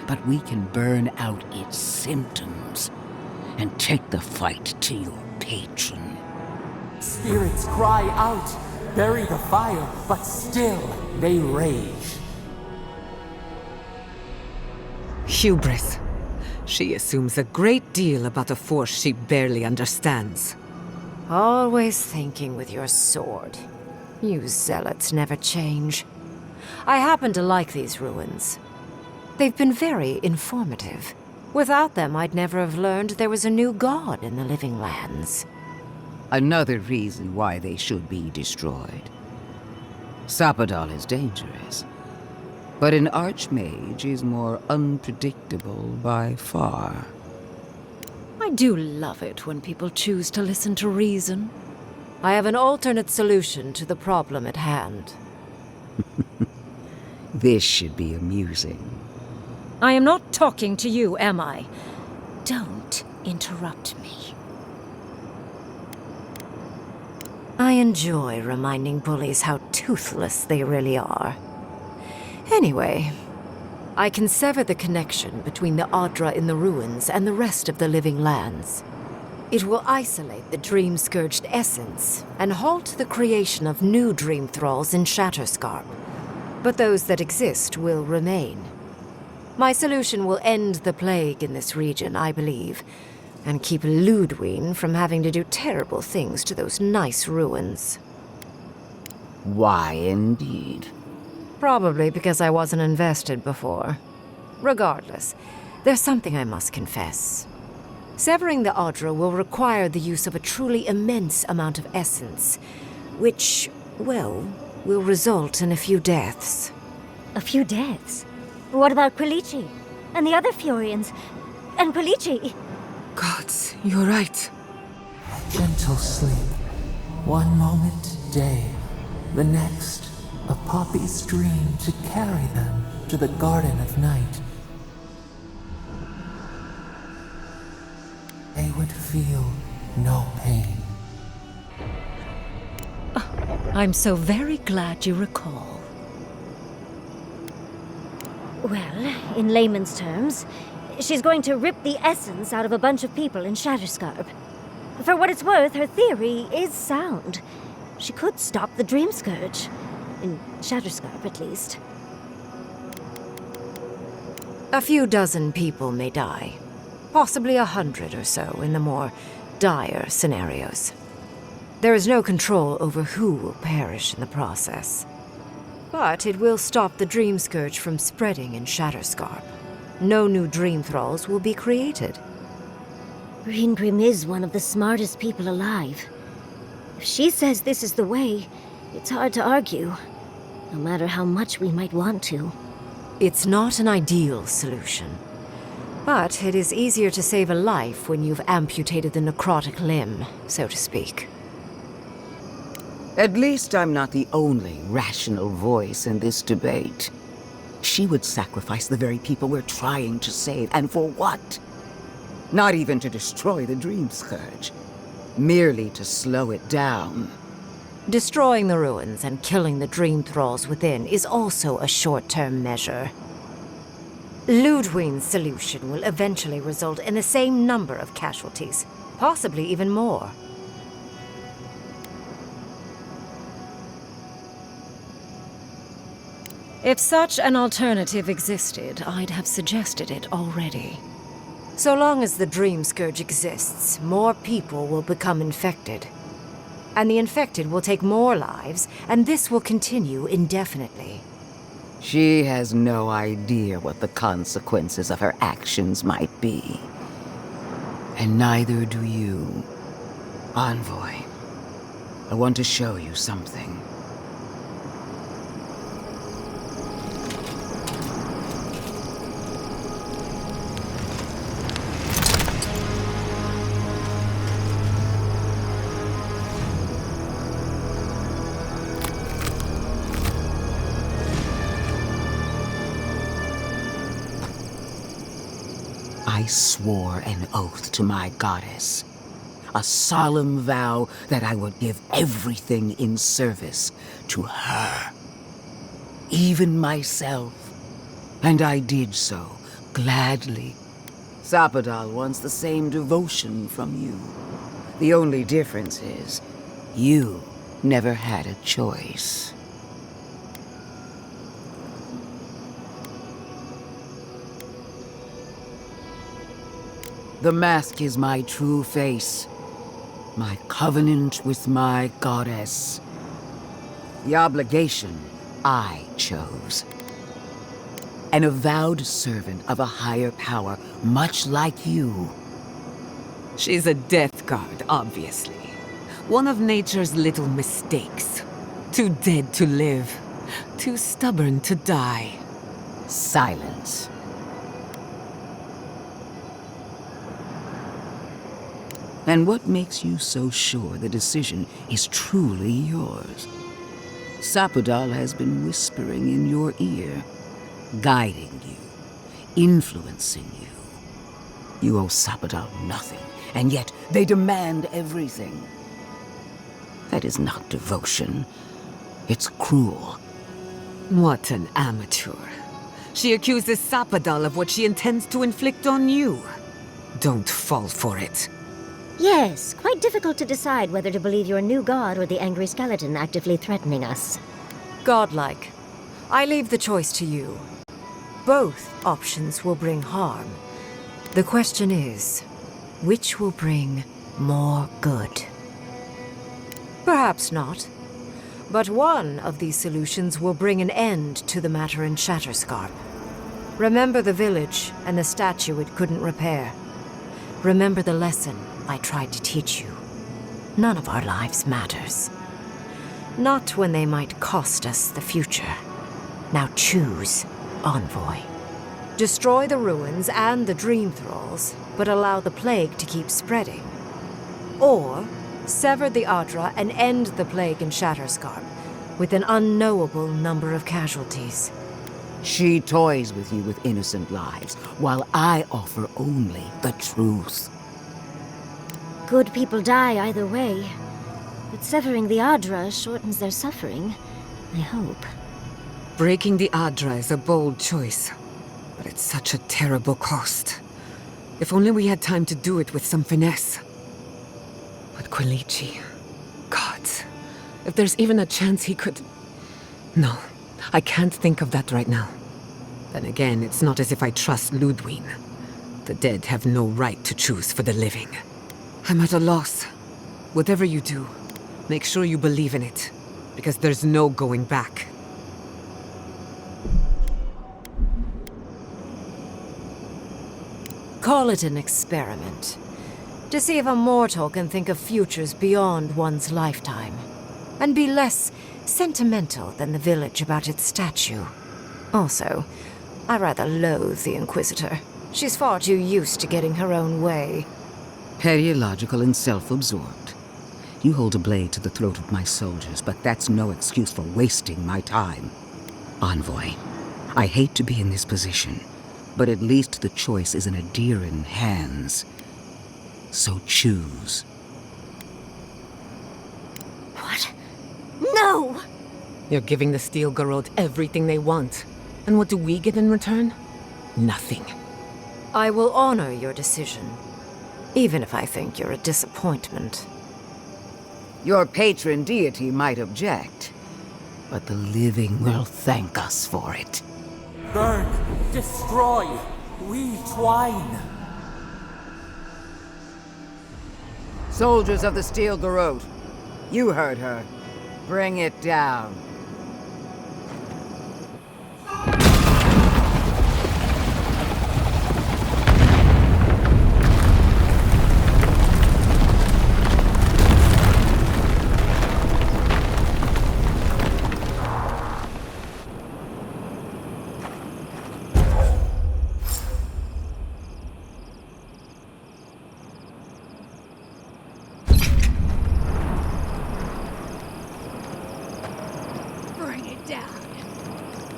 but we can burn out its symptoms and take the fight to your patron. Spirits cry out, bury the fire, but still they rage. Hubris. She assumes a great deal about a force she barely understands. Always thinking with your sword. You zealots never change. I happen to like these ruins. They've been very informative. Without them, I'd never have learned there was a new god in the living lands. Another reason why they should be destroyed. Sapadal is dangerous, but an archmage is more unpredictable by far. I do love it when people choose to listen to reason. I have an alternate solution to the problem at hand. This should be amusing. I am not talking to you, am I? Don't interrupt me. I enjoy reminding bullies how toothless they really are. Anyway, I can sever the connection between the Adra in the ruins and the rest of the living lands. It will isolate the dream-scourged essence and halt the creation of new dream thralls in Shatterscarp. But those that exist will remain. My solution will end the plague in this region, I believe, and keep Lodwyn from having to do terrible things to those nice ruins. Why, indeed. Probably because I wasn't invested before. Regardless, there's something I must confess. Severing the Adra will require the use of a truly immense amount of essence, which, well, will result in a few deaths. A few deaths? What about Quilici? And the other Furians? And Quilici? Gods, you're right. Gentle sleep. One moment day, the next, a poppy's dream to carry them to the Garden of Night. They would feel no pain. I'm so very glad you recall. Well, in layman's terms, she's going to rip the essence out of a bunch of people in Shatterscarp. For what it's worth, her theory is sound. She could stop the Dream Scourge. In Shatterscarp, at least. A few dozen people may die. Possibly 100 or so in the more dire scenarios. There is no control over who will perish in the process. But it will stop the Dream Scourge from spreading in Shatterscarp. No new Dream Thralls will be created. Ryngrim is one of the smartest people alive. If she says this is the way, it's hard to argue, no matter how much we might want to. It's not an ideal solution. But it is easier to save a life when you've amputated the necrotic limb, so to speak. At least I'm not the only rational voice in this debate. She would sacrifice the very people we're trying to save, and for what? Not even to destroy the Dream Scourge. Merely to slow it down. Destroying the ruins and killing the Dream Thralls within is also a short-term measure. Lodwyn's solution will eventually result in the same number of casualties, possibly even more. If such an alternative existed, I'd have suggested it already. So long as the Dream Scourge exists, more people will become infected. And the infected will take more lives, and this will continue indefinitely. She has no idea what the consequences of her actions might be. And neither do you. Envoy, I want to show you something. I swore an oath to my goddess. A solemn vow that I would give everything in service to her. Even myself. And I did so, gladly. Sapadal wants the same devotion from you. The only difference is, you never had a choice. The mask is my true face, my covenant with my goddess. The obligation I chose. An avowed servant of a higher power, much like you. She's a death guard, obviously. One of nature's little mistakes. Too dead to live. Too stubborn to die. Silence. And what makes you so sure the decision is truly yours? Sapadal has been whispering in your ear, guiding you, influencing you. You owe Sapadal nothing, and yet they demand everything. That is not devotion. It's cruel. What an amateur. She accuses Sapadal of what she intends to inflict on you. Don't fall for it. Yes, quite difficult to decide whether to believe your new god or the angry skeleton actively threatening us. Godlike. I leave the choice to you. Both options will bring harm. The question is, which will bring more good? Perhaps not. But one of these solutions will bring an end to the matter in Shatterscarp. Remember the village and the statue it couldn't repair. Remember the lesson I tried to teach you. None of our lives matters. Not when they might cost us the future. Now choose, Envoy. Destroy the ruins and the Dream Thralls, but allow the plague to keep spreading. Or sever the Adra and end the plague in Shatterscarp, with an unknowable number of casualties. She toys with you with innocent lives, while I offer only the truth. Good people die either way, but severing the Adra shortens their suffering, I hope. Breaking the Adra is a bold choice, but it's such a terrible cost. If only we had time to do it with some finesse. But Quilici... Gods, if there's even a chance he could... No, I can't think of that right now. Then again, it's not as if I trust Lodwyn. The dead have no right to choose for the living. I'm at a loss. Whatever you do, make sure you believe in it, because there's no going back. Call it an experiment. To see if a mortal can think of futures beyond one's lifetime. And be less sentimental than the village about its statue. Also, I rather loathe the Inquisitor. She's far too used to getting her own way. Paleological and self-absorbed. You hold a blade to the throat of my soldiers, but that's no excuse for wasting my time. Envoy, I hate to be in this position, but at least the choice is in Adiran hands. So choose. What? No! You're giving the Steel Garrote everything they want. And what do we get in return? Nothing. I will honor your decision, even if I think you're a disappointment. Your patron deity might object, but the living will thank us for it. Burn, destroy, we twine. Soldiers of the Steel Garrote, you heard her. Bring it down.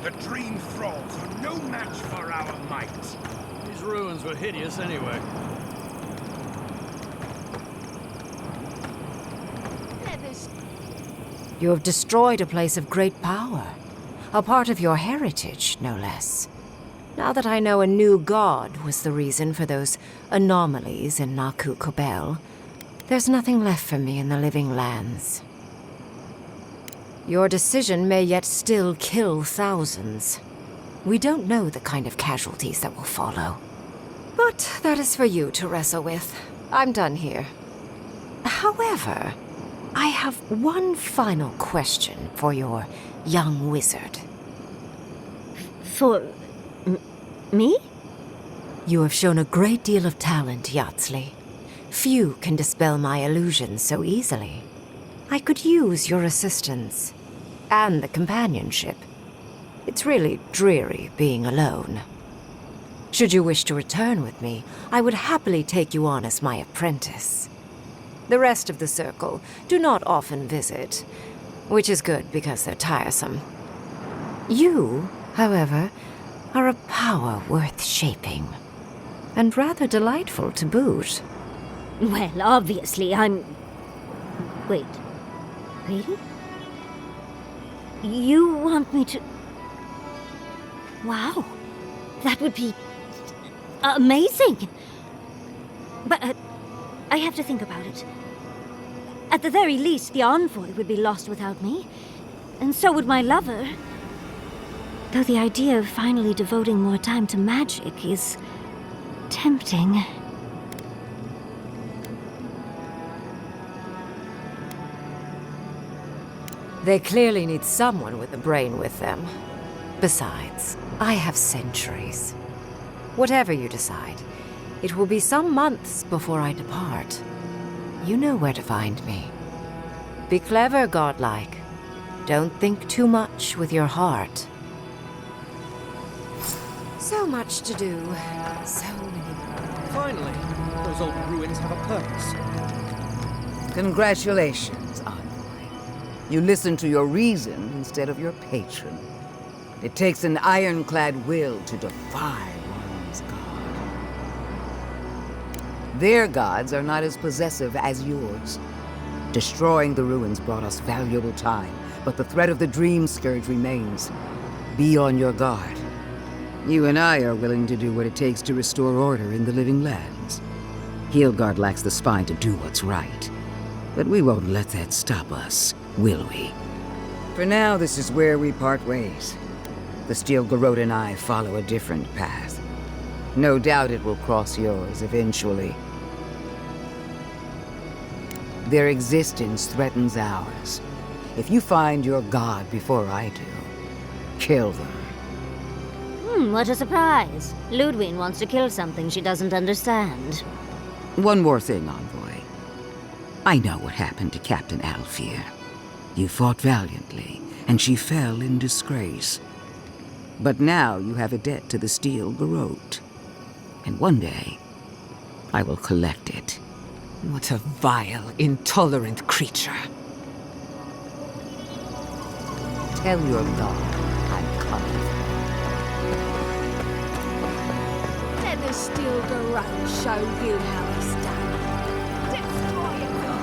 The Dream Thralls are no match for our might. These ruins were hideous anyway. You have destroyed a place of great power. A part of your heritage, no less. Now that I know a new god was the reason for those anomalies in Naku Kubel, there's nothing left for me in the living lands. Your decision may yet still kill thousands. We don't know the kind of casualties that will follow. But that is for you to wrestle with. I'm done here. However, I have one final question for your young wizard. For... me? You have shown a great deal of talent, Yatzli. Few can dispel my illusions so easily. I could use your assistance. And the companionship. It's really dreary being alone. Should you wish to return with me, I would happily take you on as my apprentice. The rest of the circle do not often visit, which is good because they're tiresome. You, however, are a power worth shaping. And rather delightful to boot. Well, obviously, I'm... Wait. Really? You want me to... Wow. That would be... amazing! But I have to think about it. At the very least, the Envoy would be lost without me. And so would my lover. Though the idea of finally devoting more time to magic is... tempting. They clearly need someone with a brain with them. Besides, I have centuries. Whatever you decide, it will be some months before I depart. You know where to find me. Be clever, godlike. Don't think too much with your heart. So much to do. So many. Finally, those old ruins have a purpose. Congratulations, Envoy. You listened to your reason instead of your patron. It takes an ironclad will to defy one's god. Their gods are not as possessive as yours. Destroying the ruins brought us valuable time, but the threat of the Dream Scourge remains. Be on your guard. You and I are willing to do what it takes to restore order in the Living Lands. Heelguard lacks the spine to do what's right. But we won't let that stop us, will we? For now, this is where we part ways. The Steel Garrote and I follow a different path. No doubt it will cross yours eventually. Their existence threatens ours. If you find your god before I do, kill them. What a surprise. Lodwyn wants to kill something she doesn't understand. One more thing, Envoy. I know what happened to Captain Alfear. You fought valiantly, and she fell in disgrace. But now you have a debt to the Steel Garrote. And one day, I will collect it. What a vile, intolerant creature. Tell your god I'm coming. Let the Steel Garrote show you how it's done. Destroy it all.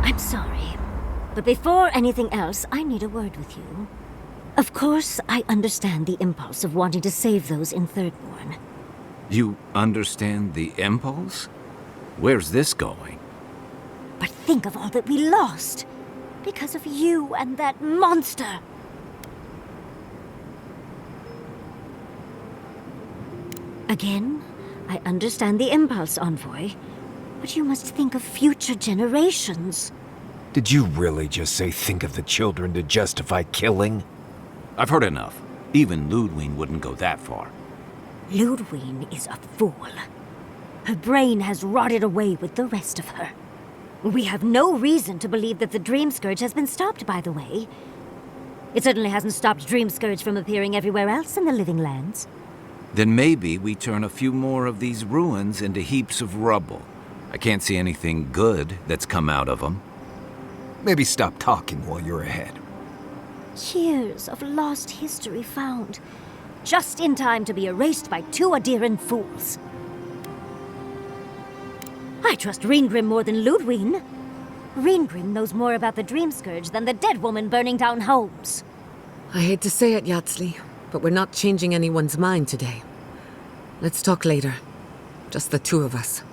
I'm sorry, but before anything else, I need a word with you. Of course, I understand the impulse of wanting to save those in Thirdborn. You understand the impulse? Where's this going? But think of all that we lost because of you and that monster. Again, I understand the impulse, Envoy, but you must think of future generations. Did you really just say think of the children to justify killing? I've heard enough. Even Lodwyn wouldn't go that far. Lodwyn is a fool. Her brain has rotted away with the rest of her. We have no reason to believe that the Dream Scourge has been stopped, by the way. It certainly hasn't stopped Dream Scourge from appearing everywhere else in the Living Lands. Then maybe we turn a few more of these ruins into heaps of rubble. I can't see anything good that's come out of them. Maybe stop talking while you're ahead. Years of lost history found, just in time to be erased by two Adiran fools. I trust Ryngrim more than Lodwyn. Ryngrim knows more about the Dream Scourge than the dead woman burning down homes. I hate to say it, Yatzli, but we're not changing anyone's mind today. Let's talk later. Just the two of us.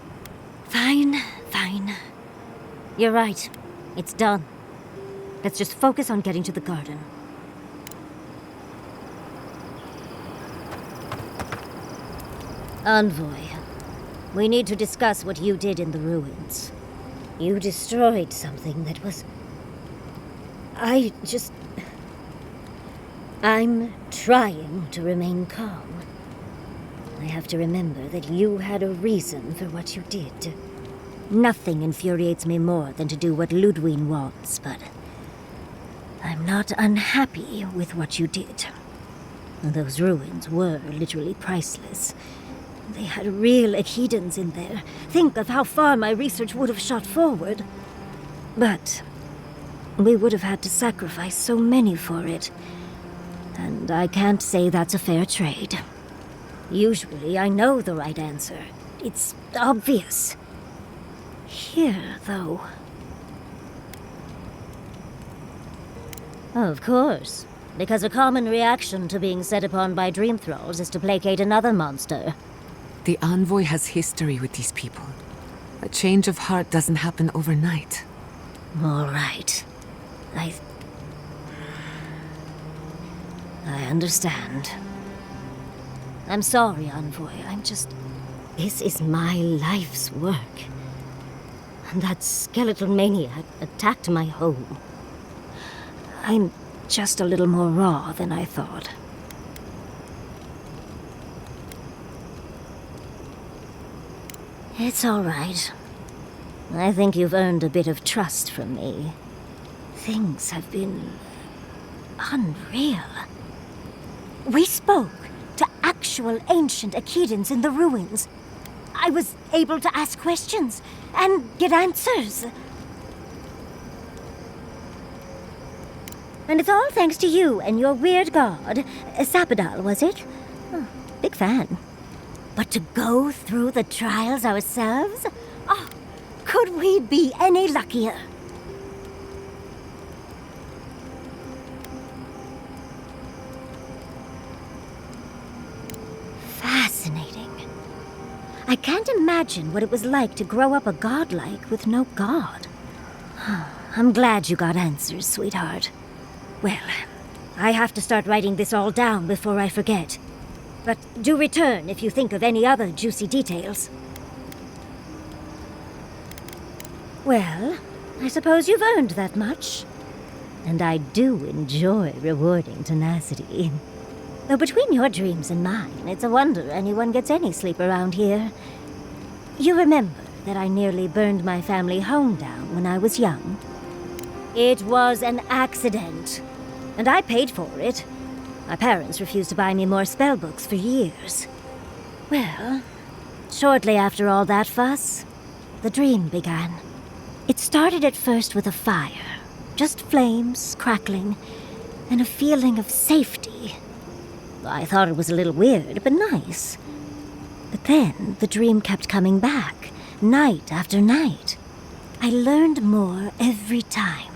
Fine, fine. You're right. It's done. Let's just focus on getting to the garden. Envoy, we need to discuss what you did in the ruins. You destroyed something that was... I'm trying to remain calm. I have to remember that you had a reason for what you did. Nothing infuriates me more than to do what Lodwyn wants, but I'm not unhappy with what you did. Those ruins were literally priceless. They had real Echidans in there. Think of how far my research would have shot forward. But we would have had to sacrifice so many for it. And I can't say that's a fair trade. Usually I know the right answer. It's obvious. here, though? Of course. Because a common reaction to being set upon by dream thralls is to placate another monster. The Envoy has history with these people. A change of heart doesn't happen overnight. All right. I understand. I'm sorry, Envoy. This is my life's work. And that skeletal maniac attacked my home. I'm just a little more raw than I thought. It's all right. I think you've earned a bit of trust from me. Things have been unreal. We spoke to actual ancient Akedans in the ruins. I was able to ask questions and get answers. And it's all thanks to you and your weird god, Sapadal, was it? Oh, big fan. But to go through the trials ourselves? Oh, could we be any luckier? Fascinating. I can't imagine what it was like to grow up a godlike with no god. I'm glad you got answers, sweetheart. Well, I have to start writing this all down before I forget. But do return if you think of any other juicy details. Well, I suppose you've earned that much. And I do enjoy rewarding tenacity. Though between your dreams and mine, it's a wonder anyone gets any sleep around here. You remember that I nearly burned my family home down when I was young? It was an accident, and I paid for it. My parents refused to buy me more spellbooks for years. Well, shortly after all that fuss, the dream began. It started at first with a fire, just flames crackling, and a feeling of safety. I thought it was a little weird, but nice. But then the dream kept coming back, night after night. I learned more every time.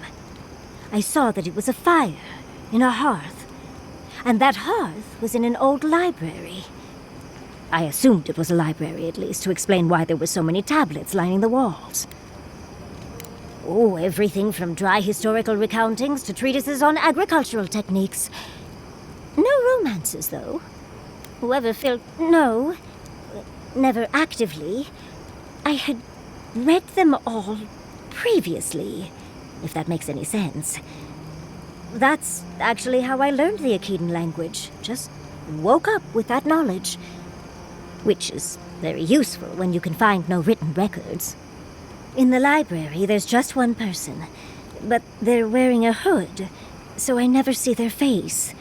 I saw that it was a fire in a hearth, and that hearth was in an old library. I assumed it was a library, at least, to explain why there were so many tablets lining the walls. Oh, everything from dry historical recountings to treatises on agricultural techniques. No romances, though. Whoever filled... No, never actively. I had read them all previously, if that makes any sense. That's actually how I learned the Akedan language. Just woke up with that knowledge. Which is very useful when you can find no written records. In the library, there's just one person, but they're wearing a hood, so I never see their face.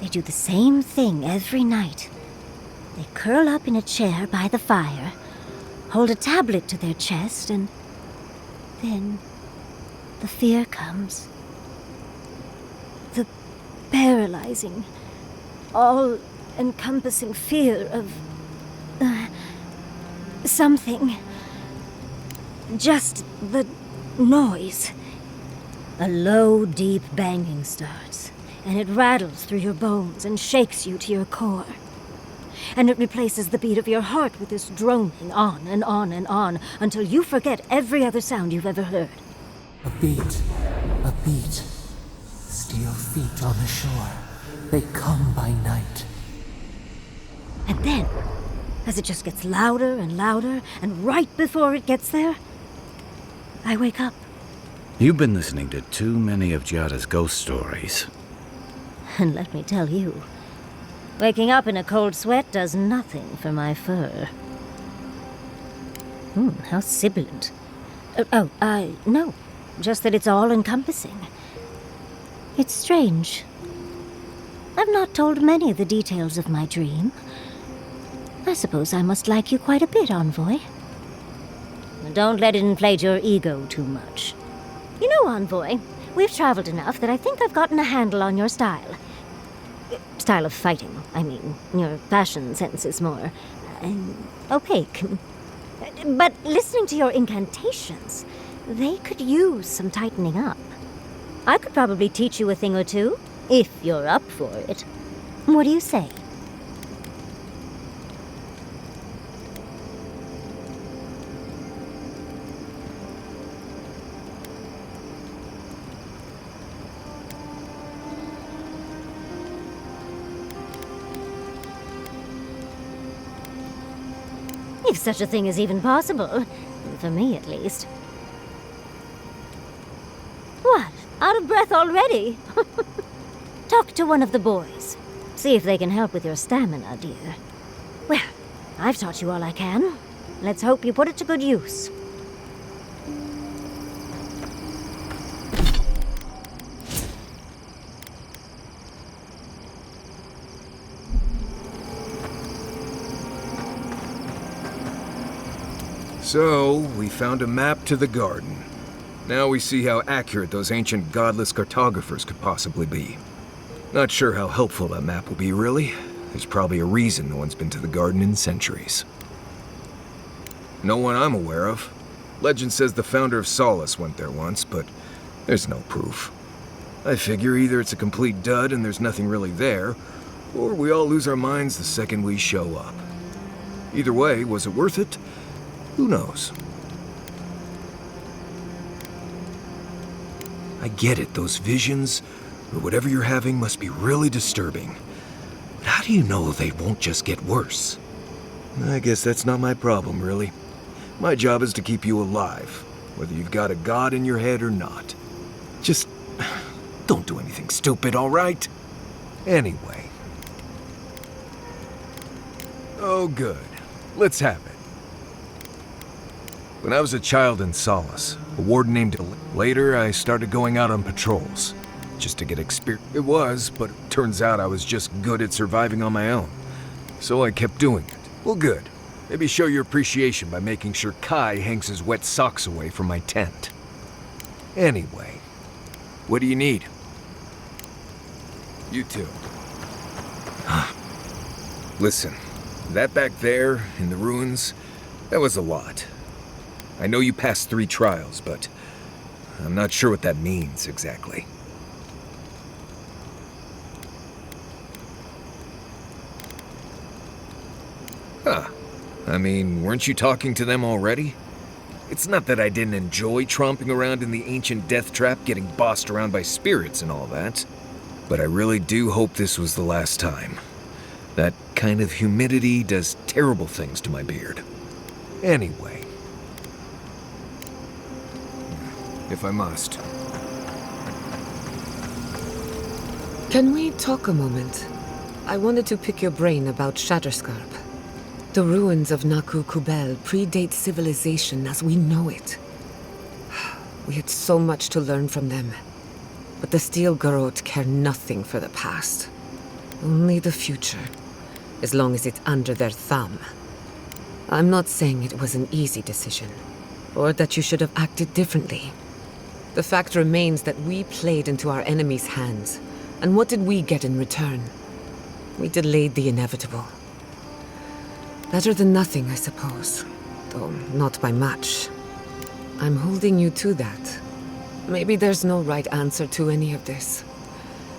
They do the same thing every night. They curl up in a chair by the fire, hold a tablet to their chest, and then the fear comes. The paralyzing, all-encompassing fear of... something. Just the noise. A low, deep banging starts, and it rattles through your bones and shakes you to your core. And it replaces the beat of your heart with this droning on and on and on until you forget every other sound you've ever heard. A beat. Steel feet on the shore. They come by night. And then, as it just gets louder and louder, and right before it gets there, I wake up. You've been listening to too many of Jada's ghost stories. And let me tell you, waking up in a cold sweat does nothing for my fur. How sibilant. No. Just that it's all-encompassing. It's strange. I've not told many of the details of my dream. I suppose I must like you quite a bit, Envoy. Don't let it inflate your ego too much. You know, Envoy, we've traveled enough that I think I've gotten a handle on your style. Style of fighting, I mean. Your fashion sense is more... opaque. But listening to your incantations, they could use some tightening up. I could probably teach you a thing or two, if you're up for it. What do you say? If such a thing is even possible. For me, at least. What? Out of breath already? Talk to one of the boys. See if they can help with your stamina, dear. Well, I've taught you all I can. Let's hope you put it to good use. So, we found a map to the garden. Now we see how accurate those ancient godless cartographers could possibly be. Not sure how helpful that map will be, really. There's probably a reason no one's been to the garden in centuries. No one I'm aware of. Legend says the founder of Solace went there once, but there's no proof. I figure either it's a complete dud and there's nothing really there, or we all lose our minds the second we show up. Either way, was it worth it? Who knows? I get it, those visions, or whatever you're having must be really disturbing. But how do you know they won't just get worse? I guess that's not my problem, really. My job is to keep you alive, whether you've got a god in your head or not. Just don't do anything stupid, all right? Anyway. Oh, good. Let's have it. When I was a child in Solace, a warden named... Later, I started going out on patrols, just to get experience. It was, but it turns out I was just good at surviving on my own. So I kept doing it. Well, good. Maybe show your appreciation by making sure Kai hangs his wet socks away from my tent. Anyway, what do you need? You too. Listen, that back there, in the ruins, that was a lot. I know you passed 3 trials, but I'm not sure what that means exactly. Huh. I mean, weren't you talking to them already? It's not that I didn't enjoy tromping around in the ancient death trap, getting bossed around by spirits and all that, but I really do hope this was the last time. That kind of humidity does terrible things to my beard. Anyway. If I must. Can we talk a moment? I wanted to pick your brain about Shatterscarp. The ruins of Naku Kubel predate civilization as we know it. We had so much to learn from them. But the Steel Garrote care nothing for the past. Only the future, as long as it's under their thumb. I'm not saying it was an easy decision, or that you should have acted differently. The fact remains that we played into our enemy's hands, and what did we get in return? We delayed the inevitable. Better than nothing, I suppose, though not by much. I'm holding you to that. Maybe there's no right answer to any of this.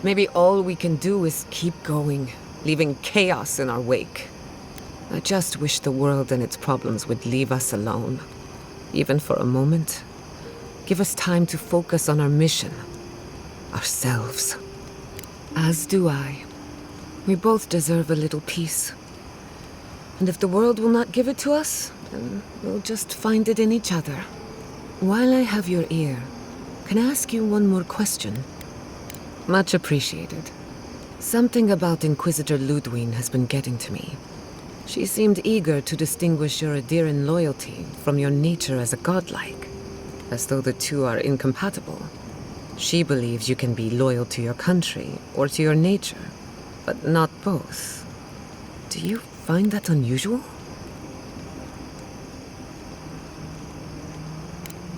Maybe all we can do is keep going, leaving chaos in our wake. I just wish the world and its problems would leave us alone, even for a moment. Give us time to focus on our mission. Ourselves. As do I. We both deserve a little peace. And if the world will not give it to us, then we'll just find it in each other. While I have your ear, can I ask you one more question? Much appreciated. Something about Inquisitor Lodwyn has been getting to me. She seemed eager to distinguish your Adiran loyalty from your nature as a godlike, as though the two are incompatible. She believes you can be loyal to your country or to your nature, but not both. Do you find that unusual?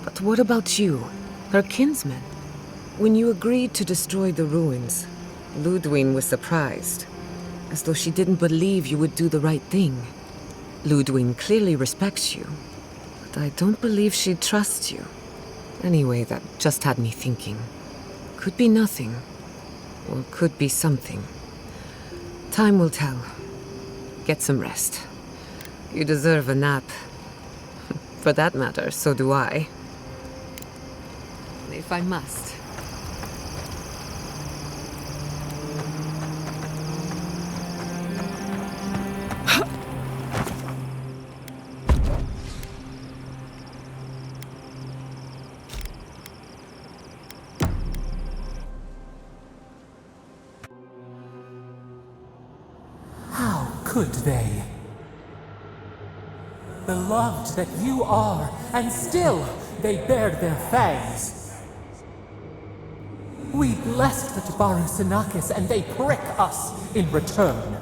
But what about you, her kinsman? When you agreed to destroy the ruins, Lodwyn was surprised, as though she didn't believe you would do the right thing. Lodwyn clearly respects you, But I don't believe she'd trust you. Anyway, that just had me thinking. Could be nothing. Or could be something. Time will tell. Get some rest. You deserve a nap. For that matter, so do I. If I must. How could they? Beloved that you are, and still they bared their fangs. We blessed the Tabaru and they prick us in return.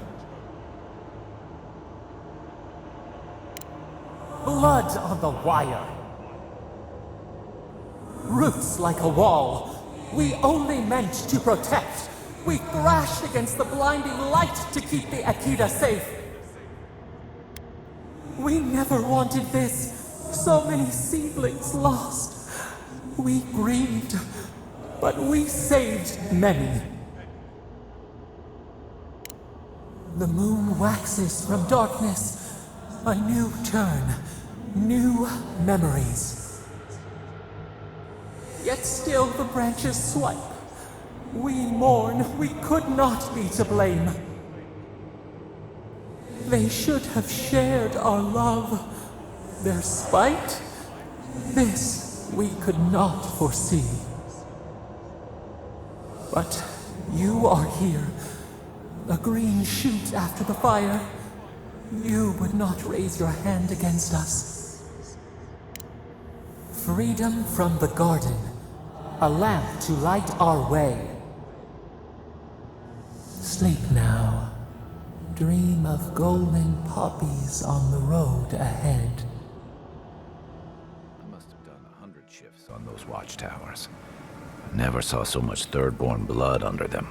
Blood on the wire. Roots like a wall. We only meant to protect. We thrashed against the blinding light to keep the Akita safe. We never wanted this. So many seedlings lost. We grieved, but we saved many. The moon waxes from darkness. A new turn, new memories. Yet still the branches swipe. We mourn, we could not be to blame. They should have shared our love. Their spite? This we could not foresee. But you are here. A green shoot after the fire. You would not raise your hand against us. Freedom from the garden. A lamp to light our way. Sleep now. Dream of golden poppies on the road ahead. I must have done 100 shifts on those watchtowers. I never saw so much Thirdborn blood under them.